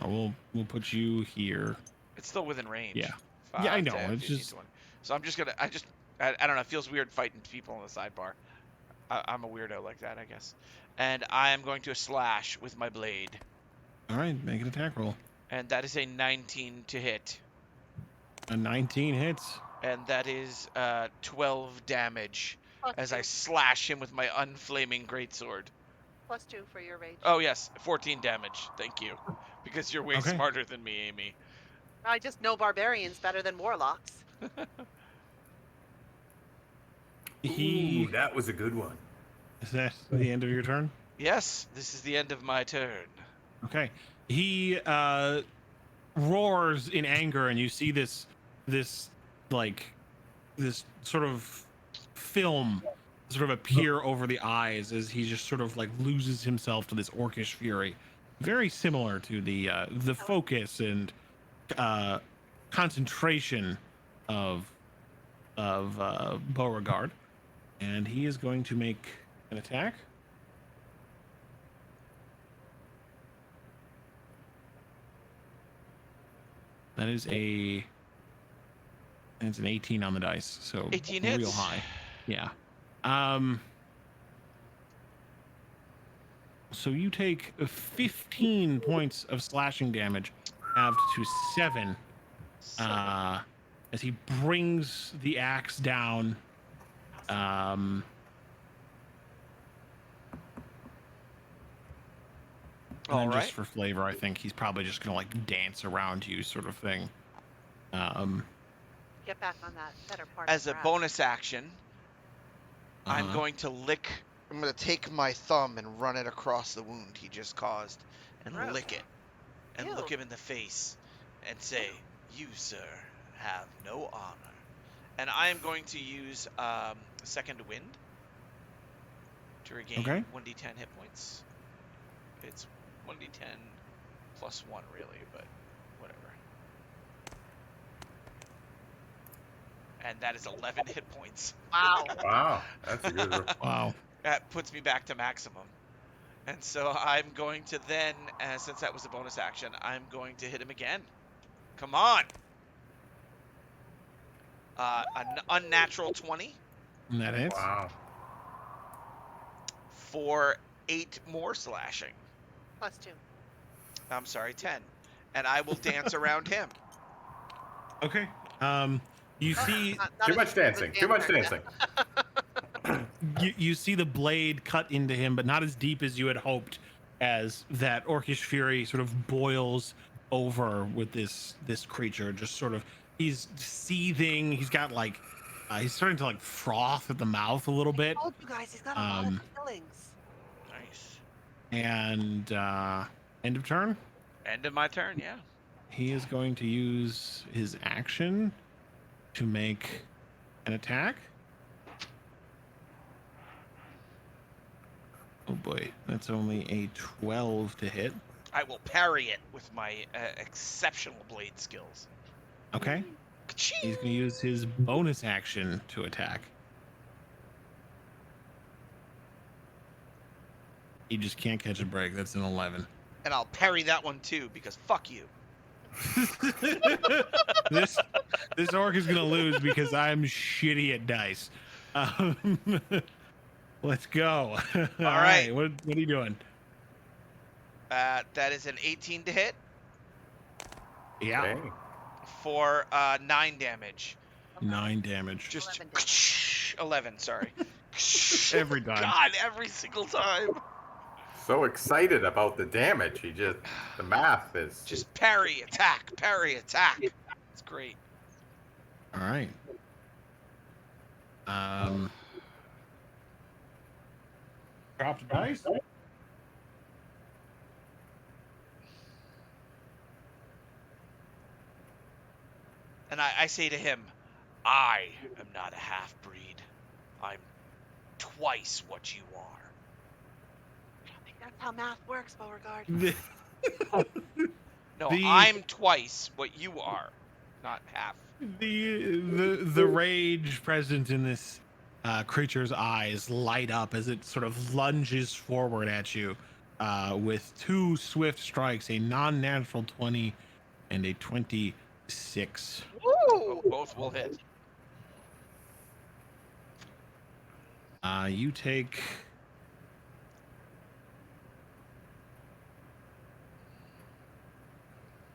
Speaker 2: We'll put you here.
Speaker 1: It's still within range.
Speaker 2: Yeah.
Speaker 1: 5,
Speaker 2: Yeah, I know,
Speaker 1: 10,
Speaker 2: it's
Speaker 1: 15,
Speaker 2: just-
Speaker 1: 20. So I'm just gonna, I don't know, it feels weird fighting people on the sidebar. I'm a weirdo like that, I guess. And I am going to slash with my blade.
Speaker 2: All right, make an attack roll.
Speaker 1: And that is a 19 to hit.
Speaker 2: A 19 hits.
Speaker 1: And that is 12 damage
Speaker 3: Plus
Speaker 1: as
Speaker 3: two.
Speaker 1: I slash him with my unflaming greatsword.
Speaker 3: Plus 2 for your rage.
Speaker 1: Oh, yes, 14 damage. Thank you. Because you're way
Speaker 2: Okay.
Speaker 1: smarter than me, Amy.
Speaker 3: I just know barbarians better than warlocks.
Speaker 2: He
Speaker 4: Ooh, that was a good one.
Speaker 2: is that the end of your turn?
Speaker 1: Yes, this is the end of my turn.
Speaker 2: Okay. He roars in anger, and you see this sort of film sort of appear over the eyes as he just sort of like loses himself to this orcish fury, very similar to the focus and concentration of Beauregard, and he is going to make an attack. That is it's an 18 on the dice, so
Speaker 1: 18
Speaker 2: real
Speaker 1: hits.
Speaker 2: high. Yeah. So you take 15 points of slashing damage, halved to 7, as he brings the axe down. And
Speaker 1: All
Speaker 2: then
Speaker 1: right.
Speaker 2: just for flavor, I think he's probably just gonna like dance around you, sort of thing.
Speaker 3: Get back on that better part.
Speaker 1: As
Speaker 3: of
Speaker 1: a
Speaker 3: the
Speaker 1: bonus action, I'm
Speaker 2: Uh-huh.
Speaker 1: going to take my thumb and run it across the wound he just caused and
Speaker 3: Gross.
Speaker 1: lick it and
Speaker 3: Ew.
Speaker 1: look him in the face and say, "You, sir, have no honor. And I am going to use Second Wind to regain
Speaker 2: Okay.
Speaker 1: 1d10 hit points. It's 1d10 plus 1, really, but whatever. And that is 11 hit points.
Speaker 3: Wow.
Speaker 4: Wow, that's a good.
Speaker 2: Wow.
Speaker 1: That puts me back to maximum. And so I'm going to then, since that was a bonus action, I'm going to hit him again. Come on! An unnatural 20
Speaker 2: And that hits.
Speaker 4: Wow.
Speaker 1: for 8 more slashing.
Speaker 3: +2.
Speaker 1: I'm sorry, 10. And I will dance around him.
Speaker 2: Okay. You see
Speaker 3: Not
Speaker 4: Too
Speaker 3: as
Speaker 4: much
Speaker 3: good as
Speaker 4: dancing. Too much
Speaker 3: dancer.
Speaker 4: dancing.
Speaker 2: you see the blade cut into him, but not as deep as you had hoped, as that orcish fury sort of boils over with this creature. Just sort of, he's seething. He's got like, he's starting to like froth at the mouth a little bit.
Speaker 3: I told you guys, he's got a lot of killings.
Speaker 1: Nice.
Speaker 2: And end of turn.
Speaker 1: End of my turn, yeah.
Speaker 2: He is going to use his action to make an attack. Oh boy, that's only a 12 to hit.
Speaker 1: I will parry it with my exceptional blade skills.
Speaker 2: Okay. He's going to use his bonus action to attack. He just can't catch a break. That's an 11.
Speaker 1: And I'll parry that one too, because fuck you.
Speaker 2: this orc is gonna lose because I'm shitty at dice. Let's go. All
Speaker 1: right.
Speaker 2: What are you doing?
Speaker 1: That is an 18 to hit
Speaker 2: Yeah.
Speaker 4: Okay.
Speaker 1: for 9 damage.
Speaker 2: 9 damage.
Speaker 1: Just
Speaker 3: 11 damage.
Speaker 1: 11, sorry.
Speaker 2: Every time.
Speaker 1: God, every single time.
Speaker 4: So excited about the damage. The math is
Speaker 1: Just parry, attack, parry, attack. It's great.
Speaker 2: All right. Drop the dice.
Speaker 1: And I say to him, I am not a half-breed. I'm twice what you are.
Speaker 3: I don't think that's how math works, Beauregard.
Speaker 1: No,
Speaker 2: The-
Speaker 1: I'm twice what you are, not half.
Speaker 2: The rage present in this creature's eyes light up as it sort of lunges forward at you with 2 swift strikes, a non-natural 20 and a 26.
Speaker 1: Oh, both will hit.
Speaker 2: You take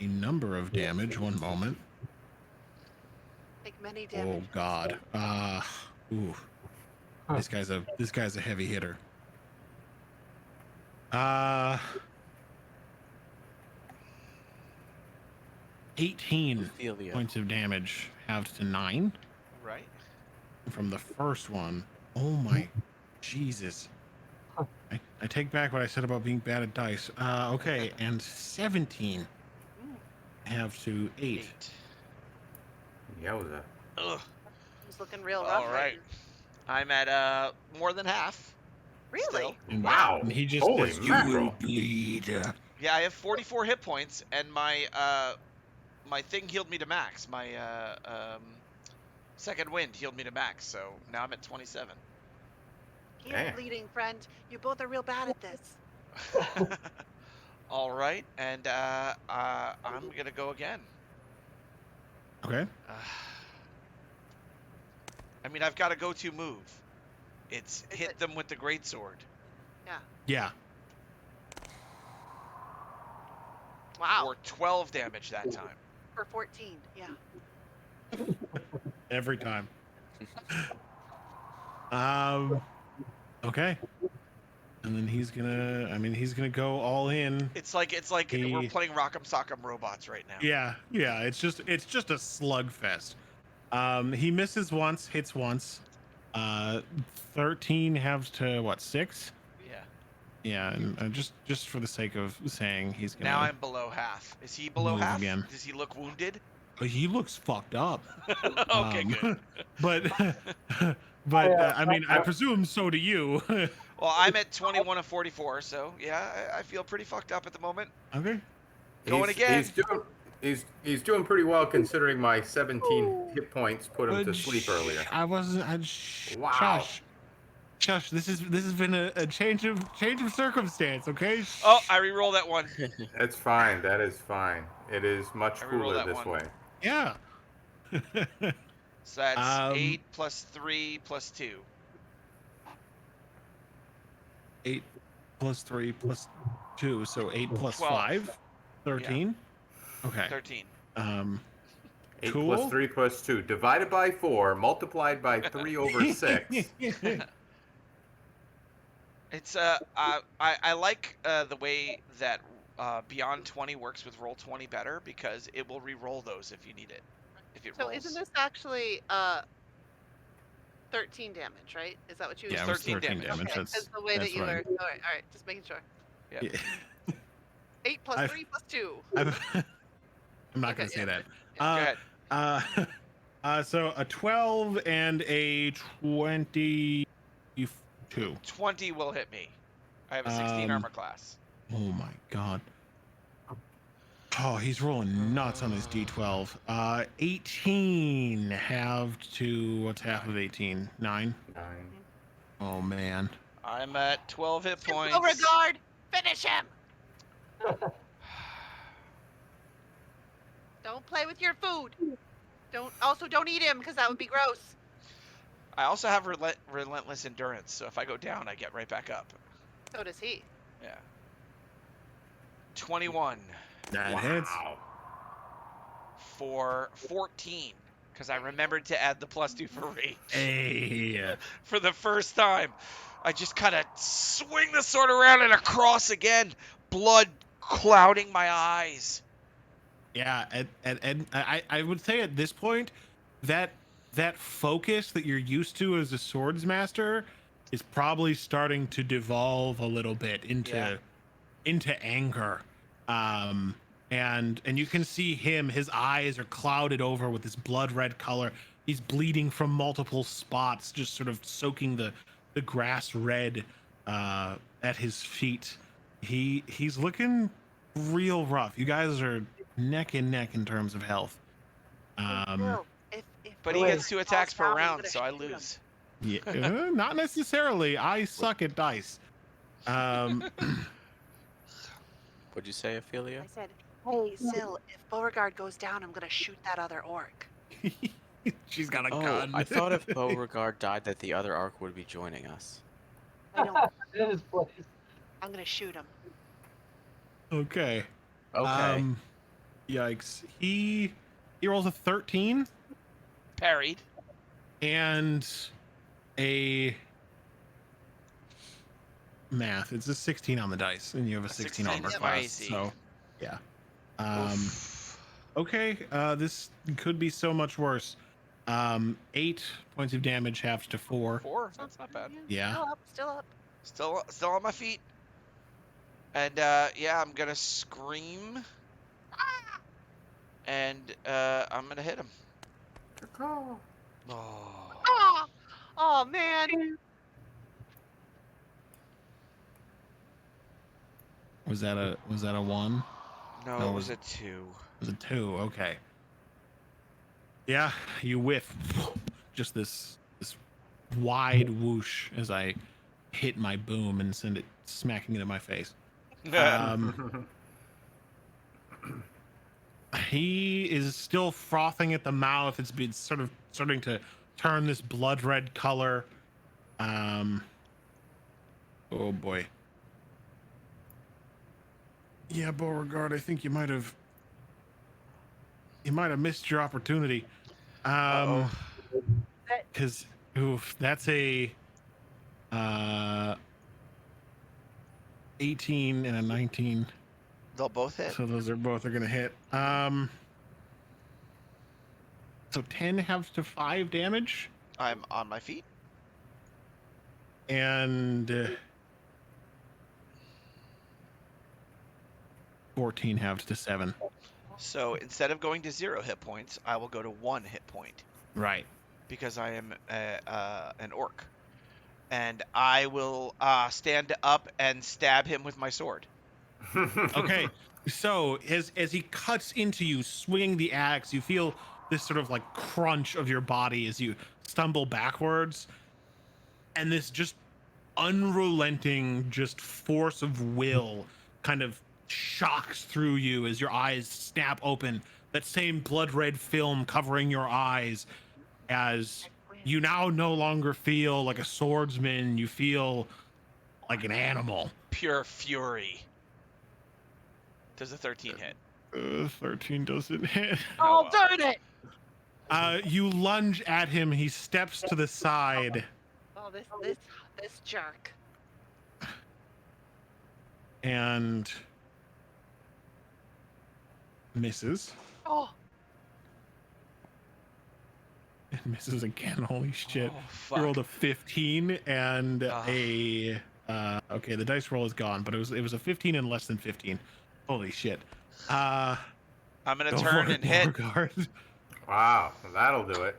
Speaker 2: a number of damage. One moment.
Speaker 3: Take many
Speaker 2: Oh
Speaker 3: damage.
Speaker 2: God. Ooh. This guy's a heavy hitter. 18
Speaker 6: Ophelia.
Speaker 2: points of damage, halved to 9
Speaker 1: Right?
Speaker 2: from the first one. Oh my Jesus. I take back what I said about being bad at dice. Okay, and 17 halved to 8.
Speaker 1: 8.
Speaker 4: Yowza.
Speaker 1: Ugh.
Speaker 3: He's looking real
Speaker 1: All
Speaker 3: rough.
Speaker 1: right. I'm at more than half.
Speaker 3: Really?
Speaker 1: Still.
Speaker 2: And,
Speaker 4: Wow.
Speaker 2: and he just
Speaker 4: Holy
Speaker 2: says,
Speaker 4: mackerel.
Speaker 2: "You will bleed."
Speaker 1: Yeah, I have 44 hit points, and my my thing healed me to max. My second wind healed me to max, so now I'm at 27.
Speaker 3: Keep
Speaker 4: Damn.
Speaker 3: bleeding, friend. You both are real bad at this.
Speaker 1: All right, and I'm gonna go again.
Speaker 2: Okay.
Speaker 1: I mean, I've got a go-to move. It's hit them with the greatsword.
Speaker 2: Yeah.
Speaker 3: Wow.
Speaker 1: For 12 damage that time.
Speaker 3: For 14. Yeah.
Speaker 2: Every time. Okay. And then he's gonna go all in.
Speaker 1: It's like
Speaker 2: He-
Speaker 1: we're playing Rock'em Sock'em Robots right now.
Speaker 2: Yeah. It's just a slugfest. He misses once, hits once. 13 halves to what, 6?
Speaker 1: Yeah.
Speaker 2: Yeah, and just for the sake of saying, he's gonna
Speaker 1: Now I'm below half. Is he below
Speaker 2: move
Speaker 1: half?
Speaker 2: again.
Speaker 1: Does he look wounded?
Speaker 2: he looks fucked up.
Speaker 1: Okay, good.
Speaker 2: But
Speaker 5: Yeah,
Speaker 2: I mean, I presume so do you.
Speaker 1: Well, I'm at 21 of 44, so yeah, I feel pretty fucked up at the moment.
Speaker 2: Okay.
Speaker 1: Going again.
Speaker 4: He's doing pretty well considering my 17 hit points put him to sleep earlier.
Speaker 2: I wasn't.
Speaker 4: Wow.
Speaker 2: Shush. This has been a change of circumstance. Okay.
Speaker 1: Oh, I re-roll that one.
Speaker 4: That's fine. That is fine. It is much
Speaker 1: I reroll
Speaker 4: cooler
Speaker 1: that
Speaker 4: this
Speaker 1: one.
Speaker 4: way.
Speaker 2: Yeah.
Speaker 1: So that's 8
Speaker 2: Um,
Speaker 1: plus 3 plus 2.
Speaker 2: 8 plus 3 plus 2, so 8 plus
Speaker 1: 12.
Speaker 2: 5, 13. Okay.
Speaker 1: 13.
Speaker 4: 8
Speaker 2: Cool.
Speaker 4: plus 3 plus 2 divided by 4 multiplied by 3 over 6.
Speaker 1: It's I like the way that Beyond 20 works with Roll 20 better because it will re-roll those if you need it. If it
Speaker 3: So
Speaker 1: rolls.
Speaker 3: isn't this actually 13 damage, right? Is that what you?
Speaker 2: Yeah, it
Speaker 3: were
Speaker 2: was
Speaker 1: 13
Speaker 2: 13
Speaker 1: damage.
Speaker 2: damage.
Speaker 3: Okay,
Speaker 2: That's
Speaker 3: because the way that
Speaker 2: that's
Speaker 3: you
Speaker 2: what I-
Speaker 3: were. All right, just making sure.
Speaker 1: Yeah.
Speaker 3: 8 plus
Speaker 2: I've-
Speaker 3: 3 plus 2.
Speaker 2: I'm not gonna
Speaker 3: Okay,
Speaker 2: say
Speaker 3: yeah.
Speaker 2: that.
Speaker 1: Go ahead.
Speaker 2: So a 12 and a 22.
Speaker 1: 20 will hit me. I have a 16 armor class.
Speaker 2: Oh my god. Oh, he's rolling nuts on his d12. 18 halved to what's half of 18? 9.
Speaker 4: 9.
Speaker 2: Oh man.
Speaker 1: I'm at 12 hit points.
Speaker 3: Beauregard, finish him. Don't play with your food. Don't eat him because that would be gross.
Speaker 1: I also have relentless endurance, so if I go down, I get right back up.
Speaker 3: So does he.
Speaker 1: Yeah. 21
Speaker 2: That hits.
Speaker 1: for 14, because I remembered to add the +2 for rage.
Speaker 2: Hey.
Speaker 1: For the first time, I just kind of swing the sword around and across again, blood clouding my eyes.
Speaker 2: Yeah, and I would say at this point that focus that you're used to as a swords master is probably starting to devolve a little bit into anger. And you can see his eyes are clouded over with this blood red color. He's bleeding from multiple spots, just sort of soaking the grass red at his feet. He's looking real rough. You guys are neck and neck in terms of health.
Speaker 3: Bill, if
Speaker 1: But he
Speaker 5: Wait.
Speaker 1: gets 2 attacks per
Speaker 3: falls down, I'm
Speaker 1: round,
Speaker 3: gonna
Speaker 1: so I
Speaker 3: shoot him.
Speaker 1: lose.
Speaker 2: Yeah, not necessarily. I suck at dice.
Speaker 6: What'd you say, Ophelia?
Speaker 3: I said, hey, Sil, if Beauregard goes down, I'm gonna shoot that other orc.
Speaker 2: She's got a
Speaker 6: Oh,
Speaker 2: gun.
Speaker 6: I thought if Beauregard died that the other arc would be joining us.
Speaker 3: I know.
Speaker 5: In his place.
Speaker 3: I'm gonna shoot him.
Speaker 2: Okay.
Speaker 6: Okay.
Speaker 2: Yikes. He rolls a 13
Speaker 1: Parried.
Speaker 2: and a math. It's a 16 on the dice, and you have a 16 armor
Speaker 1: Yep.
Speaker 2: class.
Speaker 1: I see.
Speaker 2: So, yeah.
Speaker 1: Oof.
Speaker 2: Okay. This could be so much worse. 8 points of damage, halves to 4.
Speaker 1: 4? That's not bad.
Speaker 2: Yeah.
Speaker 3: Still up.
Speaker 1: Still on my feet. And yeah, I'm gonna scream. And I'm gonna hit him. Oh.
Speaker 3: Oh, oh man.
Speaker 2: Was that a 1?
Speaker 1: No,
Speaker 2: No,
Speaker 1: it was
Speaker 2: it-
Speaker 1: a 2.
Speaker 2: It was a 2. Okay. Yeah, you whiff just this wide whoosh as I hit my boom and send it smacking into my face. He is still frothing at the mouth. It's been sort of starting to turn this blood red color. Oh boy. Yeah, Beauregard, I think you might have missed your opportunity.
Speaker 1: Uh-oh.
Speaker 2: Because that's a 18 and a 19.
Speaker 1: They'll both hit.
Speaker 2: So those are both gonna hit. So 10 halves to 5 damage,
Speaker 1: I'm on my feet.
Speaker 2: and 14 halves to 7.
Speaker 1: So instead of going to 0 hit points, I will go to 1 hit point
Speaker 2: Right.
Speaker 1: because I am an orc, and I will stand up and stab him with my sword.
Speaker 2: Okay. So as he cuts into you, swinging the axe, you feel this sort of like crunch of your body as you stumble backwards, and this just unrelenting just force of will kind of shocks through you as your eyes snap open, that same blood red film covering your eyes, as you now no longer feel like a swordsman, you feel like an animal.
Speaker 1: Pure fury. Does a 13 hit?
Speaker 2: 13 doesn't hit.
Speaker 3: Oh,
Speaker 1: well.
Speaker 3: darn it!
Speaker 2: You lunge at him, he steps to the side,
Speaker 3: Oh, this jerk.
Speaker 2: and misses.
Speaker 3: Oh,
Speaker 2: And misses again. Holy shit.
Speaker 1: Oh,
Speaker 2: You
Speaker 1: fuck.
Speaker 2: rolled a 15 and
Speaker 1: Ugh.
Speaker 2: a okay, the dice roll is gone, but it was a 15 and less than 15. Holy shit.
Speaker 1: I'm gonna
Speaker 2: Go
Speaker 1: turn
Speaker 2: for it,
Speaker 1: and hit.
Speaker 2: Beauregard.
Speaker 4: Wow, that'll do it.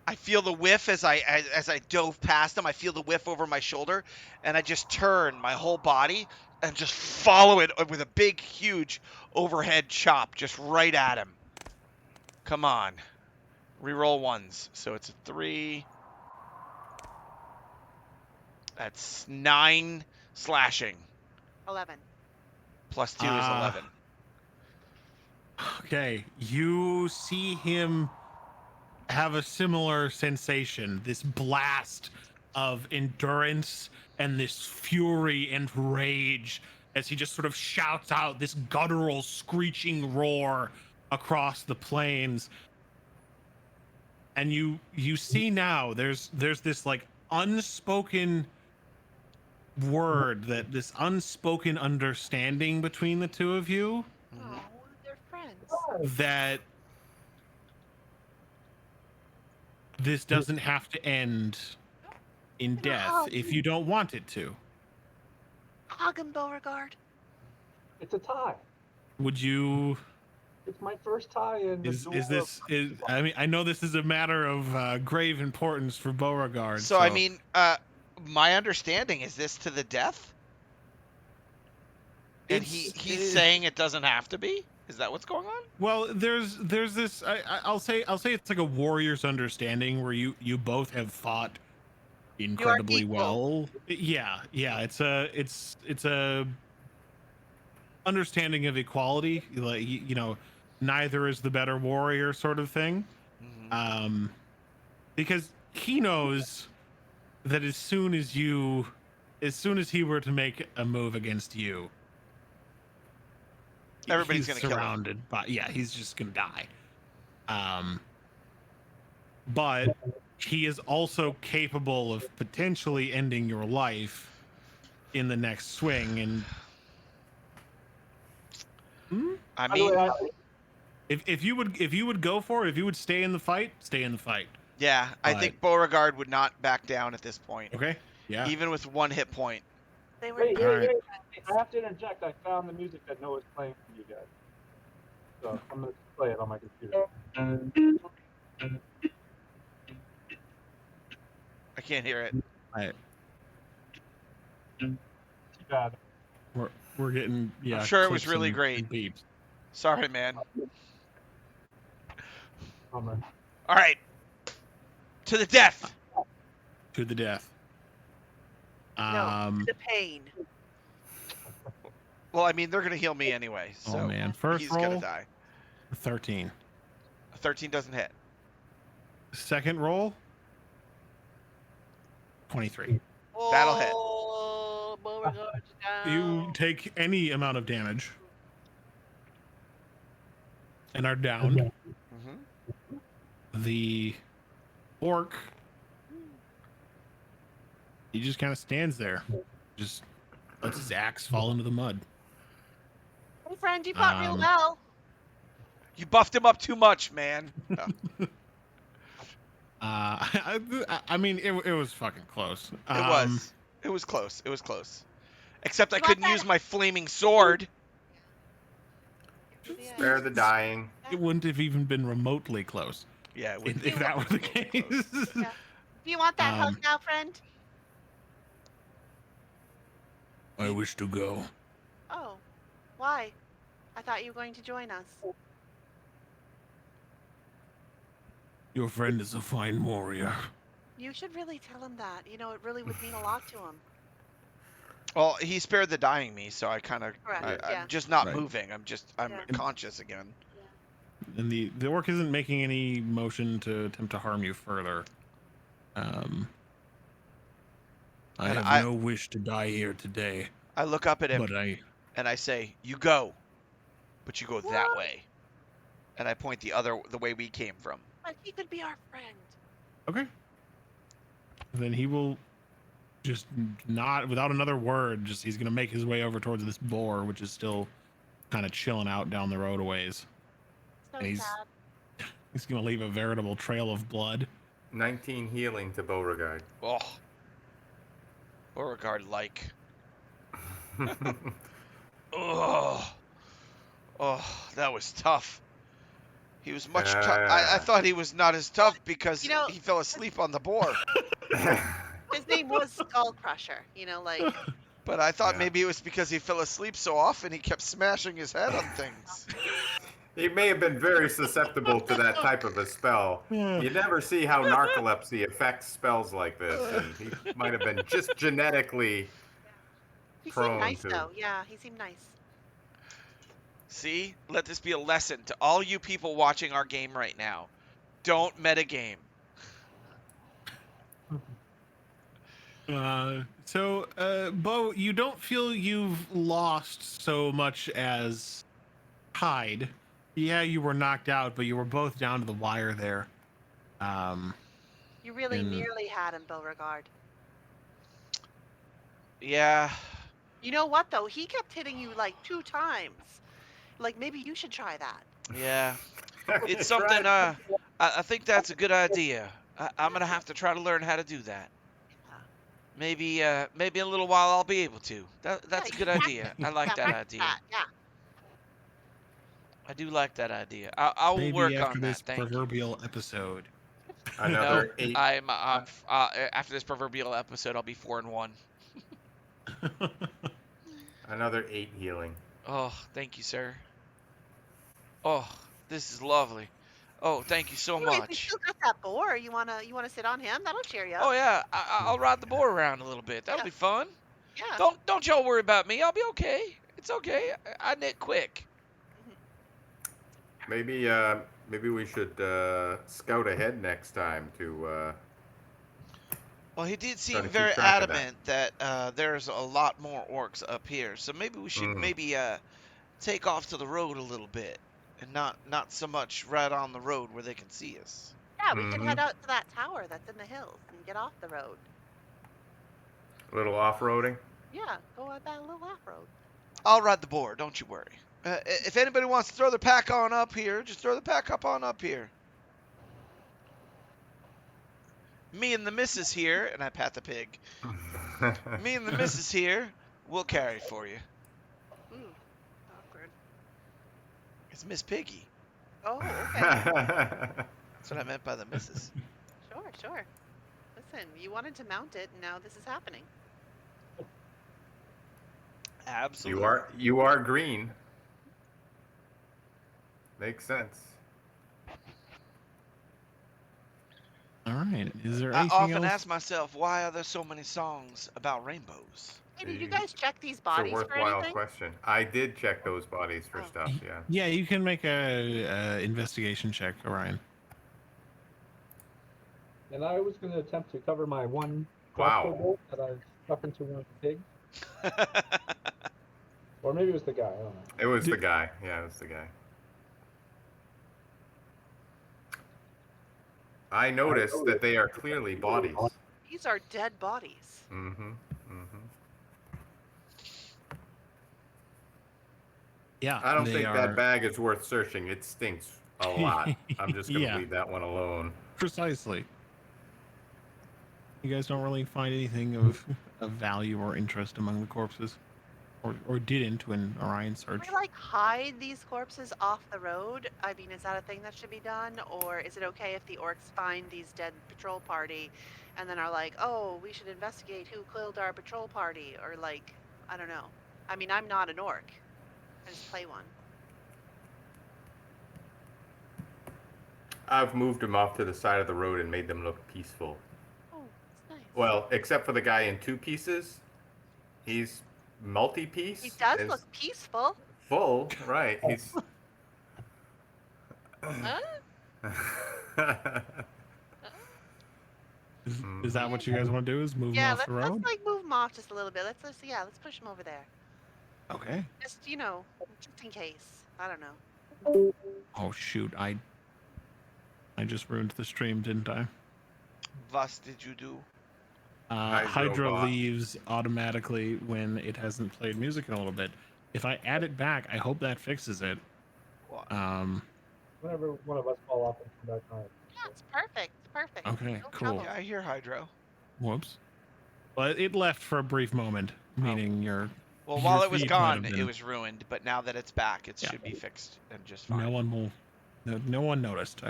Speaker 1: I feel the whiff as I dove past him. I feel the whiff over my shoulder, and I just turn my whole body and just follow it with a big, huge overhead chop just right at him. Come on, reroll ones. So it's a 3. That's 9 slashing.
Speaker 3: 11.
Speaker 1: Plus 2 is 11.
Speaker 2: Okay, you see him have a similar sensation, this blast of endurance and this fury and rage as he just sort of shouts out this guttural screeching roar across the plains. And you see now there's this like unspoken word, that this unspoken understanding between the two of you,
Speaker 1: Mhm.
Speaker 3: Oh, they're friends.
Speaker 2: that this doesn't have to end in death if you don't want it to.
Speaker 3: Hug him, Beauregard.
Speaker 5: It's a tie.
Speaker 2: Would you?
Speaker 5: It's my first tie in the
Speaker 2: Is
Speaker 5: duel
Speaker 2: this? I mean, I know this is a matter of grave importance for Beauregard.
Speaker 1: So I mean, my understanding is this to the death, and he's saying it doesn't have to be. Is that what's going on?
Speaker 2: Well, there's this. I'll say it's like a warrior's understanding where you both have fought incredibly
Speaker 3: equal.
Speaker 2: well. Yeah. It's a understanding of equality. Like you know, neither is the better warrior, sort of thing.
Speaker 1: Mhm.
Speaker 2: Because he knows that as soon as he were to make a move against you,
Speaker 1: Everybody's
Speaker 2: he's
Speaker 1: gonna kill him.
Speaker 2: surrounded by, yeah, he's just gonna die. But he is also capable of potentially ending your life in the next swing. And
Speaker 1: I
Speaker 5: By the
Speaker 1: mean,
Speaker 5: way,
Speaker 2: if you would go for it, if you would stay in the fight, stay in the fight.
Speaker 1: yeah, I think Beauregard would not back down at this point,
Speaker 2: Okay. Yeah.
Speaker 1: even with 1 hit point.
Speaker 3: They were.
Speaker 5: wait,
Speaker 2: Alright.
Speaker 5: I have to interject. I found the music that Noah's playing for you guys. So I'm going to play it on my computer.
Speaker 1: I can't hear it.
Speaker 5: Too bad.
Speaker 2: We're getting, yeah.
Speaker 1: I'm sure it was
Speaker 2: clicks
Speaker 1: really
Speaker 2: and
Speaker 1: great.
Speaker 2: beeps.
Speaker 1: Sorry, man.
Speaker 5: Bummer.
Speaker 1: All right, to the death.
Speaker 2: To the death.
Speaker 3: No, the pain.
Speaker 1: Well, I mean, they're gonna heal me anyway, so
Speaker 2: Oh man, first
Speaker 1: he's gonna
Speaker 2: roll
Speaker 1: die.
Speaker 2: 13.
Speaker 1: A 13 doesn't hit.
Speaker 2: Second roll 23.
Speaker 1: That'll hit.
Speaker 3: Oh, Beauregard's down.
Speaker 2: You take any amount of damage and are down.
Speaker 1: Mhm.
Speaker 2: The orc, he just kind of stands there, just lets his axe fall into the mud.
Speaker 3: Hey, friend, you fought real
Speaker 2: Um,
Speaker 3: well.
Speaker 1: You buffed him up too much, man. Oh,
Speaker 2: I mean, it was fucking close.
Speaker 1: it was. It was close. It was close. Except I
Speaker 3: You want
Speaker 1: couldn't
Speaker 3: that-
Speaker 1: use my flaming sword.
Speaker 3: Yeah.
Speaker 4: Spare the dying.
Speaker 2: It wouldn't have even been remotely close
Speaker 1: Yeah, it would
Speaker 2: if that were the case.
Speaker 3: Yeah. Do you want that hug
Speaker 2: Um,
Speaker 3: now, friend?
Speaker 2: I wish to go.
Speaker 3: Oh, why? I thought you were going to join us.
Speaker 2: Your friend is a fine warrior.
Speaker 3: You should really tell him that. You know, it really would mean a lot to him.
Speaker 1: Well, he spared the dying me, so I kind of,
Speaker 3: Correct.
Speaker 1: I'm
Speaker 3: Yeah.
Speaker 1: just not
Speaker 2: Right.
Speaker 1: moving. I'm
Speaker 3: Yeah.
Speaker 1: conscious again.
Speaker 2: And the orc isn't making any motion to attempt to harm you further. I
Speaker 1: And
Speaker 2: have no wish to die here today,
Speaker 1: I look up at him
Speaker 2: but
Speaker 1: and I say, "You go, but you go that
Speaker 3: What?
Speaker 1: way." And I point the way we came from.
Speaker 3: But he could be our friend.
Speaker 2: okay. Then he will just not, without another word, he's gonna make his way over towards this boar, which is still kind of chilling out down the road a ways.
Speaker 3: So
Speaker 2: And
Speaker 3: sad.
Speaker 2: He's gonna leave a veritable trail of blood.
Speaker 4: 19 healing to Beauregard.
Speaker 1: Oh, Beauregard like. Oh, that was tough. He was much tough. I thought he was not as tough because
Speaker 3: You know-
Speaker 1: he fell asleep on the boar.
Speaker 3: His name was Skull Crusher. You know, like
Speaker 1: But I thought
Speaker 4: Yeah.
Speaker 1: maybe it was because he fell asleep so often he kept smashing his head on things.
Speaker 4: He may have been very susceptible to that type of a spell. You never see how narcolepsy affects spells like this, and he might have been just genetically.
Speaker 3: he
Speaker 4: Prone
Speaker 3: seemed nice
Speaker 4: to.
Speaker 3: though. Yeah, he seemed nice.
Speaker 1: See? Let this be a lesson to all you people watching our game right now. Don't metagame.
Speaker 2: Bo, you don't feel you've lost so much as hide. Yeah, you were knocked out, but you were both down to the wire there.
Speaker 3: You really
Speaker 2: And-
Speaker 3: nearly had him, Beauregard.
Speaker 1: Yeah.
Speaker 3: You know what though? He kept hitting you like 2 times. Like maybe you should try that.
Speaker 1: Yeah. It's something, I think that's a good idea. I'm going to have to try to learn how to do that. Maybe in a little while I'll be able to. That's a
Speaker 3: Yeah,
Speaker 1: good
Speaker 3: you
Speaker 1: idea. I like that
Speaker 3: practice
Speaker 1: idea.
Speaker 3: that, yeah.
Speaker 1: I do like that idea. I will
Speaker 2: Maybe
Speaker 1: work
Speaker 2: after
Speaker 1: on
Speaker 2: this
Speaker 1: that. Thank you.
Speaker 2: proverbial episode.
Speaker 4: Another
Speaker 1: No,
Speaker 4: 8.
Speaker 1: I'm after this proverbial episode, I'll be 4-1.
Speaker 4: Another 8 healing.
Speaker 1: Oh, thank you, sir. Oh, this is lovely. Oh, thank you so
Speaker 3: Wait, we
Speaker 1: much.
Speaker 3: still got that boar. You wanna sit on him? That'll cheer you up.
Speaker 1: Oh yeah, I'll ride the boar around a little bit. That'll
Speaker 3: Yeah.
Speaker 1: be fun.
Speaker 3: Yeah.
Speaker 1: Don't y'all worry about me. I'll be okay. It's okay. I knit quick.
Speaker 4: Maybe we should scout ahead next time to.
Speaker 1: Well, he did
Speaker 4: Try
Speaker 1: seem
Speaker 4: to keep
Speaker 1: very
Speaker 4: track of that.
Speaker 1: adamant that there's a lot more orcs up here. So maybe we should maybe take off to the road a little bit and not so much right on the road where they can see us.
Speaker 3: Yeah, we can
Speaker 4: Mhm.
Speaker 3: head out to that tower that's in the hills and get off the road.
Speaker 4: A little off-roading.
Speaker 3: Yeah, go on that little off road.
Speaker 1: I'll ride the boar. Don't you worry. If anybody wants to throw their pack on up here, just throw the pack on up here. Me and the missus here, and I pat the pig. Me and the missus here, we'll carry for you.
Speaker 3: Ooh, awkward.
Speaker 1: It's Miss Piggy.
Speaker 3: Oh, okay.
Speaker 1: That's what I meant by the missus.
Speaker 3: Sure. Listen, you wanted to mount it, and now this is happening.
Speaker 1: Absolutely.
Speaker 4: You are green. Makes sense.
Speaker 2: All right. Is there
Speaker 1: I
Speaker 2: anything
Speaker 1: often
Speaker 2: else?
Speaker 1: ask myself, why are there so many songs about rainbows?
Speaker 3: Hey, did you
Speaker 4: You-
Speaker 3: guys check these
Speaker 4: It's a
Speaker 3: bodies for
Speaker 4: worthwhile
Speaker 3: anything?
Speaker 4: question. I did check those bodies for
Speaker 3: Oh.
Speaker 4: stuff. Yeah.
Speaker 2: Yeah, you can make a investigation check, Orion.
Speaker 5: And I was going to attempt to cover my one
Speaker 4: Wow.
Speaker 5: crossbow bolt that I stuck into one of the pigs. Or maybe it was the guy. I don't know.
Speaker 4: It was the guy. Yeah, it was the guy. I noticed that they are clearly bodies.
Speaker 3: These are dead bodies.
Speaker 4: Mm-hmm. Mm-hmm.
Speaker 2: Yeah,
Speaker 4: I don't
Speaker 2: they
Speaker 4: think
Speaker 2: are
Speaker 4: that bag is worth searching. It stinks a lot. I'm just gonna
Speaker 2: Yeah.
Speaker 4: leave that one alone.
Speaker 2: precisely. You guys don't really find anything of value or interest among the corpses, or didn't when Orion
Speaker 3: Can
Speaker 2: searched.
Speaker 3: we like hide these corpses off the road? I mean, is that a thing that should be done, or is it okay if the orcs find these dead patrol party, and then are like, oh, we should investigate who killed our patrol party, or like, I don't know. I mean, I'm not an orc. I just play one.
Speaker 4: I've moved them off to the side of the road and made them look peaceful.
Speaker 3: Oh, that's nice.
Speaker 4: Well, except for the guy in 2 pieces. He's multi-piece.
Speaker 3: He does
Speaker 4: Is
Speaker 3: look peaceful.
Speaker 4: full, right? He's.
Speaker 3: Huh?
Speaker 2: Is that what you guys want to do? Is move
Speaker 3: Yeah,
Speaker 2: them off the
Speaker 3: let's
Speaker 2: road?
Speaker 3: like move them off just a little bit. Let's push them over there.
Speaker 2: Okay.
Speaker 3: Just just in case. I don't know.
Speaker 2: Oh shoot! I just ruined the stream, didn't I?
Speaker 1: Was did you do?
Speaker 2: Hydra
Speaker 4: Hydrobot.
Speaker 2: leaves automatically when it hasn't played music in a little bit. If I add it back, I hope that fixes it.
Speaker 1: What?
Speaker 5: Whenever one of us fall off and come back on.
Speaker 3: Yeah, it's perfect. It's perfect.
Speaker 2: Okay,
Speaker 3: No
Speaker 2: cool.
Speaker 3: trouble.
Speaker 1: Yeah, I hear Hydro.
Speaker 2: Whoops. But it left for a brief moment, meaning you're.
Speaker 1: Well,
Speaker 2: Your
Speaker 1: while it was
Speaker 2: feed might
Speaker 1: gone,
Speaker 2: have
Speaker 1: it
Speaker 2: been-
Speaker 1: was ruined. But now that it's back, it
Speaker 2: Yeah.
Speaker 1: should be fixed and just fine.
Speaker 2: No one will. No one noticed. I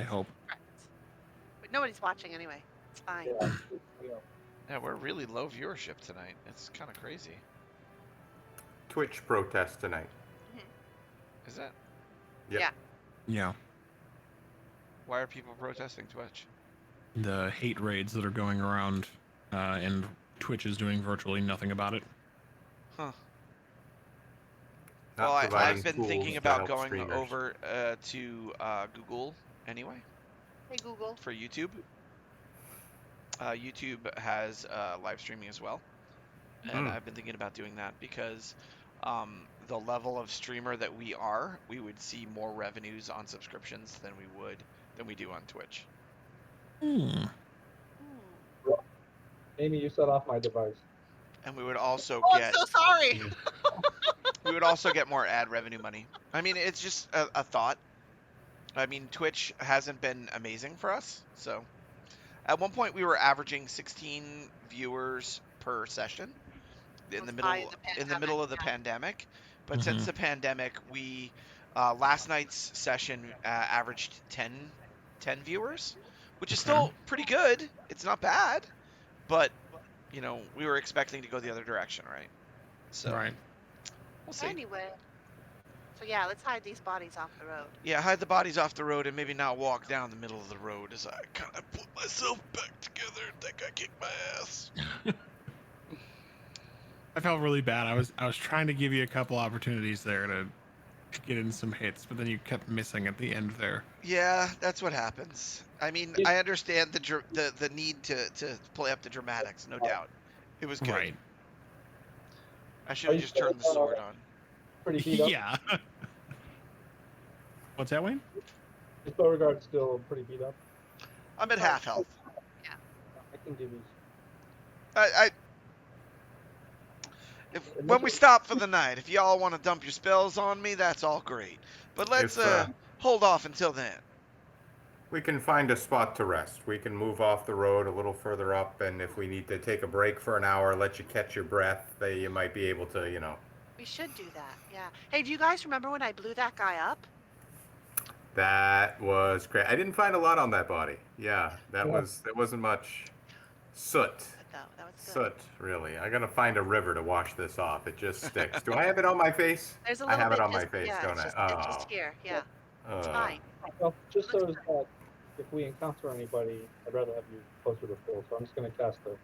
Speaker 2: hope.
Speaker 3: Correct. But nobody's watching anyway. It's fine.
Speaker 5: Yeah, you know,
Speaker 1: Yeah, we're really low viewership tonight. It's kind of crazy.
Speaker 4: Twitch protest tonight.
Speaker 1: Is that?
Speaker 4: Yep.
Speaker 3: Yeah.
Speaker 2: Yeah.
Speaker 1: Why are people protesting Twitch?
Speaker 2: The hate raids that are going around, and Twitch is doing virtually nothing about it.
Speaker 1: Huh.
Speaker 4: Not
Speaker 1: Well,
Speaker 4: providing
Speaker 1: I've been
Speaker 4: tools
Speaker 1: thinking
Speaker 4: to
Speaker 1: about
Speaker 4: help
Speaker 1: going
Speaker 4: streamers.
Speaker 1: over to Google anyway
Speaker 3: Hey Google.
Speaker 1: for YouTube. YouTube has live streaming as well, and I've been thinking about doing that because the level of streamer that we would see more revenues on subscriptions than we do on Twitch.
Speaker 2: Hmm.
Speaker 5: Amy, you set off my device.
Speaker 1: And we would also
Speaker 3: Oh,
Speaker 1: get
Speaker 3: I'm so sorry.
Speaker 1: we would also get more ad revenue money. I mean, it's just a thought. I mean, Twitch hasn't been amazing for us. So at one point we were averaging 16 viewers per session in the
Speaker 3: That's high
Speaker 1: middle of the
Speaker 3: yeah.
Speaker 1: pandemic. But since the pandemic, we last night's session averaged 10 viewers, which is still pretty good. It's not bad, but we were expecting to go the other direction, right? So
Speaker 2: Right.
Speaker 1: we'll see.
Speaker 3: Anyway. So yeah, let's hide these bodies off the road.
Speaker 1: Yeah, hide the bodies off the road and maybe not walk down the middle of the road as I kind of put myself back together and think I kicked my ass.
Speaker 2: I felt really bad. I was trying to give you a couple opportunities there to get in some hits, but then you kept missing at the end there.
Speaker 1: Yeah, that's what happens. I mean, I understand the need to play up the dramatics, no doubt. It was good.
Speaker 2: Right.
Speaker 1: I should have just turned the sword on.
Speaker 5: Pretty beat up.
Speaker 2: Yeah. What's that, Wayne?
Speaker 5: Is Beauregard still pretty beat up?
Speaker 1: I'm at half health.
Speaker 5: I can give you.
Speaker 1: When we stop for the night, if y'all want to dump your spells on me, that's all great. But let's
Speaker 4: If,
Speaker 1: hold off until then.
Speaker 4: We can find a spot to rest. We can move off the road a little further up, and if we need to take a break for an hour, let you catch your breath, you might be able to,
Speaker 3: We should do that. Yeah. Hey, do you guys remember when I blew that guy up?
Speaker 4: That was great. I didn't find a lot on that body. Yeah, there wasn't much soot.
Speaker 3: That was good.
Speaker 4: Soot, really. I'm gonna find a river to wash this off. It just sticks. Do I have it on my face?
Speaker 3: There's a
Speaker 4: I
Speaker 3: little
Speaker 4: have
Speaker 3: bit
Speaker 4: it on my
Speaker 3: just-
Speaker 4: face,
Speaker 3: yeah,
Speaker 4: don't
Speaker 3: it's
Speaker 4: I?
Speaker 3: Just, it's just here. Yeah. It's
Speaker 4: Oh.
Speaker 3: fine.
Speaker 5: Well, just so that if we encounter anybody, I'd rather have you closer to full. So I'm just going to cast the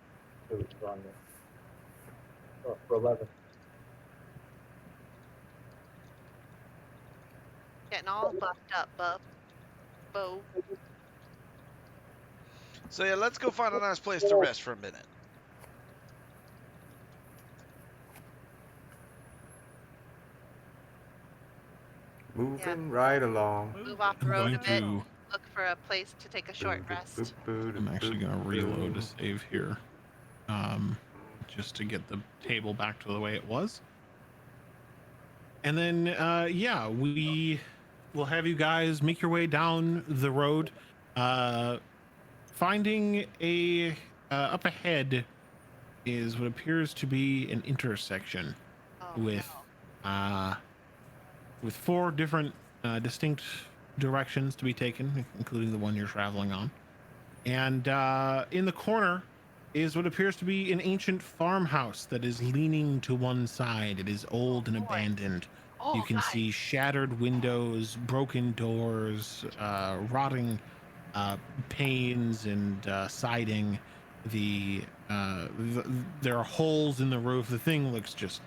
Speaker 5: food on you. Oh, for 11.
Speaker 3: Getting all buffed up, Bo.
Speaker 1: So yeah, let's go find a nice place to rest for a minute.
Speaker 4: Moving right along.
Speaker 3: Move off the
Speaker 2: I'm
Speaker 3: road
Speaker 2: going
Speaker 3: a bit.
Speaker 2: to.
Speaker 3: Look for a place to take a short rest.
Speaker 2: I'm actually going to reload to save here, just to get the table back to the way it was. And then, yeah, we will have you guys make your way down the road, finding up ahead is what appears to be an intersection.
Speaker 3: Oh
Speaker 2: with four different distinct directions to be taken, including the one you're traveling on. And in the corner is what appears to be an ancient farmhouse that is leaning to one side. It is old and
Speaker 3: boy.
Speaker 2: abandoned.
Speaker 3: Oh,
Speaker 2: You can
Speaker 3: guys.
Speaker 2: see shattered windows, broken doors, rotting panes and siding. There are holes in the roof. The thing looks just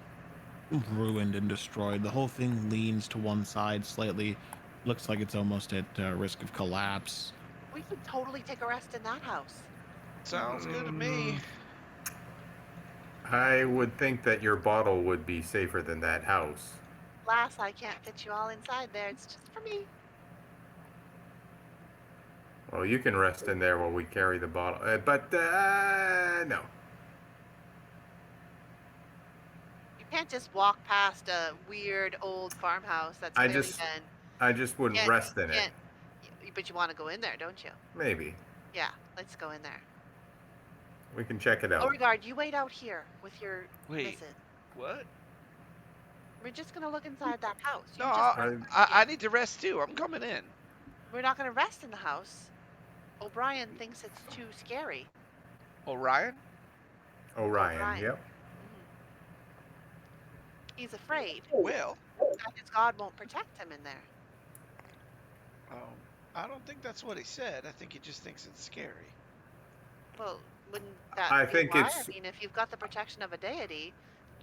Speaker 2: ruined and destroyed. The whole thing leans to one side slightly. Looks like it's almost at risk of collapse.
Speaker 3: We could totally take a rest in that house.
Speaker 1: Sounds good to me.
Speaker 4: I would think that your bottle would be safer than that house.
Speaker 3: Lass, I can't fit you all inside there. It's just for me.
Speaker 4: Well, you can rest in there while we carry the bottle. But no.
Speaker 3: You can't just walk past a weird old farmhouse that's
Speaker 4: I
Speaker 3: clearly
Speaker 4: just-
Speaker 3: been.
Speaker 4: I just wouldn't
Speaker 3: Can't-
Speaker 4: rest in it.
Speaker 3: can't- But you want to go in there, don't you?
Speaker 4: Maybe.
Speaker 3: Yeah, let's go in there.
Speaker 4: We can check it out.
Speaker 3: Beauregard, you wait out here with your
Speaker 1: Wait.
Speaker 3: missus.
Speaker 1: What?
Speaker 3: We're just gonna look inside that house. You
Speaker 1: No,
Speaker 3: just
Speaker 1: I need to rest too. I'm coming in.
Speaker 3: We're not gonna rest in the house. O'Brien thinks it's too scary.
Speaker 1: Orion?
Speaker 4: Orion,
Speaker 3: Orion.
Speaker 4: yep.
Speaker 3: He's afraid
Speaker 1: Well,
Speaker 3: that his god won't protect him in there.
Speaker 1: I don't think that's what he said. I think he just thinks it's scary.
Speaker 3: Well, wouldn't that
Speaker 4: I
Speaker 3: be
Speaker 4: think
Speaker 3: why?
Speaker 4: it's-
Speaker 3: I mean, if you've got the protection of a deity,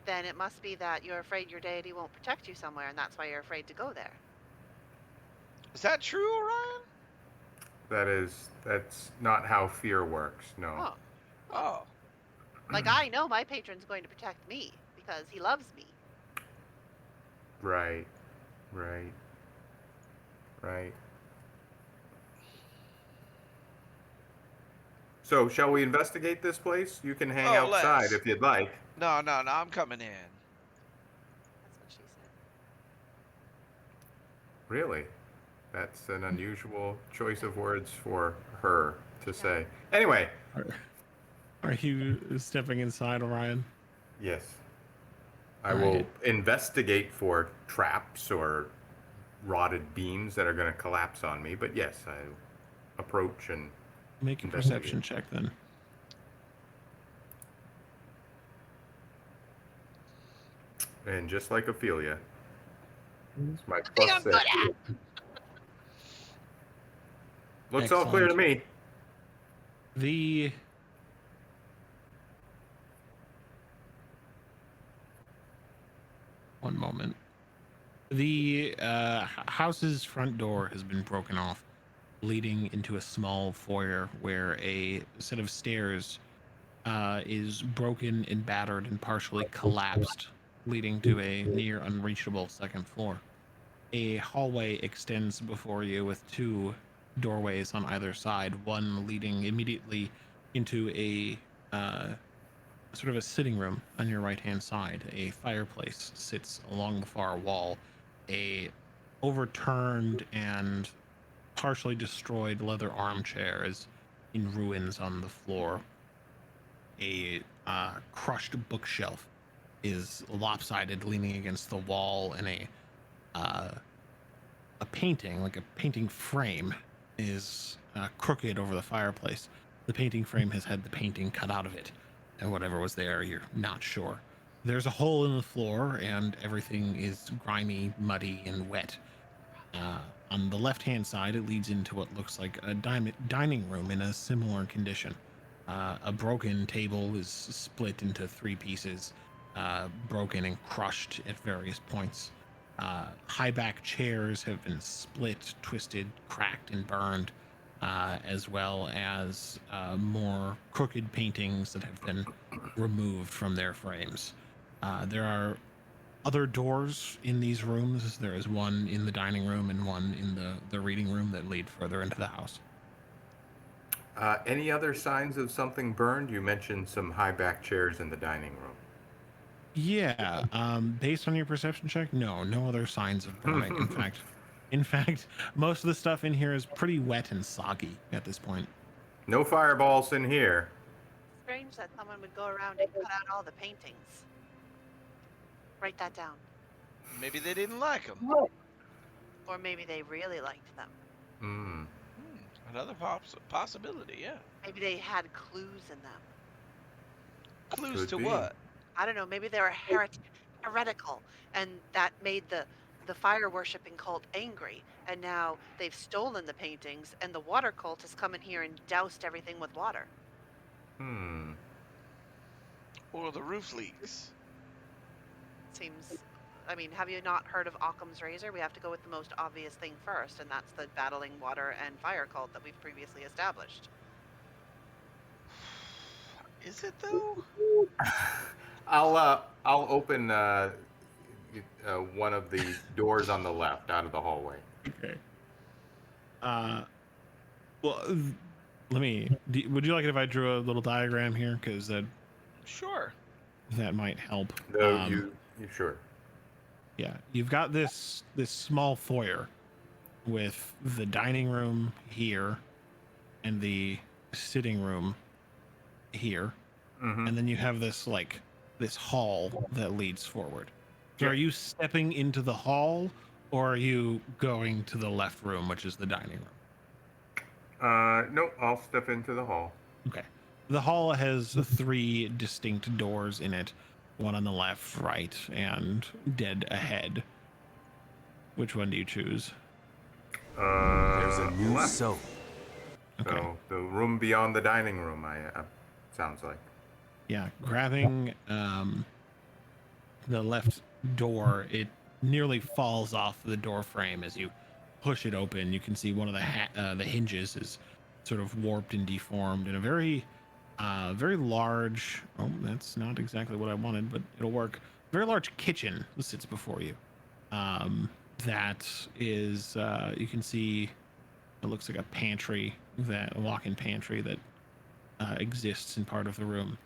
Speaker 3: then it must be that you're afraid your deity won't protect you somewhere, and that's why you're afraid to go there.
Speaker 1: Is that true, Orion?
Speaker 4: That's not how fear works, no.
Speaker 3: Oh,
Speaker 1: Oh.
Speaker 3: like I know my patron's going to protect me because he loves me.
Speaker 4: Right. So, shall we investigate this place? You can hang
Speaker 1: Oh,
Speaker 4: outside
Speaker 1: let's.
Speaker 4: if you'd like.
Speaker 1: No, I'm coming in.
Speaker 3: That's what she said.
Speaker 4: Really? That's an unusual choice of words for her to say. Anyway,
Speaker 2: Are you stepping inside, Orion?
Speaker 4: yes. I
Speaker 2: All
Speaker 4: will
Speaker 2: right.
Speaker 4: investigate for traps or rotted beams that are going to collapse on me, but yes, I approach and
Speaker 2: Make a
Speaker 4: Investigate.
Speaker 2: perception check then.
Speaker 4: just like Ophelia. It's my
Speaker 3: Thing
Speaker 4: plus
Speaker 3: I'm
Speaker 4: 6.
Speaker 3: good at.
Speaker 4: Looks all clear to
Speaker 2: Excellent.
Speaker 4: me.
Speaker 2: The one moment. The house's front door has been broken off, leading into a small foyer where a set of stairs is broken and battered and partially collapsed, leading to a near unreachable second floor. A hallway extends before you with two doorways on either side, one leading immediately into a sort of a sitting room on your right hand side. A fireplace sits along the far wall. A overturned and partially destroyed leather armchair is in ruins on the floor. A crushed bookshelf is lopsided, leaning against the wall, and a painting, like a painting frame, is crooked over the fireplace. The painting frame has had the painting cut out of it, and whatever was there, you're not sure. There's a hole in the floor, and everything is grimy, muddy, and wet. On the left-hand side, it leads into what looks like a dining room in a similar condition. A broken table is split into three pieces, broken and crushed at various points. High-back chairs have been split, twisted, cracked, and burned, as well as more crooked paintings that have been removed from their frames. There are other doors in these rooms. There is one in the dining room and one in the reading room that lead further into the house.
Speaker 4: Any other signs of something burned? You mentioned some high back chairs in the dining room.
Speaker 2: Yeah, based on your perception check, no other signs of burning. In fact, most of the stuff in here is pretty wet and soggy at this point.
Speaker 4: No fireballs in here.
Speaker 3: Strange that someone would go around and cut out all the paintings. Write that down.
Speaker 1: Maybe they didn't like them.
Speaker 3: Or maybe they really liked them.
Speaker 4: Hmm.
Speaker 1: Another possibility, yeah.
Speaker 3: Maybe they had clues in them.
Speaker 1: Clues
Speaker 4: Could
Speaker 1: to
Speaker 4: be.
Speaker 1: what?
Speaker 3: I don't know. Maybe they were heretical, and that made the fire worshipping cult angry. And now they've stolen the paintings, and the water cult has come in here and doused everything with water.
Speaker 4: Hmm.
Speaker 1: Or the roof leaks.
Speaker 3: Seems. I mean, have you not heard of Occam's razor? We have to go with the most obvious thing first, and that's the battling water and fire cult that we've previously established.
Speaker 1: Is it though?
Speaker 4: I'll open one of the doors on the left out of the hallway.
Speaker 2: Okay. Well, would you like it if I drew a little diagram here? Because
Speaker 1: Sure.
Speaker 2: that might help.
Speaker 4: No, you sure?
Speaker 2: Yeah, you've got this small foyer with the dining room here and the sitting room here,
Speaker 4: Mm-hmm.
Speaker 2: and then you have this hall that leads forward. So
Speaker 4: Yeah.
Speaker 2: are you stepping into the hall, or are you going to the left room, which is the dining room?
Speaker 4: No, I'll step into the hall.
Speaker 2: Okay. The hall has 3 distinct doors in it, one on the left, right, and dead ahead. Which one do you choose?
Speaker 7: There's a new
Speaker 4: left.
Speaker 7: soul.
Speaker 2: Okay.
Speaker 4: So the room beyond the dining room, sounds like.
Speaker 2: Yeah, grabbing the left door, it nearly falls off the door frame as you push it open. You can see one of the hinges is sort of warped and deformed, and a very large. Oh, that's not exactly what I wanted, but it'll work. Very large kitchen sits before you. That is, you can see, it looks like a pantry, a walk-in pantry that exists in part of the room.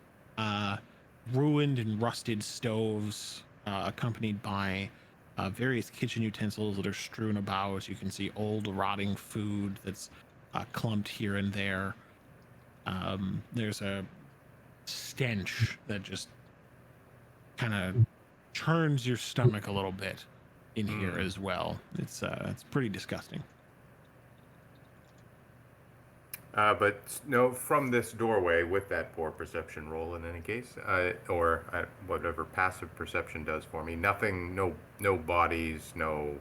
Speaker 2: Ruined and rusted stoves, accompanied by various kitchen utensils that are strewn about. You can see old rotting food that's clumped here and there. There's a stench that just kind of churns your stomach a little bit in here as well. It's pretty disgusting.
Speaker 4: But no, from this doorway with that poor perception roll in any case, or whatever passive perception does for me, nothing, no bodies, no.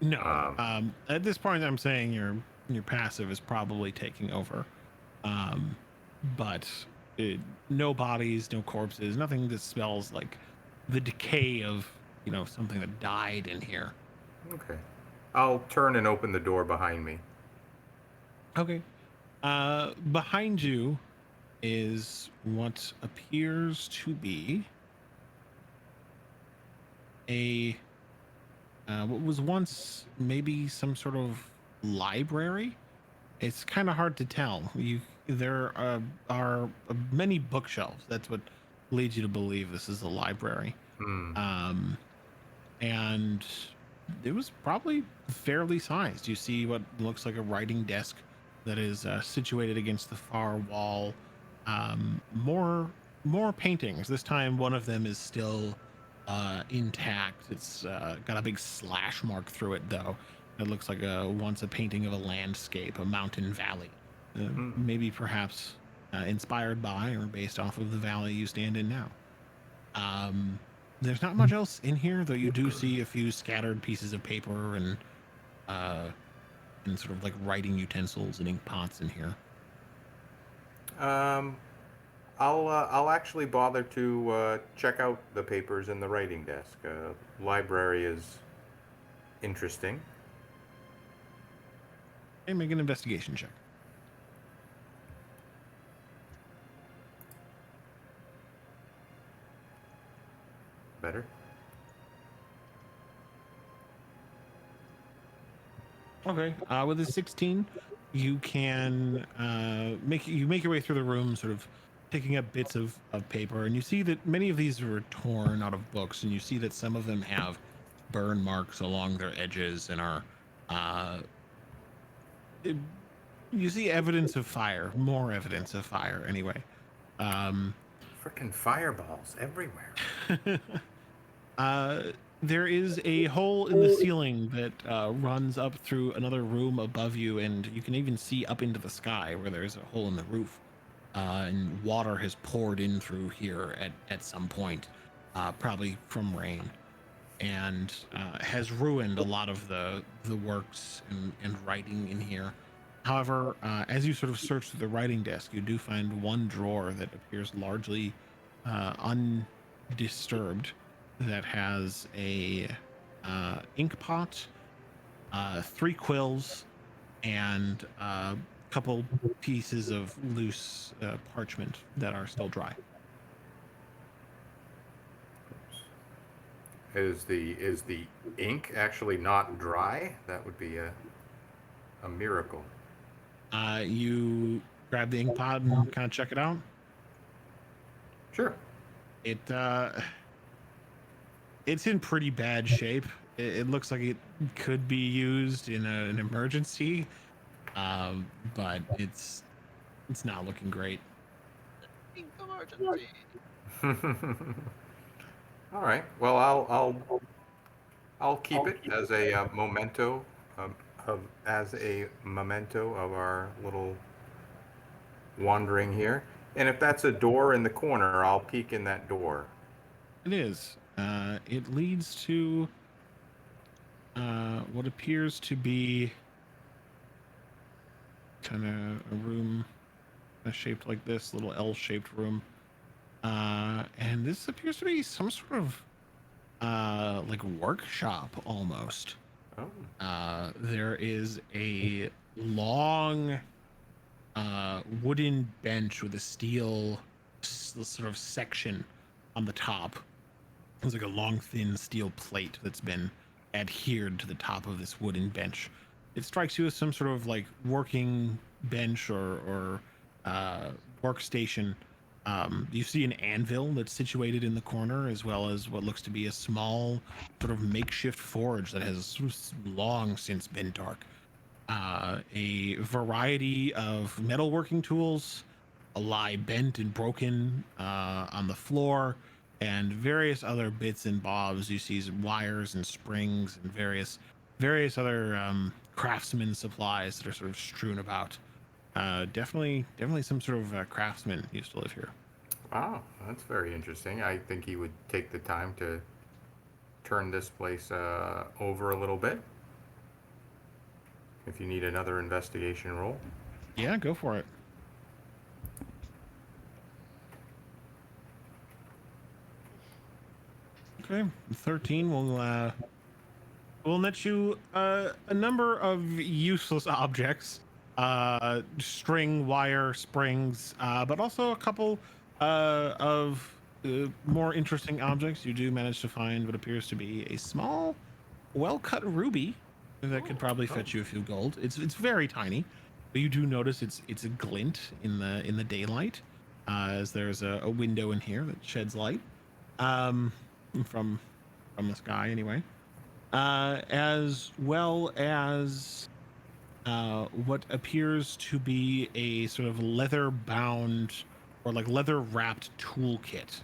Speaker 2: No. At this point, I'm saying your passive is probably taking over. But no bodies, no corpses, nothing that smells like the decay of something that died in here.
Speaker 4: Okay. I'll turn and open the door behind me.
Speaker 2: Okay. Behind you is what appears to be what was once maybe some sort of library. It's kind of hard to tell. There are many bookshelves. That's what leads you to believe this is a library. And it was probably fairly sized. You see what looks like a writing desk that is situated against the far wall. More paintings. This time, one of them is still intact. It's got a big slash mark through it, though. It looks like once a painting of a landscape, a mountain valley. Maybe perhaps inspired by or based off of the valley you stand in now. There's not much else in here, though you do see a few scattered pieces of paper and sort of like writing utensils and ink pots in here.
Speaker 4: I'll actually bother to check out the papers in the writing desk. Library is interesting.
Speaker 2: Okay, make an investigation check.
Speaker 4: Better.
Speaker 2: Okay. With a 16, you can make your way through the room, sort of picking up bits of paper, and you see that many of these are torn out of books, and you see that some of them have burn marks along their edges and are you see evidence of fire, more evidence of fire anyway.
Speaker 4: Frickin' fireballs everywhere.
Speaker 2: There is a hole in the ceiling that runs up through another room above you, and you can even see up into the sky where there's a hole in the roof. And water has poured in through here at some point, probably from rain, and has ruined a lot of the works and writing in here. However, as you sort of search through the writing desk, you do find one drawer that appears largely undisturbed, that has a ink pot, 3 quills, and a couple pieces of loose parchment that are still dry.
Speaker 4: Is the ink actually not dry? That would be a miracle.
Speaker 2: You grab the ink pot and kind of check it out.
Speaker 4: Sure.
Speaker 2: It's in pretty bad shape. It looks like it could be used in an emergency, but it's not looking great.
Speaker 3: Pink emergency.
Speaker 4: All right. Well, I'll keep it as a memento of our little wandering here. And if that's a door in the corner, I'll peek in that door.
Speaker 2: It is. It leads to what appears to be kind of a room shaped like this, little L-shaped room. And this appears to be some sort of like workshop almost.
Speaker 4: Oh.
Speaker 2: There is a long wooden bench with a steel sort of section on the top. There's like a long, thin steel plate that's been adhered to the top of this wooden bench. It strikes you as some sort of like working bench or workstation. You see an anvil that's situated in the corner, as well as what looks to be a small sort of makeshift forge that has long since been dark. A variety of metalworking tools lie bent and broken on the floor, and various other bits and bobs. You see wires and springs and various other craftsman supplies that are sort of strewn about. Definitely some sort of craftsman used to live here.
Speaker 4: Wow, that's very interesting. I think he would take the time to turn this place over a little bit. If you need another investigation roll.
Speaker 2: Yeah, go for it. Okay, 13 will net you a number of useless objects, string, wire, springs, but also a couple of more interesting objects. You do manage to find what appears to be a small, well-cut ruby that could probably fetch you a few gold. It's very tiny, but you do notice it's a glint in the daylight, as there's a window in here that sheds light. From the sky anyway, as well as what appears to be a sort of leather bound or like leather wrapped toolkit.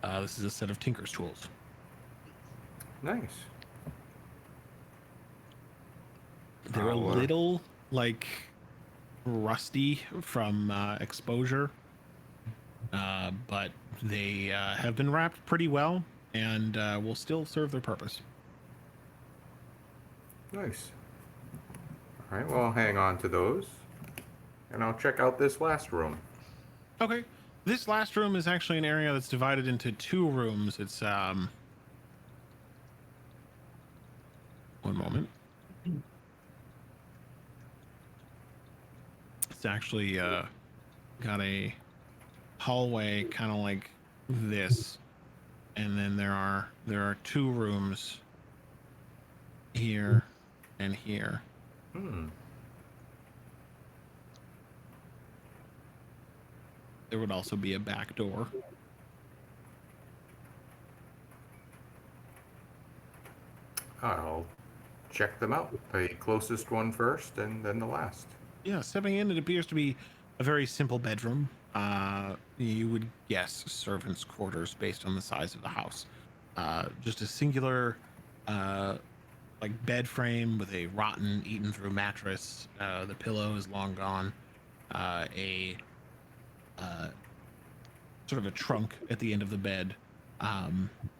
Speaker 2: This is a set of tinker's tools.
Speaker 4: Nice.
Speaker 2: They're a little like rusty from exposure, but they have been wrapped pretty well and will still serve their purpose.
Speaker 4: Nice. All right, well, I'll hang on to those, and I'll check out this last room.
Speaker 2: Okay. This last room is actually an area that's divided into 2 rooms. It's one moment. It's actually got a hallway kind of like this, and then there are 2 rooms here and here. There would also be a back door.
Speaker 4: I'll check them out. The closest one first, and then the last.
Speaker 2: Yeah, stepping in, it appears to be a very simple bedroom. You would guess servants' quarters based on the size of the house. just a singular like bed frame with a rotten, eaten through mattress. The pillow is long gone. A sort of a trunk at the end of the bed.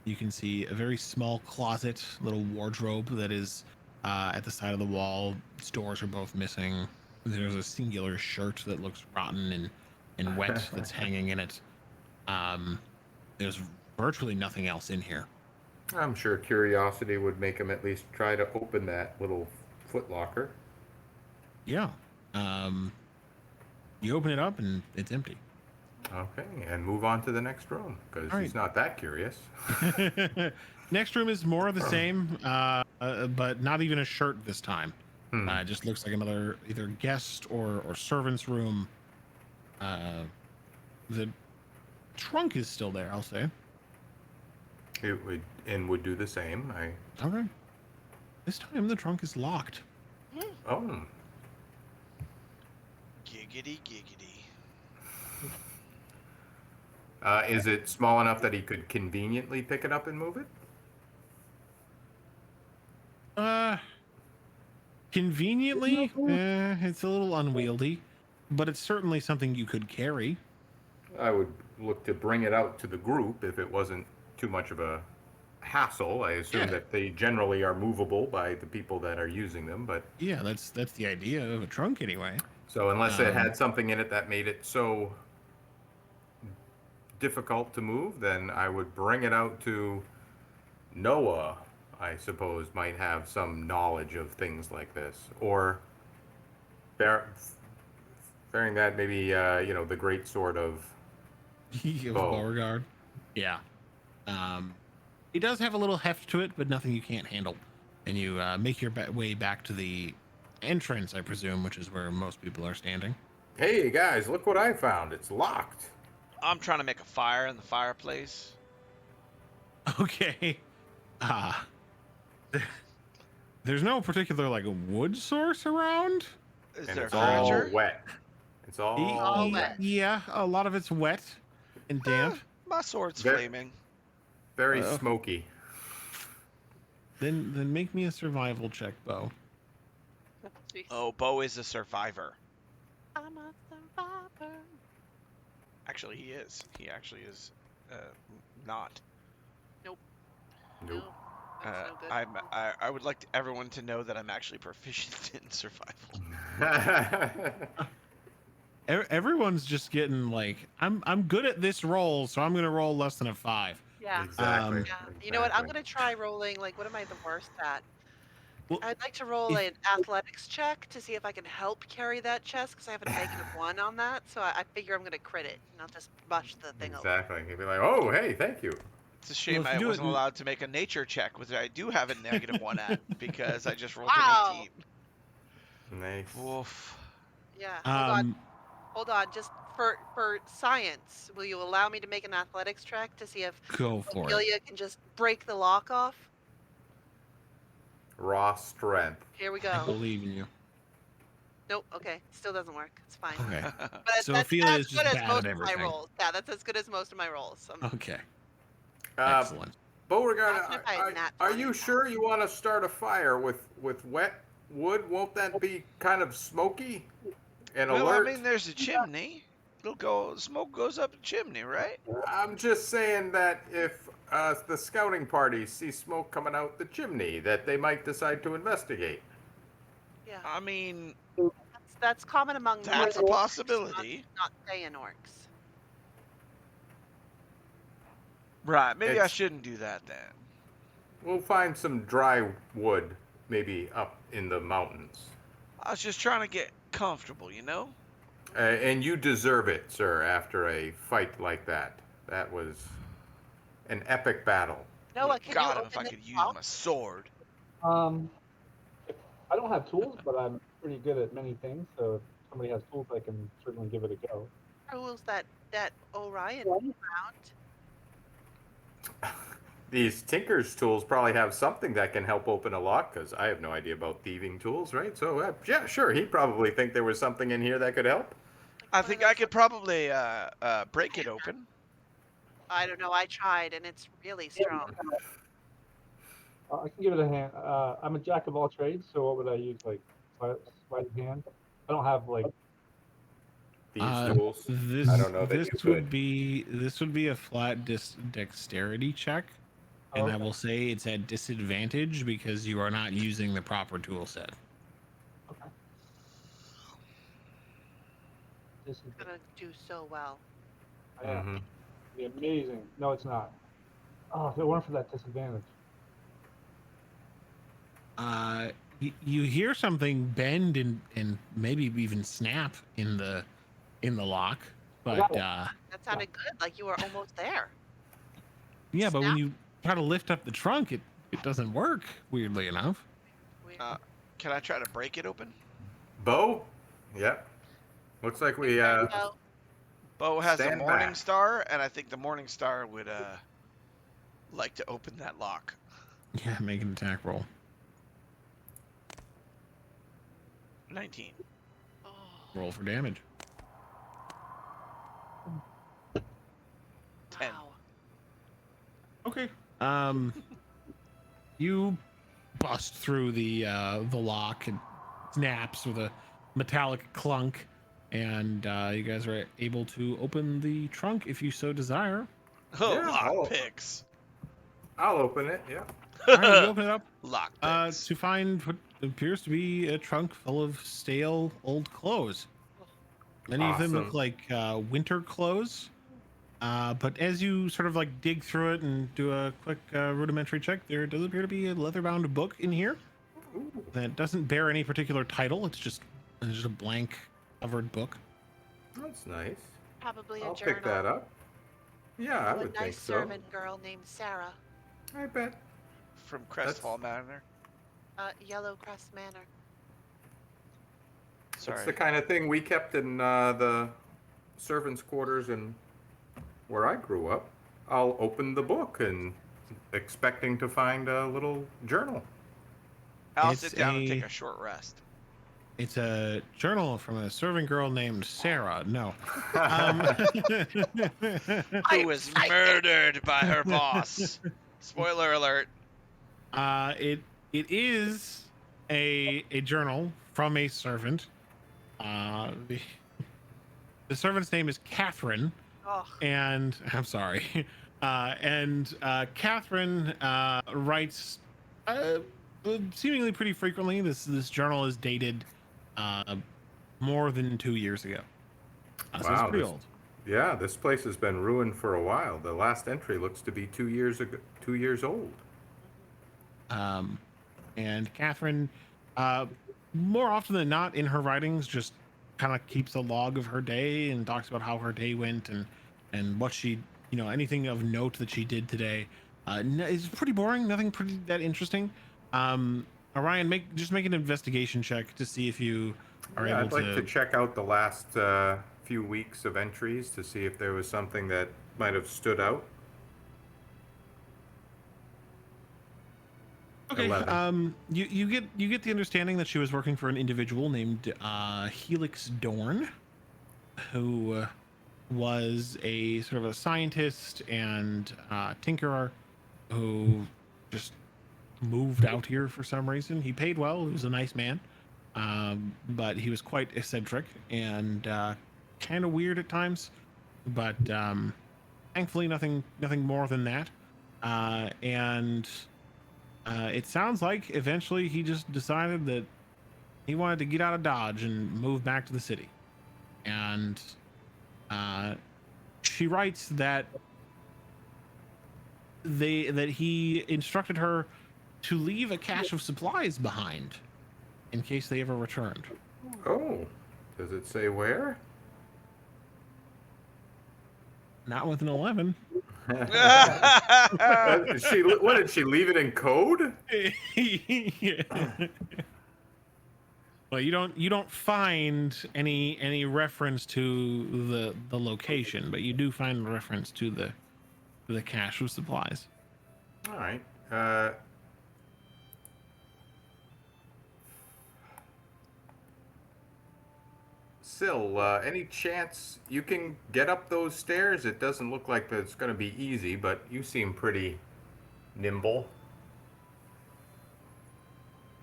Speaker 2: You can see a very small closet, little wardrobe that is at the side of the wall. Doors are both missing. There's a singular shirt that looks rotten and wet that's hanging in it. There's virtually nothing else in here.
Speaker 4: I'm sure curiosity would make him at least try to open that little footlocker.
Speaker 2: Yeah. You open it up and it's empty.
Speaker 4: Okay, and move on to the next room because
Speaker 2: All
Speaker 4: he's
Speaker 2: right.
Speaker 4: not that curious.
Speaker 2: Next room is more of the same, but not even a shirt this time. It just looks like another either guest or servant's room. The trunk is still there, I'll say.
Speaker 4: It would would do the same.
Speaker 2: Okay. This time the trunk is locked.
Speaker 4: Oh,
Speaker 1: Giggity, giggity.
Speaker 4: is it small enough that he could conveniently pick it up and move it?
Speaker 2: Conveniently, it's a little unwieldy, but it's certainly something you could carry.
Speaker 4: I would look to bring it out to the group if it wasn't too much of a hassle. I assume
Speaker 2: Yeah.
Speaker 4: that they generally are movable by the people that are using them, but
Speaker 2: Yeah, that's the idea of a trunk anyway.
Speaker 4: so unless it had something in it that made it so difficult to move, then I would bring it out to Noah. I suppose might have some knowledge of things like this, or bearing that maybe the great sword of
Speaker 2: Beauregard. Yeah. It does have a little heft to it, but nothing you can't handle. And you make your way back to the entrance, I presume, which is where most people are standing.
Speaker 4: Hey guys, look what I found. It's locked.
Speaker 1: I'm trying to make a fire in the fireplace.
Speaker 2: Okay. There's no particular like wood source around.
Speaker 1: Is
Speaker 4: And
Speaker 1: there
Speaker 4: it's all
Speaker 1: furniture?
Speaker 4: wet. It's all
Speaker 3: wet.
Speaker 2: Yeah, a lot of it's wet and damp.
Speaker 1: My sword's
Speaker 4: There-
Speaker 1: flaming.
Speaker 4: very smoky.
Speaker 2: Then make me a survival check, Bo.
Speaker 3: Jeez.
Speaker 1: Oh, Bo is a survivor.
Speaker 3: I'm a survivor.
Speaker 1: Actually, he is. He actually is not.
Speaker 4: Nope.
Speaker 3: No, that's no good.
Speaker 1: I would like everyone to know that I'm actually proficient in survival.
Speaker 2: Everyone's just getting like, I'm good at this roll, so I'm gonna roll less than a 5.
Speaker 3: Yeah.
Speaker 4: Exactly.
Speaker 3: Yeah. You know what? I'm
Speaker 4: exactly.
Speaker 3: gonna try rolling. Like, what am I the worst at?
Speaker 2: Well,
Speaker 3: I'd like to roll an athletics check to see if I can help carry that chest because I have a -1 on that. So I figure I'm gonna crit it and I'll just mush the thing over.
Speaker 4: Exactly. He'd be like, "Oh, hey, thank you."
Speaker 1: It's a shame
Speaker 2: if you
Speaker 1: I
Speaker 2: do it
Speaker 1: wasn't
Speaker 2: in-
Speaker 1: allowed to make a nature check, which I do have a -1 at because I just rolled
Speaker 3: Wow.
Speaker 1: an 18.
Speaker 4: Nice.
Speaker 1: Woof.
Speaker 3: Yeah. Hold on.
Speaker 2: Um,
Speaker 3: Hold on. Just for science, will you allow me to make an athletics check to see if
Speaker 2: go for it.
Speaker 3: Ophelia can just break the lock off?
Speaker 4: Raw strength.
Speaker 3: Here we
Speaker 2: I
Speaker 3: go.
Speaker 2: believe in you.
Speaker 3: Nope. Okay. Still doesn't work. It's fine.
Speaker 2: Okay.
Speaker 3: But
Speaker 2: So
Speaker 3: that's
Speaker 2: Ophelia
Speaker 3: as
Speaker 2: is just
Speaker 3: good as
Speaker 2: bad
Speaker 3: most
Speaker 2: at
Speaker 3: of my
Speaker 2: everything.
Speaker 3: rolls. Yeah, that's as good as most of my rolls.
Speaker 2: Okay.
Speaker 4: Uh,
Speaker 2: Excellent.
Speaker 4: Beauregard,
Speaker 3: Imagine if I had nat
Speaker 4: are
Speaker 3: 20
Speaker 4: you
Speaker 3: now.
Speaker 4: sure you want to start a fire with wet wood? Won't that be kind of smoky and
Speaker 1: Well,
Speaker 4: alert?
Speaker 1: I mean, there's a chimney. Smoke goes up a chimney, right?
Speaker 4: I'm just saying that if the scouting party see smoke coming out the chimney, that they might decide to investigate.
Speaker 3: Yeah,
Speaker 1: I mean,
Speaker 3: that's common among
Speaker 1: that's a
Speaker 3: orcs,
Speaker 1: possibility.
Speaker 3: not Saiyan orcs.
Speaker 1: Right, maybe I
Speaker 4: It's-
Speaker 1: shouldn't do that then.
Speaker 4: We'll find some dry wood, maybe up in the mountains.
Speaker 1: I was just trying to get comfortable, you know?
Speaker 4: And you deserve it, sir, after a fight like that. That was an epic battle.
Speaker 3: Noah, can
Speaker 1: God,
Speaker 3: you
Speaker 1: if I
Speaker 3: open
Speaker 1: could
Speaker 3: this
Speaker 1: use
Speaker 3: lock?
Speaker 1: my sword.
Speaker 5: I don't have tools, but I'm pretty good at many things. So if somebody has tools, I can certainly give it a go.
Speaker 3: Rules that Orion found.
Speaker 4: These tinker's tools probably have something that can help open a lock, because I have no idea about thieving tools, right? So, yeah, sure, he'd probably think there was something in here that could help.
Speaker 1: I think I could probably break it open.
Speaker 3: I don't know. I tried, and it's really strong.
Speaker 5: I can give it a hand. I'm a jack of all trades, so what would I use? Like sleight of hand? I don't have like.
Speaker 4: Thieves' tools.
Speaker 2: This
Speaker 4: I don't know that
Speaker 2: this
Speaker 4: you
Speaker 2: would
Speaker 4: could.
Speaker 2: be a flat dexterity check,
Speaker 5: Oh,
Speaker 2: and I
Speaker 5: okay.
Speaker 2: will say it's at disadvantage because you are not using the proper tool set.
Speaker 5: Okay. This is
Speaker 3: Gonna do so well.
Speaker 5: yeah,
Speaker 4: Mhm.
Speaker 5: be amazing. No, it's not. Oh, if it weren't for that disadvantage.
Speaker 2: You hear something bend and maybe even snap in the lock,
Speaker 5: I
Speaker 2: but
Speaker 5: got it.
Speaker 3: That sounded good. Like you were almost there.
Speaker 2: yeah, but when
Speaker 3: Snap.
Speaker 2: you try to lift up the trunk, it doesn't work. Weirdly enough.
Speaker 3: Weird.
Speaker 1: Can I try to break it open?
Speaker 4: Bo? Yep. Looks like we
Speaker 3: So,
Speaker 1: Bo has a
Speaker 4: stand
Speaker 1: morning
Speaker 4: back.
Speaker 1: star, and I think the morning star would like to open that lock.
Speaker 2: Yeah, make an attack roll.
Speaker 1: 19.
Speaker 3: oh,
Speaker 2: Roll for damage.
Speaker 1: 10.
Speaker 3: wow.
Speaker 2: Okay. You bust through the lock and snaps with a metallic clunk, and you guys are able to open the trunk if you so desire.
Speaker 1: Oh,
Speaker 4: Yeah,
Speaker 1: lock
Speaker 4: I'll-
Speaker 1: picks.
Speaker 4: I'll open it. Yeah.
Speaker 2: All right, you open it up
Speaker 1: Lock picks.
Speaker 2: to find what appears to be a trunk full of stale old clothes. Many of them look
Speaker 4: Awesome.
Speaker 2: like winter clothes. But as you sort of like dig through it and do a quick rudimentary check, there does appear to be a leather-bound book in here
Speaker 4: Ooh,
Speaker 2: that doesn't bear any particular title. It's just a blank covered book.
Speaker 4: that's nice.
Speaker 3: Probably a
Speaker 4: I'll
Speaker 3: journal.
Speaker 4: pick that up. Yeah, I
Speaker 3: of a
Speaker 4: would
Speaker 3: nice
Speaker 4: think so.
Speaker 3: servant girl named Sarah.
Speaker 4: I bet.
Speaker 1: From Crestfall Manor.
Speaker 3: Yellow Crest Manor.
Speaker 1: Sorry.
Speaker 4: It's the kind of thing we kept in the servants' quarters and where I grew up. I'll open the book and expecting to find a little journal.
Speaker 1: I'll
Speaker 2: It's
Speaker 1: sit down and take
Speaker 2: a-
Speaker 1: a short rest.
Speaker 2: It's a journal from a serving girl named Sarah. No.
Speaker 1: Who was murdered by her boss. Spoiler alert.
Speaker 2: It is a journal from a servant. The servant's name is Catherine,
Speaker 3: Oh,
Speaker 2: and I'm sorry. Catherine writes seemingly pretty frequently. This journal is dated more than 2 years ago. So it's
Speaker 4: Wow,
Speaker 2: pretty
Speaker 4: this-
Speaker 2: old.
Speaker 4: Yeah, this place has been ruined for a while. The last entry looks to be 2 years ago, 2 years old.
Speaker 2: And Catherine, more often than not in her writings, just kind of keeps a log of her day and talks about how her day went and what she, anything of note that she did today. It's pretty boring, nothing pretty that interesting. Orion, make an investigation check to see if you are
Speaker 4: Yeah,
Speaker 2: able
Speaker 4: I'd like to check out the last few weeks of entries to see if there was something that might have stood out.
Speaker 2: Okay.
Speaker 4: 11.
Speaker 2: You get the understanding that she was working for an individual named Helix Dorn, who was a sort of a scientist and tinkerer who just moved out here for some reason. He paid well. He was a nice man, but he was quite eccentric and kind of weird at times. But thankfully, nothing more than that. It sounds like eventually he just decided that he wanted to get out of Dodge and move back to the city. And she writes that he instructed her to leave a cache of supplies behind in case they ever returned.
Speaker 4: Oh, does it say where?
Speaker 2: Not with an 11.
Speaker 4: What did she leave it in code?
Speaker 2: Well, you don't find any reference to the location, but you do find reference to the cache of supplies.
Speaker 4: All right. Syl, any chance you can get up those stairs? It doesn't look like that's going to be easy, but you seem pretty nimble.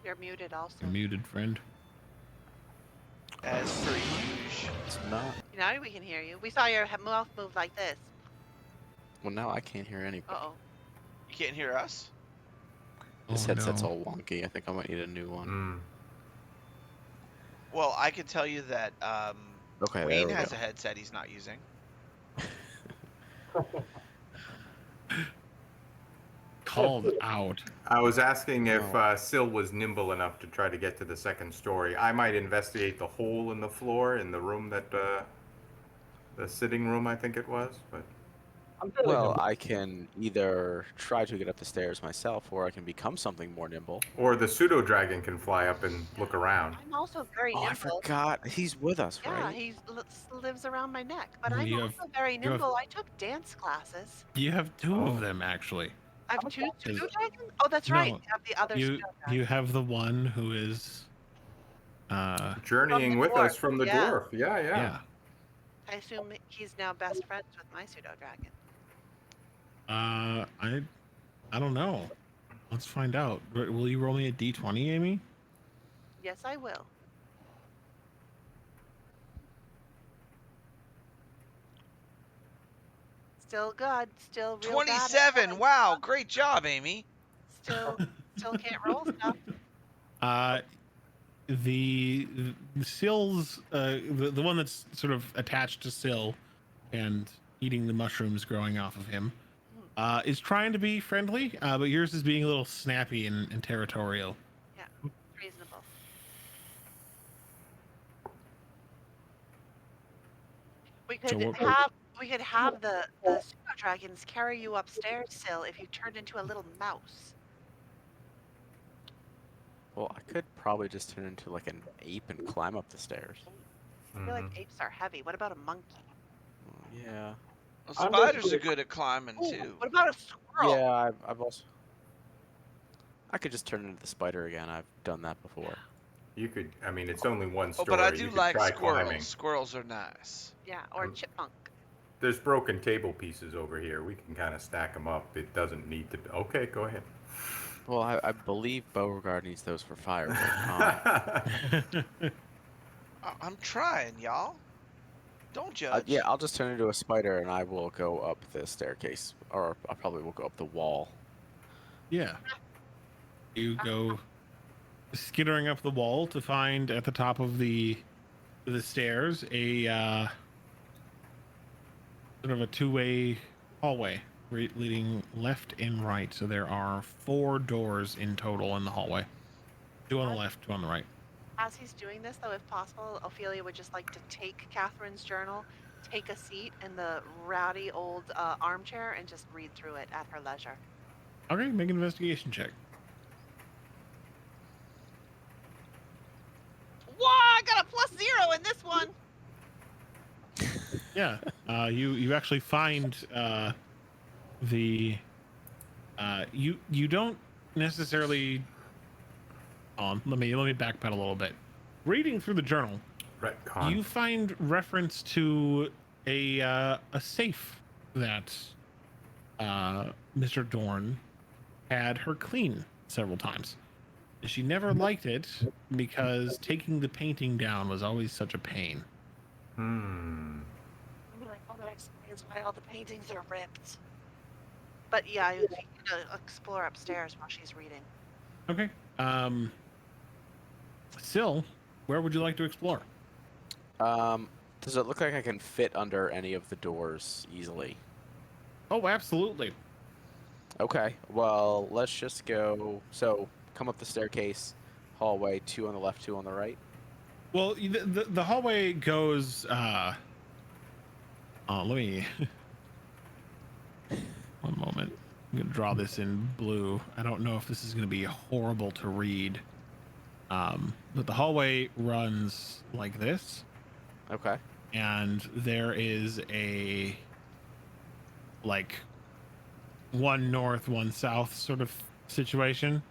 Speaker 3: You're muted also.
Speaker 2: You're muted, friend.
Speaker 1: As per usual.
Speaker 6: It's not.
Speaker 3: Now we can hear you. We saw your mouth move like this.
Speaker 6: Well, now I can't hear anybody.
Speaker 3: Uh-oh.
Speaker 1: You can't hear us?
Speaker 6: This
Speaker 2: Oh,
Speaker 6: headset's
Speaker 2: no.
Speaker 6: all wonky. I think I might need a new one.
Speaker 4: Mm.
Speaker 1: Well, I can tell you that
Speaker 6: Okay, there
Speaker 1: Wayne
Speaker 6: we
Speaker 1: has
Speaker 6: go.
Speaker 1: a headset he's not using.
Speaker 2: Called out.
Speaker 4: I was asking if
Speaker 6: Oh.
Speaker 4: Syl was nimble enough to try to get to the second story. I might investigate the hole in the floor in the room that, the sitting room, I think it was, but...
Speaker 5: I'm fairly
Speaker 6: Well,
Speaker 5: nimble.
Speaker 6: I can either try to get up the stairs myself, or I can become something more nimble.
Speaker 4: Or the pseudo dragon can fly up and look around.
Speaker 3: I'm also very
Speaker 6: Oh, I
Speaker 3: nimble.
Speaker 6: forgot. He's with us,
Speaker 3: Yeah,
Speaker 6: right?
Speaker 3: he lives around my neck. But
Speaker 2: Well,
Speaker 3: I'm
Speaker 2: you
Speaker 3: also
Speaker 2: have-
Speaker 3: very
Speaker 2: you have-
Speaker 3: nimble. I took dance classes.
Speaker 2: You have two
Speaker 4: Oh.
Speaker 2: of them, actually.
Speaker 3: I have
Speaker 5: Okay.
Speaker 3: two dragons? Oh, that's right.
Speaker 2: No,
Speaker 3: You have the other
Speaker 2: You
Speaker 3: pseudo-dragon.
Speaker 2: you have the one who is,
Speaker 4: Journeying
Speaker 3: From the
Speaker 4: with us
Speaker 3: dwarf,
Speaker 4: from the
Speaker 3: yeah.
Speaker 4: dwarf. Yeah, yeah.
Speaker 2: yeah.
Speaker 3: I assume he's now best friends with my pseudo-dragon.
Speaker 2: I don't know. Let's find out. Will you roll me a d20, Amy?
Speaker 3: Yes, I will. Still good. Still real bad at
Speaker 1: 27.
Speaker 3: rolling.
Speaker 1: Wow, great job, Amy.
Speaker 3: Still can't roll stuff.
Speaker 2: The Sill's the one that's sort of attached to Sill and eating the mushrooms growing off of him is trying to be friendly, but yours is being a little snappy and territorial.
Speaker 3: Reasonable. We could
Speaker 2: So what-
Speaker 3: have the pseudo dragons carry you upstairs, Sill, if you turned into a little mouse.
Speaker 6: Well, I could probably just turn into like an ape and climb up the stairs.
Speaker 3: I feel like
Speaker 4: Mhm.
Speaker 3: apes are heavy. What about a monkey?
Speaker 6: Yeah.
Speaker 1: Well,
Speaker 5: I'm
Speaker 1: spiders
Speaker 5: basically-
Speaker 1: are good at climbing
Speaker 3: Ooh,
Speaker 1: too.
Speaker 3: what about a squirrel?
Speaker 6: Yeah, I've also. I could just turn into the spider again. I've done that before.
Speaker 4: You could, I mean, it's only one
Speaker 1: Oh,
Speaker 4: story.
Speaker 1: but I
Speaker 4: You
Speaker 1: do
Speaker 4: could
Speaker 1: like
Speaker 4: try
Speaker 1: squirrels.
Speaker 4: climbing.
Speaker 1: Squirrels are nice.
Speaker 3: Yeah, or a chipmunk.
Speaker 4: There's broken table pieces over here. We can kind of stack them up. It doesn't need to. Okay, go ahead.
Speaker 6: Well, I believe Beauregard needs those for fire.
Speaker 1: I'm trying, y'all. Don't judge.
Speaker 6: Yeah, I'll just turn into a spider and I will go up the staircase, or I probably will go up the wall.
Speaker 2: Yeah. You go skittering up the wall to find at the top of the stairs a sort of a two-way hallway leading left and right. So there are 4 doors in total in the hallway. 2 on the left, 2 on the right.
Speaker 3: As he's doing this, though, if possible, Ophelia would just like to take Catherine's journal, take a seat in the rowdy old armchair, and just read through it at her leisure.
Speaker 2: Okay, make an investigation check.
Speaker 3: Wow, I got a +0 in this one.
Speaker 2: Yeah, you actually find the you don't necessarily. Let me backpedal a little bit. Reading through the journal,
Speaker 4: Retcon.
Speaker 2: you find reference to a safe that Mr. Dorn had her clean several times. She never liked it because taking the painting down was always such a pain.
Speaker 4: Hmm.
Speaker 3: I'm like, oh, that explains why all the paintings are ripped. But yeah, you can explore upstairs while she's reading.
Speaker 2: Okay. Syl, where would you like to explore?
Speaker 6: Does it look like I can fit under any of the doors easily?
Speaker 2: Oh, absolutely.
Speaker 6: Okay, well, let's just go. So, come up the staircase, hallway, 2 on the left, 2 on the right.
Speaker 2: Well, the hallway goes. Let me. One moment. I'm gonna draw this in blue. I don't know if this is gonna be horrible to read. But the hallway runs like this,
Speaker 6: Okay.
Speaker 2: and there is a like one north, one south sort of situation.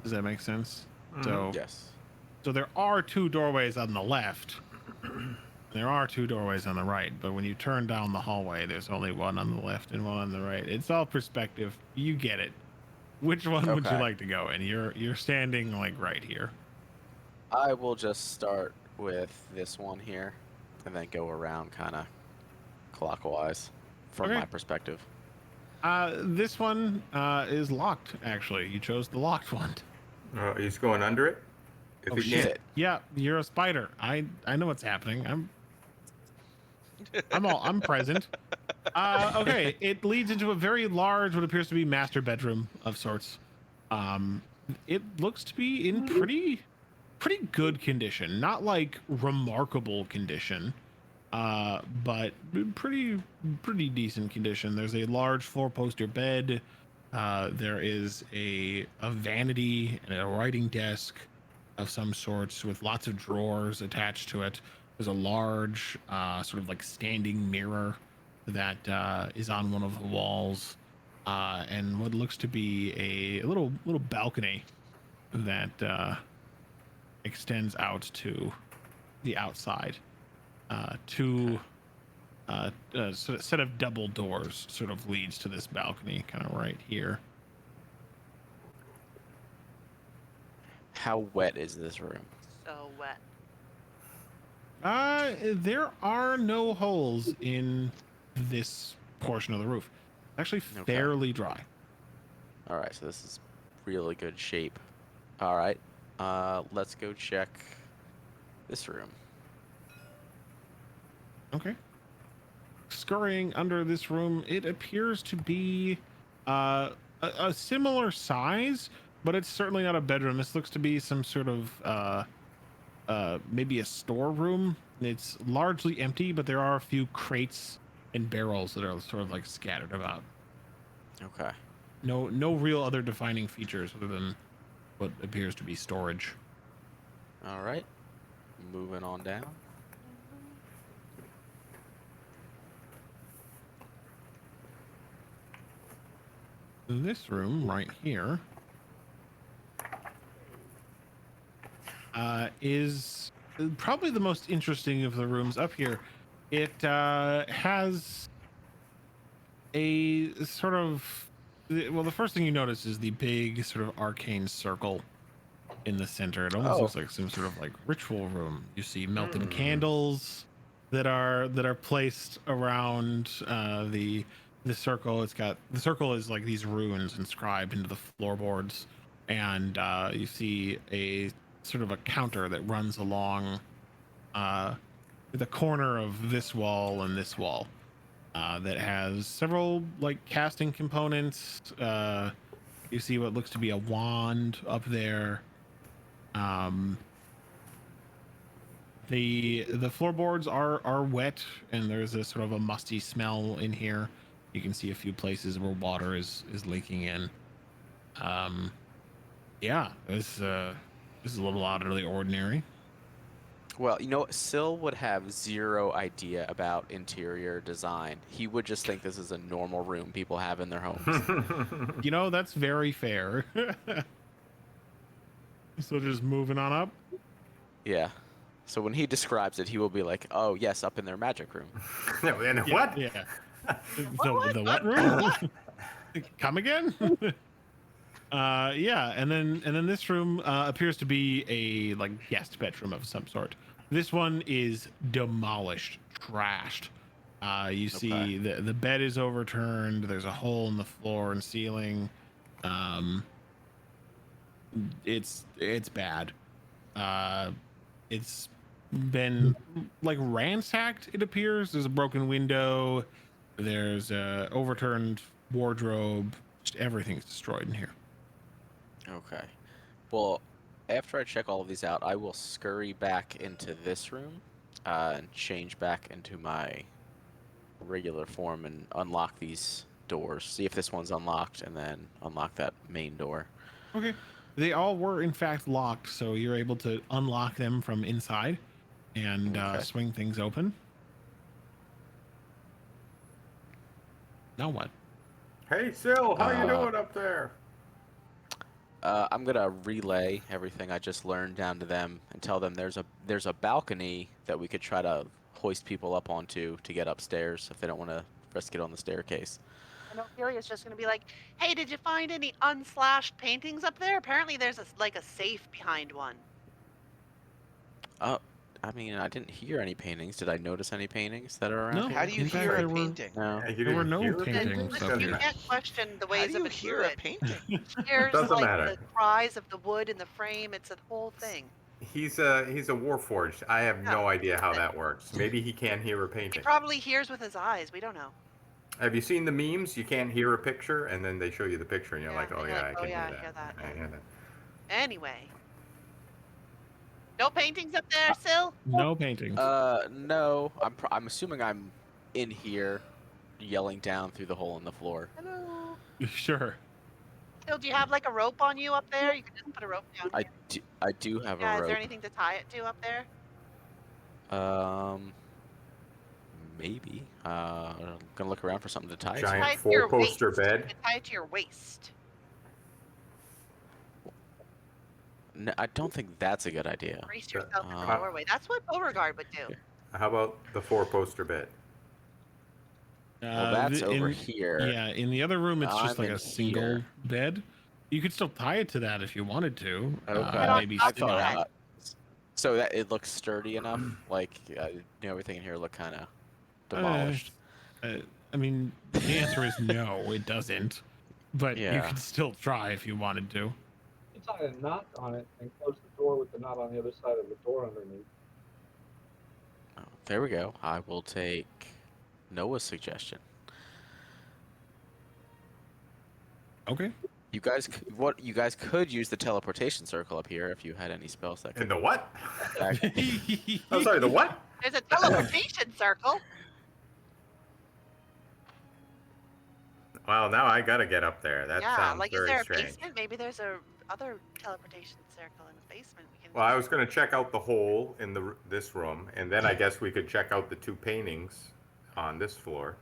Speaker 2: Does that make sense?
Speaker 4: Mhm.
Speaker 2: So
Speaker 6: Yes.
Speaker 2: So there are 2 doorways on the left, There are 2 doorways on the right, but when you turn down the hallway, there's only one on the left and one on the right. It's all perspective. You get it. Which one would you
Speaker 6: Okay.
Speaker 2: like to go in? You're standing like right here.
Speaker 6: I will just start with this one here, and then go around kind of clockwise from
Speaker 2: Okay.
Speaker 6: my perspective.
Speaker 2: This one is locked. Actually, you chose the locked one.
Speaker 4: He's going under it. If
Speaker 2: Oh
Speaker 4: he
Speaker 2: shit!
Speaker 4: can't-
Speaker 2: Yeah, you're a spider. I know what's happening. I'm present. Okay, it leads into a very large, what appears to be master bedroom of sorts. It looks to be in pretty good condition. Not like remarkable condition, but pretty decent condition. There's a large 4-poster bed. There is a vanity and a writing desk of some sorts with lots of drawers attached to it. There's a large sort of like standing mirror that is on one of the walls, and what looks to be a little balcony that extends out to the outside. Two set of double doors sort of leads to this balcony, kind of right here.
Speaker 6: How wet is this room?
Speaker 3: So wet.
Speaker 2: There are no holes in this portion of the roof. Actually,
Speaker 6: Okay.
Speaker 2: fairly dry.
Speaker 6: All right, so this is really good shape. All right, let's go check this room.
Speaker 2: Okay. Scurrying under this room, it appears to be a similar size, but it's certainly not a bedroom. This looks to be some sort of maybe a storeroom. It's largely empty, but there are a few crates and barrels that are sort of like scattered about.
Speaker 6: Okay.
Speaker 2: No real other defining features other than what appears to be storage.
Speaker 6: All right, moving on down.
Speaker 2: This room right here is probably the most interesting of the rooms up here. It has a sort of, well, the first thing you notice is the big sort of arcane circle in the center. It almost looks like some sort of like ritual room. You see melted candles that are placed around the circle. The circle is like these runes inscribed into the floorboards, and you see a sort of a counter that runs along the corner of this wall and this wall that has several like casting components. You see what looks to be a wand up there. The floorboards are wet, and there's a sort of a musty smell in here. You can see a few places where water is leaking in. Yeah, this is a little out of the ordinary.
Speaker 6: Well, you know, Syl would have zero idea about interior design. He would just think this is a normal room people have in their homes.
Speaker 2: You know, that's very fair. So just moving on up.
Speaker 6: Yeah. So when he describes it, he will be like, "Oh yes, up in their magic room."
Speaker 4: And
Speaker 2: Yeah,
Speaker 4: what?
Speaker 2: Yeah. The what room? Come again? Yeah, and then this room appears to be a like guest bedroom of some sort. This one is demolished, trashed. You see the bed is overturned. There's a hole in the floor and ceiling. It's bad. It's been like ransacked. It appears there's a broken window. There's a overturned wardrobe. Just everything's destroyed in here.
Speaker 6: Okay. Well, after I check all of these out, I will scurry back into this room and change back into my regular form and unlock these doors. See if this one's unlocked, and then unlock that main door.
Speaker 2: Okay. They all were in fact locked, so you're able to unlock them from inside and swing things open. Now what?
Speaker 4: Hey, Syl, how you doing up there?
Speaker 6: I'm gonna relay everything I just learned down to them and tell them there's a balcony that we could try to hoist people up onto to get upstairs if they don't want to risk it on the staircase.
Speaker 3: And Ophelia's just gonna be like, "Hey, did you find any unslashed paintings up there? Apparently, there's like a safe behind one."
Speaker 6: I mean, I didn't hear any paintings. Did I notice any paintings that are around
Speaker 2: No.
Speaker 6: here?
Speaker 1: How do you
Speaker 2: In fact,
Speaker 1: hear a
Speaker 2: there were-
Speaker 1: painting?
Speaker 6: No.
Speaker 4: You
Speaker 2: There were
Speaker 4: didn't
Speaker 2: no
Speaker 4: hear a
Speaker 2: paintings
Speaker 4: painting?
Speaker 2: up
Speaker 3: You
Speaker 2: here.
Speaker 3: can't question the
Speaker 1: How
Speaker 3: ways
Speaker 1: do
Speaker 3: of
Speaker 1: you
Speaker 3: a
Speaker 1: hear a
Speaker 3: druid.
Speaker 1: painting?
Speaker 3: Here's
Speaker 4: Doesn't
Speaker 3: like
Speaker 4: matter.
Speaker 3: the cries of the wood in the frame. It's a whole thing.
Speaker 4: He's a warforged. I have no idea how that works. Maybe he can't hear a
Speaker 3: He
Speaker 4: painting.
Speaker 3: probably hears with his eyes. We don't know.
Speaker 4: Have you seen the memes? You can't hear a picture, and then they show you the picture, and you're
Speaker 3: Yeah,
Speaker 4: like, oh
Speaker 3: and you're
Speaker 4: yeah,
Speaker 3: like,
Speaker 4: I can
Speaker 3: "Oh, yeah, I
Speaker 4: hear
Speaker 3: hear
Speaker 4: that.
Speaker 3: that,
Speaker 4: I
Speaker 3: yeah."
Speaker 4: hear that.
Speaker 3: Anyway, no paintings up there, Sil.
Speaker 2: No paintings.
Speaker 6: No. I'm assuming I'm in here, yelling down through the hole in the floor.
Speaker 3: Hello.
Speaker 2: Sure.
Speaker 3: Sil, do you have like a rope on you up there? You can just put a rope down.
Speaker 6: I do have
Speaker 3: Yeah.
Speaker 6: a
Speaker 3: Is there
Speaker 6: rope.
Speaker 3: anything to tie it to up there?
Speaker 6: Maybe. I'm gonna look around for something to tie it to.
Speaker 4: Giant
Speaker 3: Tie it to your
Speaker 4: four-poster
Speaker 3: waist.
Speaker 4: bed.
Speaker 3: You can tie it to your waist.
Speaker 6: No, I don't think that's a good idea.
Speaker 3: Brace yourself in the
Speaker 6: Uh,
Speaker 3: doorway. That's what Beauregard would do.
Speaker 4: How about the four-poster bed?
Speaker 6: Well, that's over
Speaker 2: in-
Speaker 6: here.
Speaker 2: Yeah, in the other room, it's just
Speaker 6: I'm
Speaker 2: like
Speaker 6: in
Speaker 2: a single
Speaker 6: here.
Speaker 2: bed. You could still tie it to that if you wanted to.
Speaker 6: Okay.
Speaker 2: Maybe
Speaker 3: I
Speaker 6: I
Speaker 2: still.
Speaker 3: thought-
Speaker 6: thought so that it looks sturdy enough. Like everything in here look kind of demolished.
Speaker 2: I mean, the answer is no, it doesn't. But you
Speaker 6: Yeah.
Speaker 2: could still try if you wanted to.
Speaker 5: You tie a knot on it and close the door with the knot on the other side of the door underneath.
Speaker 6: Oh, there we go. I will take Noah's suggestion.
Speaker 2: Okay.
Speaker 6: You guys could use the teleportation circle up here if you had any spells that could.
Speaker 4: And the what?
Speaker 6: back-
Speaker 4: I'm sorry, the what?
Speaker 3: There's a teleportation circle.
Speaker 4: Well, now I gotta get up there. That
Speaker 3: Yeah,
Speaker 4: sounds
Speaker 3: like is
Speaker 4: very
Speaker 3: there a
Speaker 4: strange.
Speaker 3: basement? Maybe there's a other teleportation circle in the basement. We can.
Speaker 4: Well, I was gonna check out the hole in this room, and then I guess we could check out the two paintings on this floor.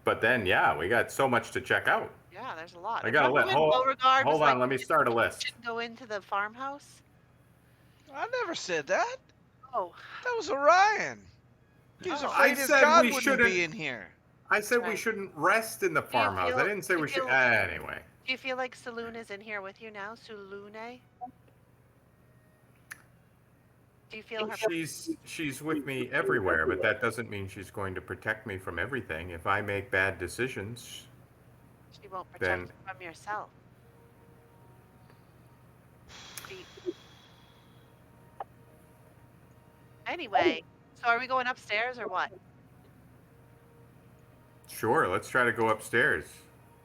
Speaker 4: But then, yeah, we got so much to check out.
Speaker 3: Yeah, there's a lot.
Speaker 4: I gotta
Speaker 3: Remember
Speaker 4: let.
Speaker 3: when
Speaker 4: Hold
Speaker 3: Beauregard was
Speaker 4: on,
Speaker 3: like,
Speaker 4: let me start a list.
Speaker 3: "Shouldn't go into the farmhouse."
Speaker 1: I never said that.
Speaker 3: Oh,
Speaker 1: That was Orion. He was
Speaker 3: Oh.
Speaker 1: afraid
Speaker 4: I
Speaker 1: his
Speaker 4: said
Speaker 1: god
Speaker 4: we
Speaker 1: wouldn't
Speaker 4: shouldn't-
Speaker 1: be in here.
Speaker 4: I said we
Speaker 3: Right.
Speaker 4: shouldn't rest in the farmhouse. I
Speaker 3: feel-
Speaker 4: didn't say
Speaker 3: do
Speaker 4: we
Speaker 3: you
Speaker 4: should.
Speaker 3: feel-
Speaker 4: Anyway,
Speaker 3: do you feel like Saloon is in here with you now, Sulune? Do you feel her?
Speaker 4: she's with me everywhere, but that doesn't mean she's going to protect me from everything. If I make bad decisions,
Speaker 3: She won't protect
Speaker 4: then-
Speaker 3: you from yourself. Deep. Anyway, so are we going upstairs or what?
Speaker 4: sure, let's try to go upstairs.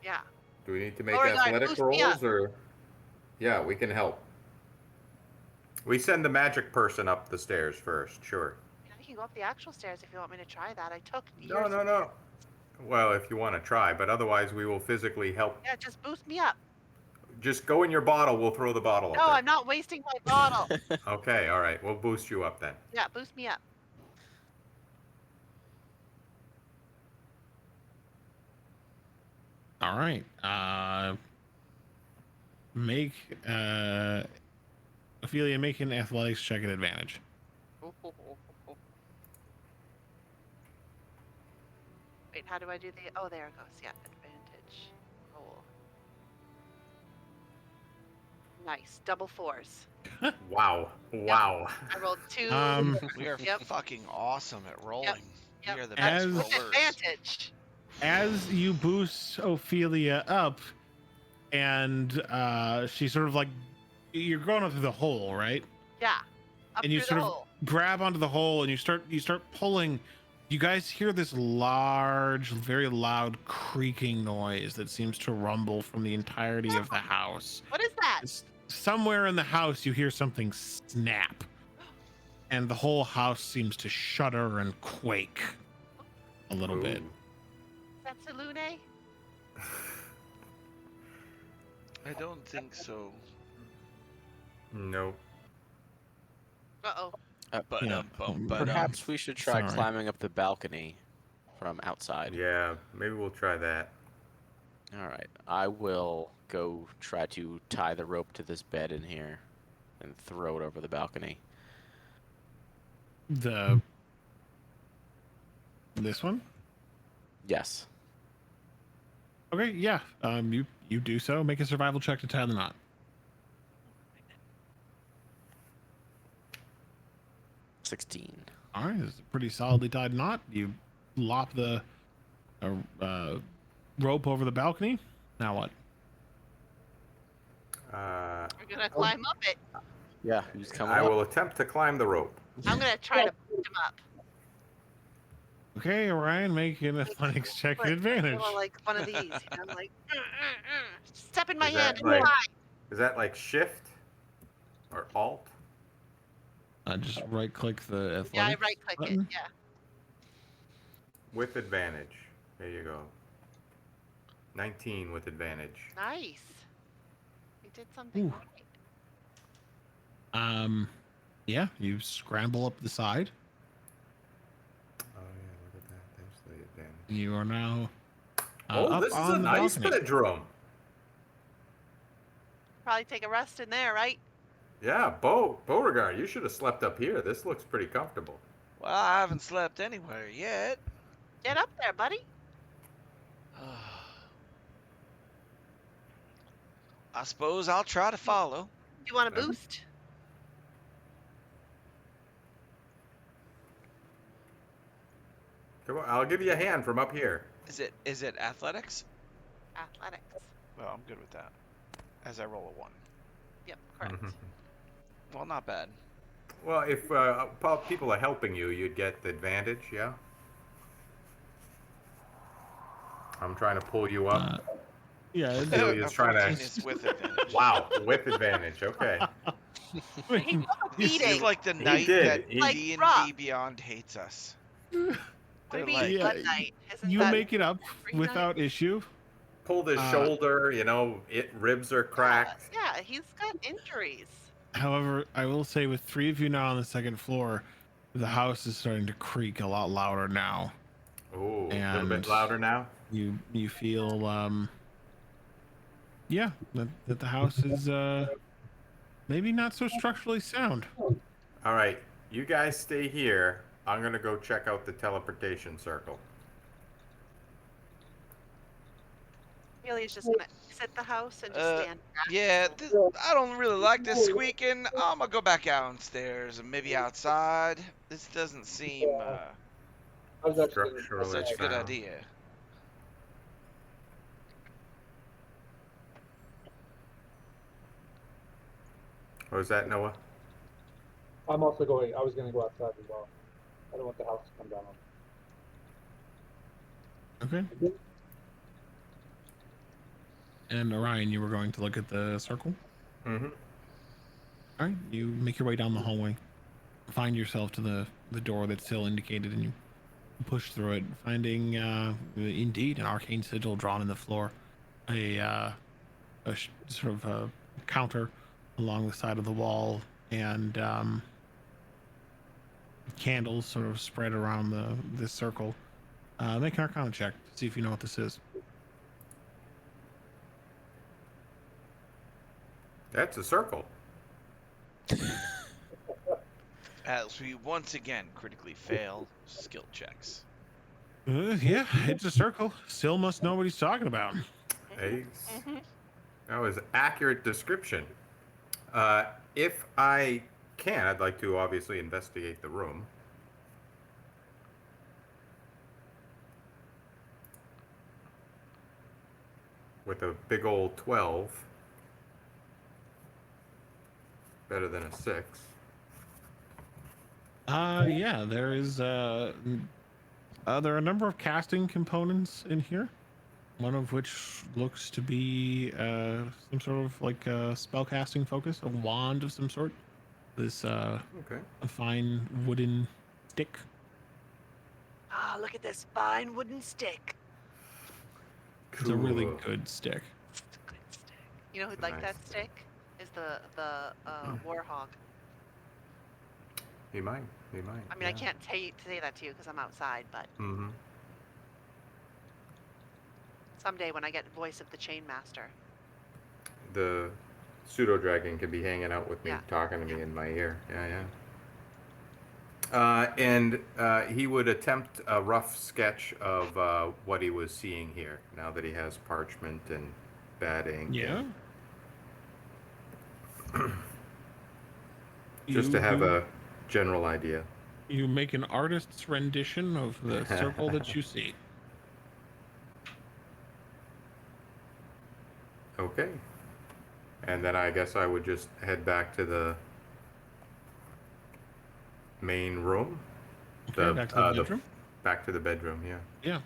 Speaker 3: Yeah.
Speaker 4: Do we need to make
Speaker 3: Beauregard,
Speaker 4: athletic
Speaker 3: boost me up.
Speaker 4: rolls, or? Yeah, we can help. We send the magic person up the stairs first. Sure.
Speaker 3: Yeah, you can go up the actual stairs if you want me to try that. I took
Speaker 4: No,
Speaker 3: yours.
Speaker 4: no. Well, if you want to try, but otherwise we will physically help.
Speaker 3: Yeah, just boost me up.
Speaker 4: Just go in your bottle. We'll throw the bottle
Speaker 3: No,
Speaker 4: up
Speaker 3: I'm not wasting my bottle.
Speaker 4: there. Okay, all right. We'll boost you up then.
Speaker 3: Yeah, boost me up.
Speaker 2: All right. Make Ophelia make an athletics check at advantage.
Speaker 3: Wait, how do I do the? Oh, there it goes. Yeah, advantage. Roll. Nice, double fours.
Speaker 4: Wow. Wow.
Speaker 3: I rolled two.
Speaker 1: We are
Speaker 3: Yep.
Speaker 1: fucking awesome at rolling.
Speaker 3: Yep.
Speaker 1: We are the
Speaker 2: As-
Speaker 1: best
Speaker 3: With
Speaker 1: rollers.
Speaker 3: advantage.
Speaker 2: As you boost Ophelia up, and she sort of like you're going up through the hole, right?
Speaker 3: Yeah. Up
Speaker 2: And you
Speaker 3: through
Speaker 2: sort
Speaker 3: the
Speaker 2: of
Speaker 3: hole.
Speaker 2: grab onto the hole, and you start pulling. You guys hear this large, very loud creaking noise that seems to rumble from the entirety of the house.
Speaker 3: What is that?
Speaker 2: Somewhere in the house, you hear something snap, and the whole house seems to shudder and quake a little bit.
Speaker 4: Ooh.
Speaker 3: Is that Salune?
Speaker 1: I don't think so.
Speaker 4: No.
Speaker 3: Uh-oh.
Speaker 6: Perhaps we should try
Speaker 2: Sorry.
Speaker 6: climbing up the balcony from outside.
Speaker 4: Yeah, maybe we'll try that.
Speaker 6: All right. I will go try to tie the rope to this bed in here and throw it over the balcony.
Speaker 2: This one?
Speaker 6: Yes.
Speaker 2: Okay, yeah. You do so. Make a survival check to tie the knot.
Speaker 6: 16.
Speaker 2: All right, it's a pretty solidly tied knot. You lop the rope over the balcony. Now what?
Speaker 3: We're gonna climb up it.
Speaker 6: Yeah, who's coming
Speaker 4: I
Speaker 6: up?
Speaker 4: will attempt to climb the rope.
Speaker 3: I'm gonna try to push him up.
Speaker 2: Okay, Ryan, make an athletics check at advantage.
Speaker 3: Like one of these, you know, like step in my
Speaker 4: Is
Speaker 3: hand
Speaker 4: that
Speaker 3: and
Speaker 4: like-
Speaker 3: fly.
Speaker 4: Is that like shift or alt?
Speaker 2: Just right click the athletics.
Speaker 3: Yeah, I right click it.
Speaker 2: button.
Speaker 3: Yeah.
Speaker 4: With advantage. There you go. 19 with advantage.
Speaker 3: Nice. We did something
Speaker 2: Ooh.
Speaker 3: right.
Speaker 2: Yeah, you scramble up the side.
Speaker 4: Oh yeah, look at that. There's the advantage.
Speaker 2: You are now
Speaker 4: Oh,
Speaker 2: up
Speaker 4: this is
Speaker 2: on
Speaker 4: a
Speaker 2: the
Speaker 4: nice
Speaker 2: balcony.
Speaker 4: bedroom.
Speaker 3: Probably take a rest in there, right?
Speaker 4: Yeah, Beauregard, you should have slept up here. This looks pretty comfortable.
Speaker 1: Well, I haven't slept anywhere yet.
Speaker 3: Get up there, buddy.
Speaker 1: I suppose I'll try to follow.
Speaker 3: Do you want a
Speaker 4: Yeah.
Speaker 3: boost?
Speaker 4: Come on, I'll give you a hand from up here.
Speaker 1: Is it athletics?
Speaker 3: Athletics.
Speaker 1: Well, I'm good with that. As I roll a 1.
Speaker 3: Yep, correct.
Speaker 4: Mhm.
Speaker 1: Well, not bad.
Speaker 4: Well, if people are helping you, you'd get the advantage, yeah? I'm trying to pull you up.
Speaker 2: Yeah, it's-
Speaker 4: Celia's trying to-
Speaker 1: 14 is with advantage.
Speaker 4: Wow, with advantage, okay.
Speaker 3: He took a
Speaker 1: He's
Speaker 3: beating.
Speaker 1: like the
Speaker 4: He
Speaker 1: knight
Speaker 4: did.
Speaker 1: that
Speaker 4: He-
Speaker 3: Like
Speaker 1: D&D
Speaker 3: Rob.
Speaker 1: Beyond hates us.
Speaker 3: What do
Speaker 1: They're
Speaker 3: you mean,
Speaker 1: like-
Speaker 3: Blood
Speaker 2: Yeah,
Speaker 3: Knight? Isn't
Speaker 2: you
Speaker 3: that
Speaker 2: make it up
Speaker 3: Green
Speaker 2: without issue.
Speaker 4: Pulled his shoulder, you know, ribs are cracked.
Speaker 3: Yeah, he's got injuries.
Speaker 2: However, I will say with 3 of you now on the second floor, the house is starting to creak a lot louder now.
Speaker 4: Ooh, a little
Speaker 2: And-
Speaker 4: bit louder now.
Speaker 2: You feel yeah, that the house is maybe not so structurally sound.
Speaker 4: All right, you guys stay here. I'm gonna go check out the teleportation circle.
Speaker 3: Amelia's just gonna exit the house and just stand back.
Speaker 1: Yeah, I don't really like this squeaking. I'm gonna go back downstairs and maybe outside. This doesn't seem
Speaker 5: I was actually gonna
Speaker 4: Structurally
Speaker 1: such a good
Speaker 4: sound.
Speaker 1: idea.
Speaker 4: What was that, Noah?
Speaker 5: I'm also going. I was going to go outside as well. I don't want the house to come down on me.
Speaker 2: Okay. And Orion, you were going to look at the circle?
Speaker 4: Mm-hmm.
Speaker 2: All right, you make your way down the hallway, find yourself to the door that's still indicated, and you push through it, finding indeed an arcane sigil drawn in the floor, sort of a counter along the side of the wall, and candles sort of spread around the circle. Make an Arcana check to see if you know what this is.
Speaker 4: That's a circle.
Speaker 1: As we once again critically fail skill checks.
Speaker 2: Yeah, it's a circle. Still must know what he's talking about.
Speaker 4: Ace.
Speaker 3: Mm-hmm.
Speaker 4: That was accurate description. If I can, I'd like to obviously investigate the room. With a big old 12. Better than a 6.
Speaker 2: Yeah, there is there are a number of casting components in here. One of which looks to be some sort of like spell casting focus, a wand of some sort. This
Speaker 4: Okay.
Speaker 2: a fine wooden stick.
Speaker 3: Ah, look at this fine wooden stick.
Speaker 2: It's a really
Speaker 4: Cool.
Speaker 2: good stick.
Speaker 3: It's a good stick. You know who'd like
Speaker 4: Nice.
Speaker 3: that stick? Is the warhog.
Speaker 4: He might. He might.
Speaker 3: I mean, I can't say that to you because I'm outside, but
Speaker 4: Mm-hmm.
Speaker 3: someday when I get voice of the chain master.
Speaker 4: the pseudo dragon can be hanging out with me,
Speaker 3: Yeah.
Speaker 4: talking to me in my ear. Yeah, yeah. And he would attempt a rough sketch of what he was seeing here. Now that he has parchment and bad ink.
Speaker 2: Yeah.
Speaker 4: Just to have a general idea.
Speaker 2: You make an artist's rendition of the circle that you see.
Speaker 4: Okay. And then I guess I would just head back to the main room.
Speaker 2: Okay, back to the bedroom?
Speaker 4: Back to the bedroom, yeah.
Speaker 2: Yeah.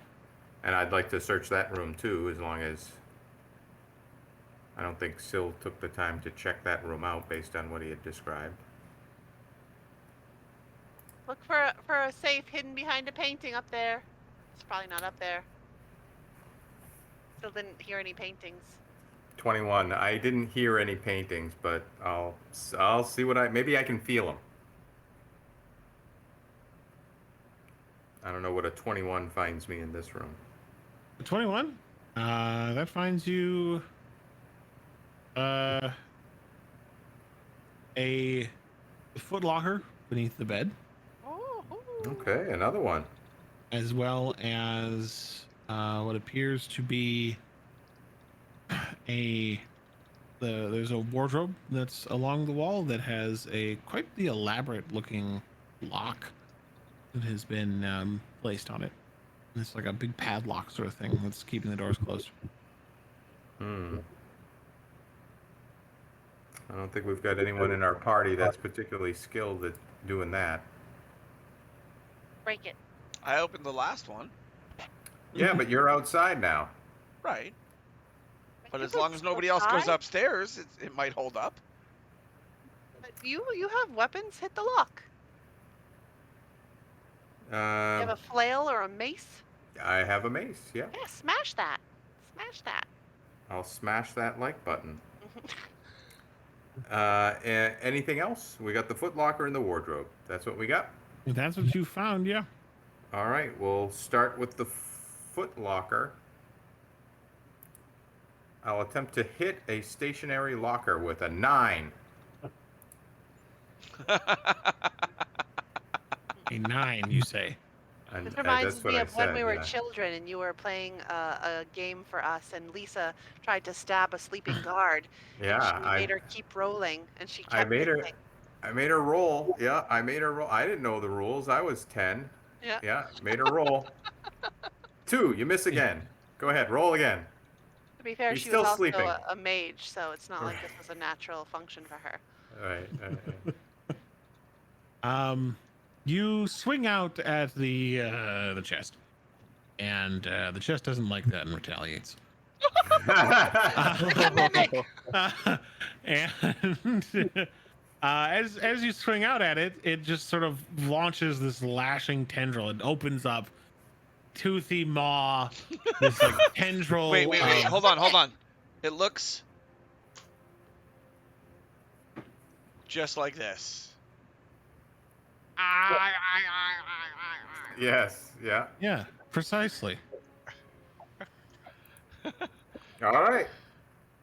Speaker 4: And I'd like to search that room too, as long as I don't think Syl took the time to check that room out based on what he had described.
Speaker 3: Look for a safe hidden behind a painting up there. It's probably not up there. Still didn't hear any paintings.
Speaker 4: 21. I didn't hear any paintings, but I'll see what maybe I can feel them. I don't know what a 21 finds me in this room.
Speaker 2: 21? That finds you a foot locker beneath the bed,
Speaker 3: Oh.
Speaker 4: Okay, another one.
Speaker 2: as well as what appears to be there's a wardrobe that's along the wall that has quite the elaborate looking lock that has been placed on it. It's like a big padlock sort of thing that's keeping the doors closed.
Speaker 4: I don't think we've got anyone in our party that's particularly skilled at doing that.
Speaker 3: Break it.
Speaker 1: I opened the last one.
Speaker 4: Yeah, but you're outside now.
Speaker 1: Right. But
Speaker 3: You
Speaker 1: as
Speaker 3: could
Speaker 1: long as
Speaker 3: still
Speaker 1: nobody else goes
Speaker 3: try.
Speaker 1: upstairs, it might hold up.
Speaker 3: But you have weapons. Hit the lock. You have a flail or a mace.
Speaker 4: I have a mace, yeah.
Speaker 3: Yeah, smash that. Smash that.
Speaker 4: I'll smash that like button. Anything else? We got the footlocker and the wardrobe. That's what we got?
Speaker 2: That's what you found, yeah.
Speaker 4: All right, we'll start with the footlocker. I'll attempt to hit a stationary locker with a 9.
Speaker 2: A 9, you say.
Speaker 4: And,
Speaker 3: This reminds
Speaker 4: that's what
Speaker 3: me
Speaker 4: I
Speaker 3: of when
Speaker 4: said,
Speaker 3: we were
Speaker 4: yeah.
Speaker 3: children and you were playing a game for us, and Lisa tried to stab a sleeping guard.
Speaker 4: Yeah,
Speaker 3: and she made her keep rolling, and she kept
Speaker 4: I made her.
Speaker 3: missing.
Speaker 4: I made her roll. Yeah, I made her roll. I didn't know the rules. I was 10.
Speaker 3: Yeah.
Speaker 4: Yeah, made her roll. 2. You miss again. Go ahead, roll again.
Speaker 3: To be fair,
Speaker 4: He's
Speaker 3: she
Speaker 4: still
Speaker 3: was also
Speaker 4: sleeping.
Speaker 3: a mage, so it's not like this was a natural function for her.
Speaker 4: All right.
Speaker 2: You swing out at the chest, and the chest doesn't like that and retaliates. And as you swing out at it, it just sort of launches this lashing tendril. It opens up, toothy maw, this like tendril.
Speaker 1: Wait. Hold on. It looks just like this.
Speaker 4: Yes. Yeah.
Speaker 2: Yeah, precisely.
Speaker 4: All right.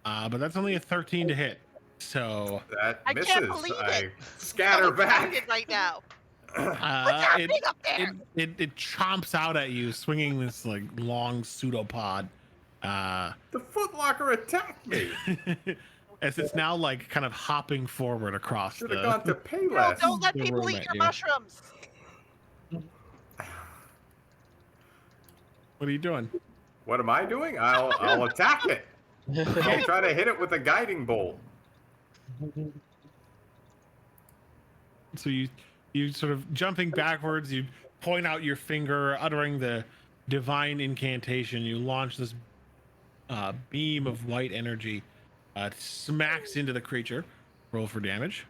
Speaker 2: But that's only a 13 to hit. So
Speaker 4: That
Speaker 3: I
Speaker 4: misses.
Speaker 3: can't believe
Speaker 4: I
Speaker 3: it.
Speaker 4: scatter
Speaker 3: I'm excited
Speaker 4: back.
Speaker 3: right now. What's
Speaker 2: it,
Speaker 3: happening up there?
Speaker 2: it chomps out at you, swinging this like long pseudopod.
Speaker 4: The footlocker attacked me.
Speaker 2: As it's now like kind of hopping forward across
Speaker 4: Should
Speaker 2: the.
Speaker 4: have gone to
Speaker 3: No,
Speaker 4: Payless.
Speaker 3: don't let
Speaker 2: the
Speaker 3: people
Speaker 2: room
Speaker 3: eat
Speaker 2: at
Speaker 3: your
Speaker 2: you.
Speaker 3: mushrooms.
Speaker 2: What are you doing?
Speaker 4: What am I doing? I'll attack it. I'll try to hit it with a guiding bolt.
Speaker 2: So you sort of jumping backwards. You point out your finger, uttering the divine incantation. You launch this beam of white energy. Smacks into the creature. Roll for damage.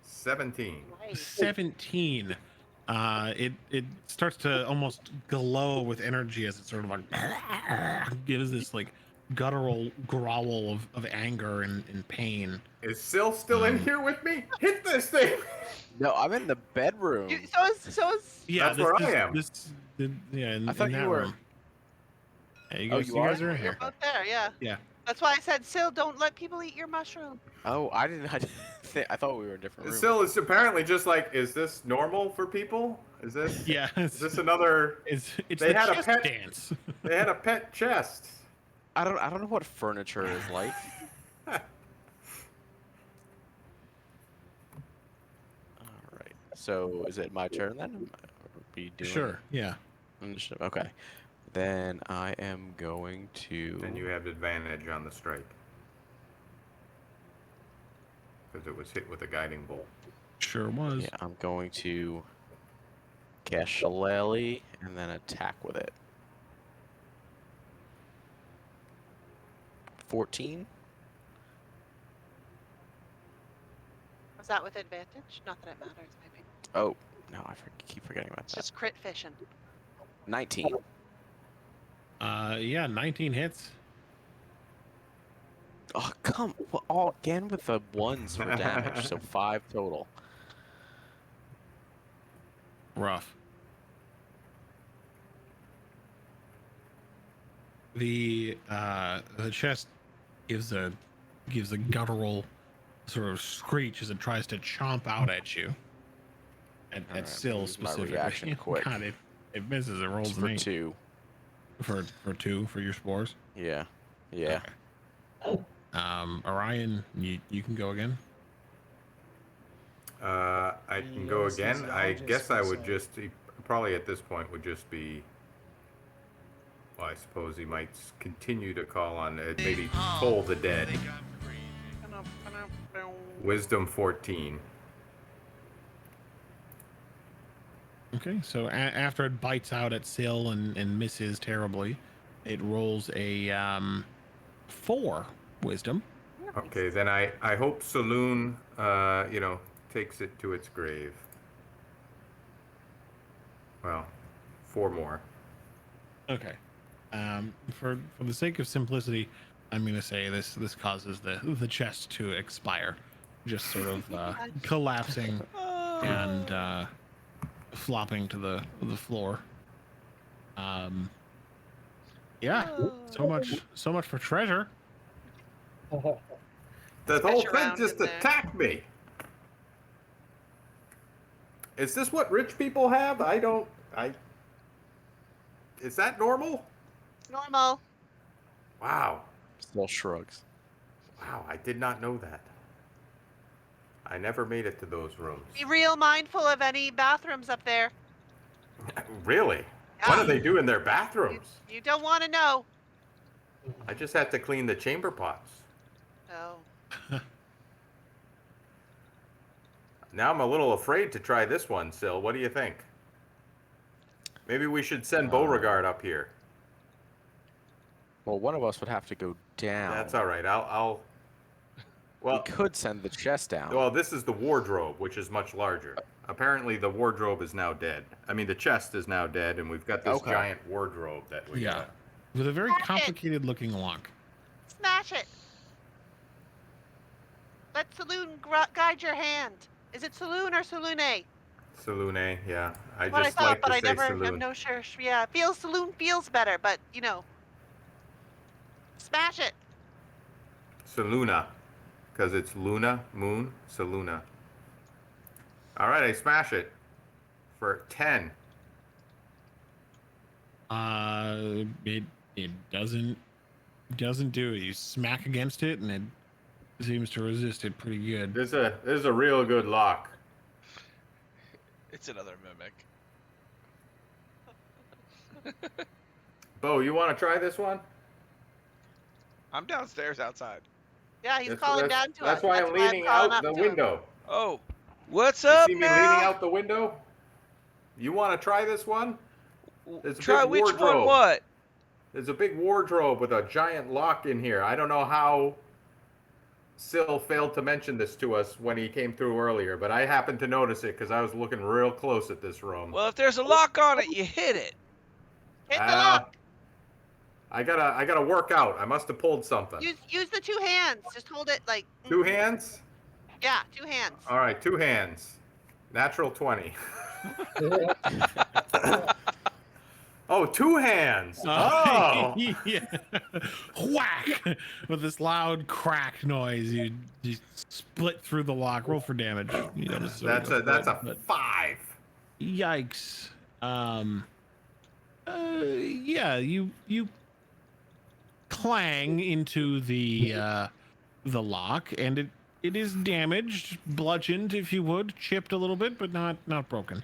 Speaker 4: 17.
Speaker 3: Nice.
Speaker 2: 17. It starts to almost glow with energy as it sort of like gives this like guttural growl of anger and pain.
Speaker 4: Is Syl still in here with me? Hit this thing!
Speaker 6: No, I'm in the bedroom.
Speaker 3: So is
Speaker 2: Yeah,
Speaker 4: That's where I am.
Speaker 2: Yeah, in
Speaker 6: I thought
Speaker 2: that
Speaker 6: you were-
Speaker 2: room. Yeah, you
Speaker 6: Oh,
Speaker 2: guys,
Speaker 6: you
Speaker 2: you
Speaker 6: are?
Speaker 2: guys are in
Speaker 3: You're
Speaker 2: here.
Speaker 3: both there, yeah.
Speaker 2: Yeah.
Speaker 3: That's why I said, Sil, don't let people eat your mushroom.
Speaker 6: Oh, I didn't. I thought we were in different rooms.
Speaker 4: Still, it's apparently just like, is this normal for people? Is this
Speaker 2: Yeah.
Speaker 4: is this another?
Speaker 2: It's
Speaker 4: They
Speaker 2: the
Speaker 4: had a
Speaker 2: chest
Speaker 4: pet-
Speaker 2: dance.
Speaker 4: They had a pet chest.
Speaker 6: I don't know what furniture is like. All right. So is it my turn then? Are we doing
Speaker 2: Sure. Yeah.
Speaker 6: initiative? Okay. Then I am going to.
Speaker 4: And you have advantage on the strike because it was hit with a guiding bolt.
Speaker 2: Sure was.
Speaker 6: Yeah, I'm going to cast Shillelagh and then attack with it. 14.
Speaker 3: Was that with advantage? Not that it matters, maybe.
Speaker 6: Oh no, keep forgetting about
Speaker 3: It's
Speaker 6: that.
Speaker 3: just crit fishing.
Speaker 6: 19.
Speaker 2: Yeah, 19 hits.
Speaker 6: Oh come! Well, all again with the ones for damage, so 5 total.
Speaker 2: Rough. The chest gives a guttural sort of screech as it tries to chomp out at you. At
Speaker 6: Alright,
Speaker 2: Syl
Speaker 6: use my
Speaker 2: specifically.
Speaker 6: reaction quick.
Speaker 2: God, it misses. It rolls
Speaker 6: It's
Speaker 2: an
Speaker 6: for
Speaker 2: 8.
Speaker 6: 2.
Speaker 2: For 2 for your spores.
Speaker 6: Yeah. Yeah.
Speaker 2: Okay. Orion, you can go again.
Speaker 4: I can go again. I guess I would just probably at this point would just be. Well, I suppose he might continue to call on maybe Toll the Dead. Wisdom 14.
Speaker 2: Okay, so after it bites out at Syl and misses terribly, it rolls a 4 wisdom.
Speaker 4: Okay, then I hope Saloon, takes it to its grave. Well, 4 more.
Speaker 2: Okay. For the sake of simplicity, I'm gonna say this causes the chest to expire, just sort of collapsing and flopping to the floor. Yeah. So much for treasure.
Speaker 4: The
Speaker 3: Fish
Speaker 4: whole thing
Speaker 3: around
Speaker 4: just
Speaker 3: in there.
Speaker 4: attacked me. Is this what rich people have? Is that normal?
Speaker 3: Normal.
Speaker 4: Wow.
Speaker 6: Still shrugs.
Speaker 4: Wow, I did not know that. I never made it to those rooms.
Speaker 3: Be real mindful of any bathrooms up there.
Speaker 4: Really? What do they do in their bathrooms?
Speaker 3: You don't want to know.
Speaker 4: I just have to clean the chamber pots.
Speaker 3: Oh.
Speaker 4: Now I'm a little afraid to try this one, Syl. What do you think? Maybe we should send Beauregard up here.
Speaker 6: Well, one of us would have to go down.
Speaker 4: That's all right. I'll.
Speaker 6: We
Speaker 4: Well,
Speaker 6: could send the chest down.
Speaker 4: well, this is the wardrobe, which is much larger. Apparently, the wardrobe is now dead. I mean, the chest is now dead, and we've got this
Speaker 6: Okay.
Speaker 4: giant wardrobe that we
Speaker 2: Yeah.
Speaker 4: got.
Speaker 2: With a very
Speaker 3: Smash it.
Speaker 2: complicated looking lock.
Speaker 3: Smash it. Let Saloon guide your hand. Is it Saloon or Saloone?
Speaker 4: Saloon, yeah. I
Speaker 3: What I
Speaker 4: just
Speaker 3: thought,
Speaker 4: like
Speaker 3: but
Speaker 4: to
Speaker 3: I
Speaker 4: say
Speaker 3: never.
Speaker 4: Saloon.
Speaker 3: I'm no sure. Yeah, Saloon feels better, but smash it.
Speaker 4: Saluna, because it's Luna, moon, Saluna. All right, I smash it for 10.
Speaker 2: It doesn't do it. You smack against it, and it seems to resist it pretty good.
Speaker 4: This is a real good lock.
Speaker 8: It's another mimic.
Speaker 4: Bo, you want to try this one?
Speaker 1: I'm downstairs outside.
Speaker 3: Yeah, he's calling down to us.
Speaker 4: That's why I'm leaning
Speaker 3: calling
Speaker 4: out
Speaker 3: up
Speaker 4: the
Speaker 3: to him.
Speaker 4: window.
Speaker 1: Oh, what's
Speaker 4: You
Speaker 1: up
Speaker 4: see me
Speaker 1: now?
Speaker 4: leaning out the window? You want to try this one? It's a
Speaker 1: Try
Speaker 4: big
Speaker 1: which one?
Speaker 4: wardrobe.
Speaker 1: What?
Speaker 4: There's a big wardrobe with a giant lock in here. I don't know how Syl failed to mention this to us when he came through earlier, but I happened to notice it because I was looking real close at this room.
Speaker 1: Well, if there's a lock on it, you hit it.
Speaker 3: Hit the lock.
Speaker 4: I gotta work out. I must have pulled something.
Speaker 3: Use the 2 hands. Just hold it like.
Speaker 4: 2 hands?
Speaker 3: Yeah, 2 hands.
Speaker 4: All right, 2 hands. Natural 20. Oh, two hands. Oh.
Speaker 2: Yeah. Whack! With this loud crack noise, you split through the lock. Roll for damage. You don't necessarily
Speaker 4: That's
Speaker 2: go
Speaker 4: a
Speaker 2: for
Speaker 4: that's
Speaker 2: it,
Speaker 4: a
Speaker 2: but
Speaker 4: 5.
Speaker 2: yikes. Yeah, you clang into the lock, and it is damaged, bludgeoned, if you would, chipped a little bit, but not broken.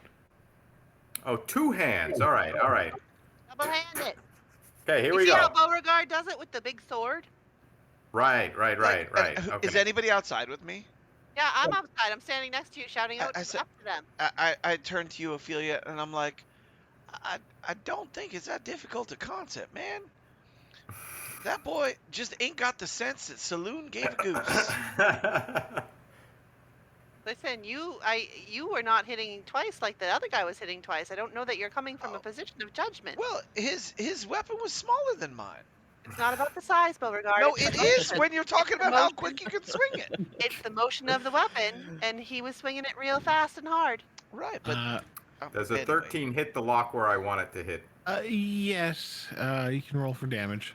Speaker 4: Oh, two hands. All right, all right.
Speaker 3: Double hand it.
Speaker 4: Okay, here
Speaker 3: You
Speaker 4: we
Speaker 3: see how
Speaker 4: go.
Speaker 3: Beauregard does it with the big sword?
Speaker 4: Right.
Speaker 1: Like, is
Speaker 4: Okay.
Speaker 1: anybody outside with me?
Speaker 3: Yeah, I'm outside. I'm standing next to you, shouting
Speaker 1: I,
Speaker 3: out
Speaker 1: I said,
Speaker 3: up to them.
Speaker 1: I turned to you, Ophelia, and I'm like, I don't think it's that difficult a concept, man. That boy just ain't got the sense that Saloon gave a goose.
Speaker 3: Listen, you were not hitting twice like the other guy was hitting twice. I don't know that you're coming from a position of judgment.
Speaker 1: Well, his weapon was smaller than mine.
Speaker 3: It's not about the size, Beauregard.
Speaker 1: No,
Speaker 3: it's
Speaker 1: it
Speaker 3: the
Speaker 1: is
Speaker 3: motion.
Speaker 1: when you're talking
Speaker 3: It's the
Speaker 1: about how
Speaker 3: motion.
Speaker 1: quick you can swing it.
Speaker 3: It's the motion of the weapon, and he was swinging it real fast and hard.
Speaker 1: Right, but
Speaker 4: Does a
Speaker 1: anyway.
Speaker 4: 13 hit the lock where I want it to hit?
Speaker 2: Yes. You can roll for damage.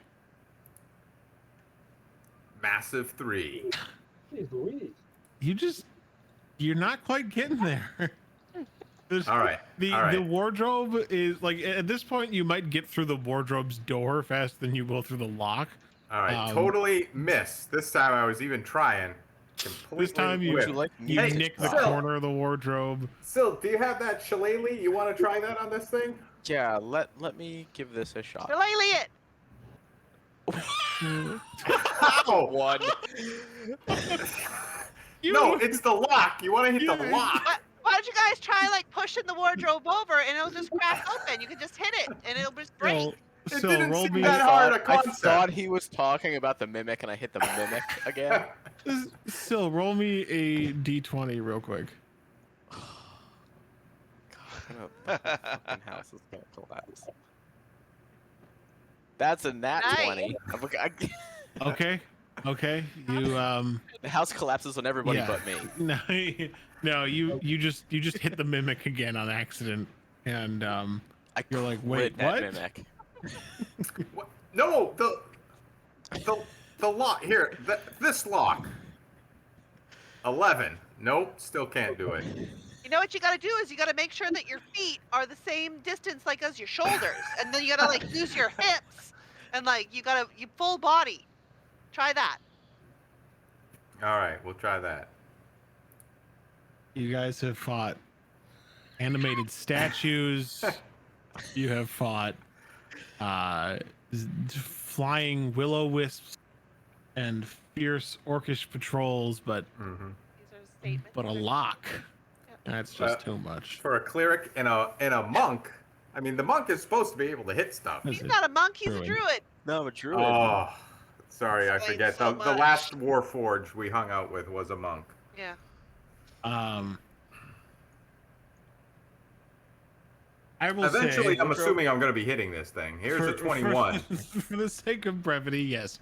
Speaker 4: Massive 3.
Speaker 5: Jeez Louise.
Speaker 2: You're not quite getting there.
Speaker 4: All right.
Speaker 2: The wardrobe is like, at this point you might get through the wardrobe's door faster than you will through the lock.
Speaker 4: All right. Totally miss. This time I was even trying. Completely
Speaker 2: This time you
Speaker 4: whiffed.
Speaker 2: you
Speaker 4: Hey,
Speaker 2: nick the
Speaker 4: Sil,
Speaker 2: corner of the wardrobe.
Speaker 4: Sil, do you have that shillelagh? You want to try that on this thing?
Speaker 6: Yeah, let me give this a shot.
Speaker 3: Shillelagh it!
Speaker 4: Ow!
Speaker 6: One.
Speaker 4: No, it's the lock. You want to hit the lock.
Speaker 3: Why don't you guys try like pushing the wardrobe over and it'll just crack open? You can just hit it and it'll just break.
Speaker 4: It
Speaker 2: So
Speaker 4: didn't
Speaker 2: roll
Speaker 4: seem
Speaker 2: me.
Speaker 4: that hard a
Speaker 6: I
Speaker 4: concept.
Speaker 6: thought he was talking about the mimic, and I hit the mimic again.
Speaker 2: Still, roll me a d20 real quick.
Speaker 6: God, the fucking house is gonna collapse. That's a nat
Speaker 3: Nice.
Speaker 6: 20.
Speaker 2: Okay. You
Speaker 6: The house collapses on everybody
Speaker 2: Yeah.
Speaker 6: but me.
Speaker 2: no, you just hit the mimic again on accident, and you're like, wait,
Speaker 6: crit that
Speaker 2: what?
Speaker 6: mimic.
Speaker 4: What? No, the lock here. This lock. 11. Nope, still can't do it.
Speaker 3: You know what you gotta do is you gotta make sure that your feet are the same distance like as your shoulders. And then you gotta like use your hips and like you full body. Try that.
Speaker 4: All right, we'll try that.
Speaker 2: You guys have fought animated statues. You have fought flying will-o-wisps and fierce orcish patrols, but
Speaker 4: Mm-hmm.
Speaker 3: These are statements.
Speaker 2: a lock. That's just too much.
Speaker 4: For a cleric and a monk, I mean, the monk is supposed to be able to hit stuff.
Speaker 2: That's
Speaker 3: He's not a monk, he's a
Speaker 2: Druid.
Speaker 3: druid.
Speaker 6: No, I'm a druid.
Speaker 4: Oh, sorry, I
Speaker 3: Explains
Speaker 4: forget.
Speaker 3: so
Speaker 4: The
Speaker 3: much.
Speaker 4: last Warforged we hung out with was a monk.
Speaker 3: Yeah.
Speaker 2: I will
Speaker 4: Eventually,
Speaker 2: say,
Speaker 4: I'm assuming I'm going to be hitting this thing. Here's a 21.
Speaker 2: For the sake of brevity, yes.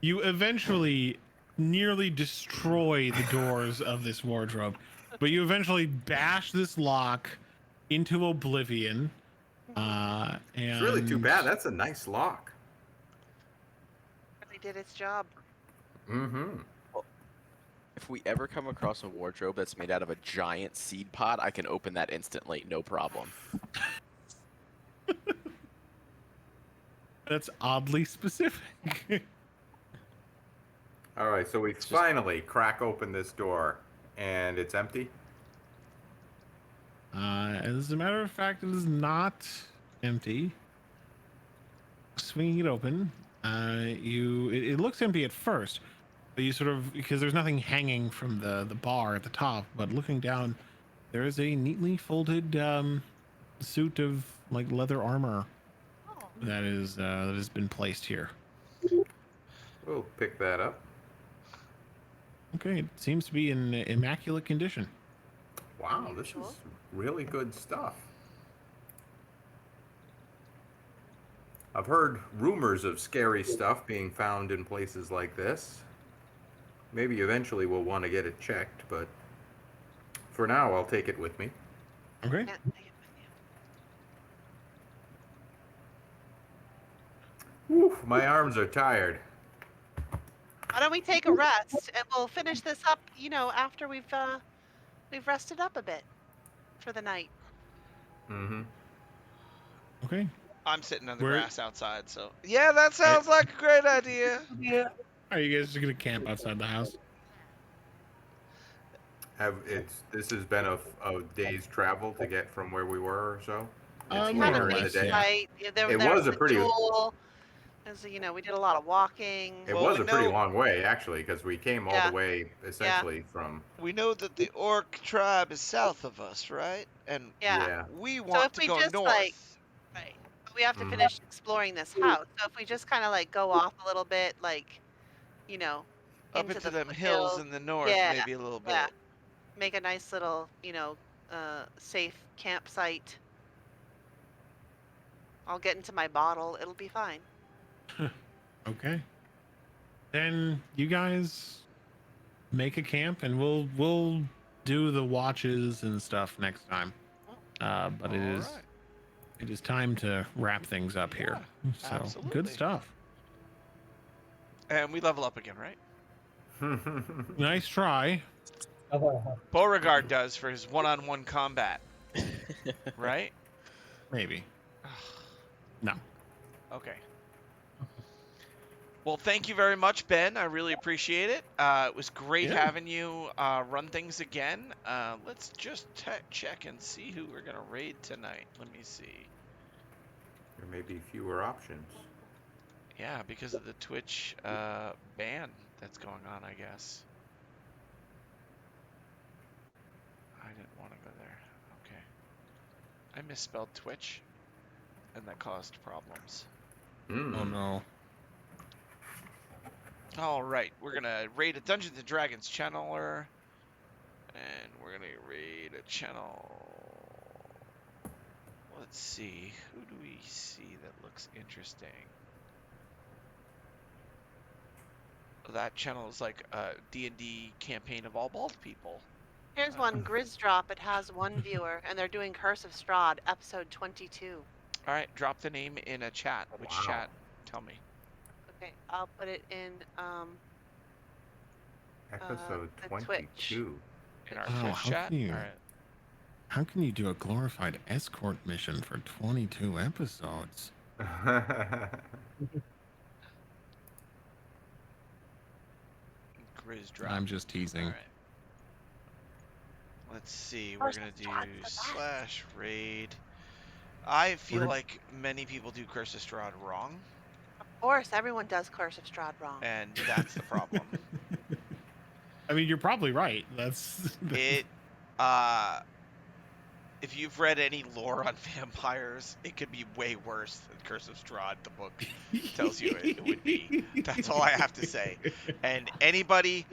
Speaker 2: You eventually nearly destroy the doors of this wardrobe, but you eventually bash this lock into oblivion. And
Speaker 4: It's really too bad. That's a nice lock.
Speaker 3: Really did its job.
Speaker 4: Mm-hmm.
Speaker 6: If we ever come across a wardrobe that's made out of a giant seed pod, I can open that instantly, no problem.
Speaker 2: That's oddly specific.
Speaker 4: All right, so we finally crack open this door, and it's empty.
Speaker 2: As a matter of fact, it is not empty. Swinging it open, it looks empty at first, but you sort of, because there's nothing hanging from the bar at the top, but looking down, there is a neatly folded suit of like leather armor
Speaker 3: Oh.
Speaker 2: that has been placed here.
Speaker 4: We'll pick that up.
Speaker 2: Okay, it seems to be in immaculate condition.
Speaker 4: Wow, this is really good stuff. I've heard rumors of scary stuff being found in places like this. Maybe eventually we'll want to get it checked, but for now I'll take it with me.
Speaker 2: Okay.
Speaker 3: Can't take it with you.
Speaker 4: Whew, my arms are tired.
Speaker 3: Why don't we take a rest and we'll finish this up, after we've rested up a bit for the night.
Speaker 4: Mm-hmm.
Speaker 2: Okay.
Speaker 8: I'm sitting on the
Speaker 2: Where-
Speaker 8: grass outside, so yeah, that sounds like a great idea.
Speaker 2: Yeah. Are you guys just gonna camp outside the house?
Speaker 4: This has been a day's travel to get from where we were, or so. It's
Speaker 2: More
Speaker 3: Kind
Speaker 2: or
Speaker 3: of
Speaker 4: later in the
Speaker 2: less,
Speaker 4: day.
Speaker 2: yeah.
Speaker 3: right. There
Speaker 4: It
Speaker 3: was
Speaker 4: was a
Speaker 3: the
Speaker 4: pretty.
Speaker 3: duel. As we did a lot of walking.
Speaker 4: It
Speaker 8: Well,
Speaker 4: was
Speaker 8: we
Speaker 4: a pretty
Speaker 8: know-
Speaker 4: long way, actually, because we came all
Speaker 3: Yeah.
Speaker 4: the way essentially from.
Speaker 8: We know that the orc tribe is south of us, right? And
Speaker 3: Yeah.
Speaker 8: we
Speaker 3: So
Speaker 8: want
Speaker 3: if
Speaker 8: to
Speaker 3: we
Speaker 8: go
Speaker 3: just
Speaker 8: north.
Speaker 3: right, but we have to
Speaker 4: Mhm.
Speaker 3: finish exploring this house. So if we just kind of go off a little bit,
Speaker 8: Up
Speaker 3: into
Speaker 8: into
Speaker 3: the
Speaker 8: them hills
Speaker 3: foothills,
Speaker 8: in the north,
Speaker 3: Yeah,
Speaker 8: maybe a little bit.
Speaker 3: yeah. Make a nice little, safe campsite. I'll get into my bottle. It'll be fine.
Speaker 2: Okay. Then you guys make a camp, and we'll do the watches and stuff next time. But
Speaker 8: All right.
Speaker 2: it is time to wrap things up here. So
Speaker 8: absolutely.
Speaker 2: good stuff.
Speaker 8: And we level up again, right?
Speaker 2: Nice try.
Speaker 8: Beauregard does for his one-on-one combat, right?
Speaker 2: Maybe. No.
Speaker 8: Okay. Well, thank you very much, Ben. I really appreciate it. It was great
Speaker 2: Yeah.
Speaker 8: having you run things again. Let's just check and see who we're going to raid tonight. Let me see.
Speaker 4: There may be fewer options.
Speaker 8: Yeah, because of the Twitch ban that's going on, I guess. I didn't want to go there. Okay. I misspelled Twitch, and that caused problems.
Speaker 4: Mm.
Speaker 2: Oh no.
Speaker 8: All right, we're gonna raid a Dungeons and Dragons channeler, and we're gonna raid a channel. Let's see, who do we see that looks interesting? That channel is like a D&D campaign of all bald people.
Speaker 3: Here's one, Grizdrop. It has one viewer, and they're doing Curse of Strahd, episode 22.
Speaker 8: All right, drop the name in a chat. Which
Speaker 4: Wow.
Speaker 8: chat? Tell me.
Speaker 3: Okay, I'll put it in.
Speaker 4: Episode
Speaker 3: the
Speaker 4: 22.
Speaker 8: In our
Speaker 2: Oh,
Speaker 8: Twitch
Speaker 2: how
Speaker 8: chat.
Speaker 2: can you-
Speaker 8: All right.
Speaker 2: How can you do a glorified escort mission for 22 episodes?
Speaker 8: Grizz drop.
Speaker 2: I'm just teasing.
Speaker 8: All right. Let's see. We're
Speaker 3: Curse
Speaker 8: gonna
Speaker 3: of
Speaker 8: do
Speaker 3: Strahd's the best.
Speaker 8: /raid. I feel
Speaker 2: We're-
Speaker 8: like many people do Curse of Strahd wrong,
Speaker 3: Of course, everyone does Curse of Strahd wrong.
Speaker 8: and that's the problem.
Speaker 2: I mean, you're probably right. That's
Speaker 8: It, if you've read any lore on vampires, it could be way worse than Curse of Strahd. The book tells you it would be. That's all I have to say. And anybody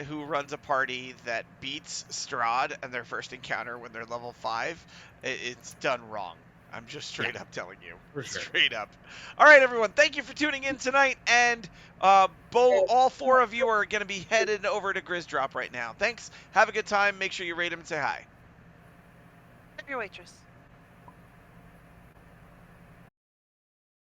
Speaker 8: who runs a party that beats Strahd and their first encounter when they're level 5, it's done wrong. I'm just straight up telling you.
Speaker 2: For sure.
Speaker 8: Straight up. All right, everyone. Thank you for tuning in tonight. And all 4 of you are going to be headed over to Grizdrop right now. Thanks. Have a good time. Make sure you rate him and say hi.
Speaker 3: Tip your waitress.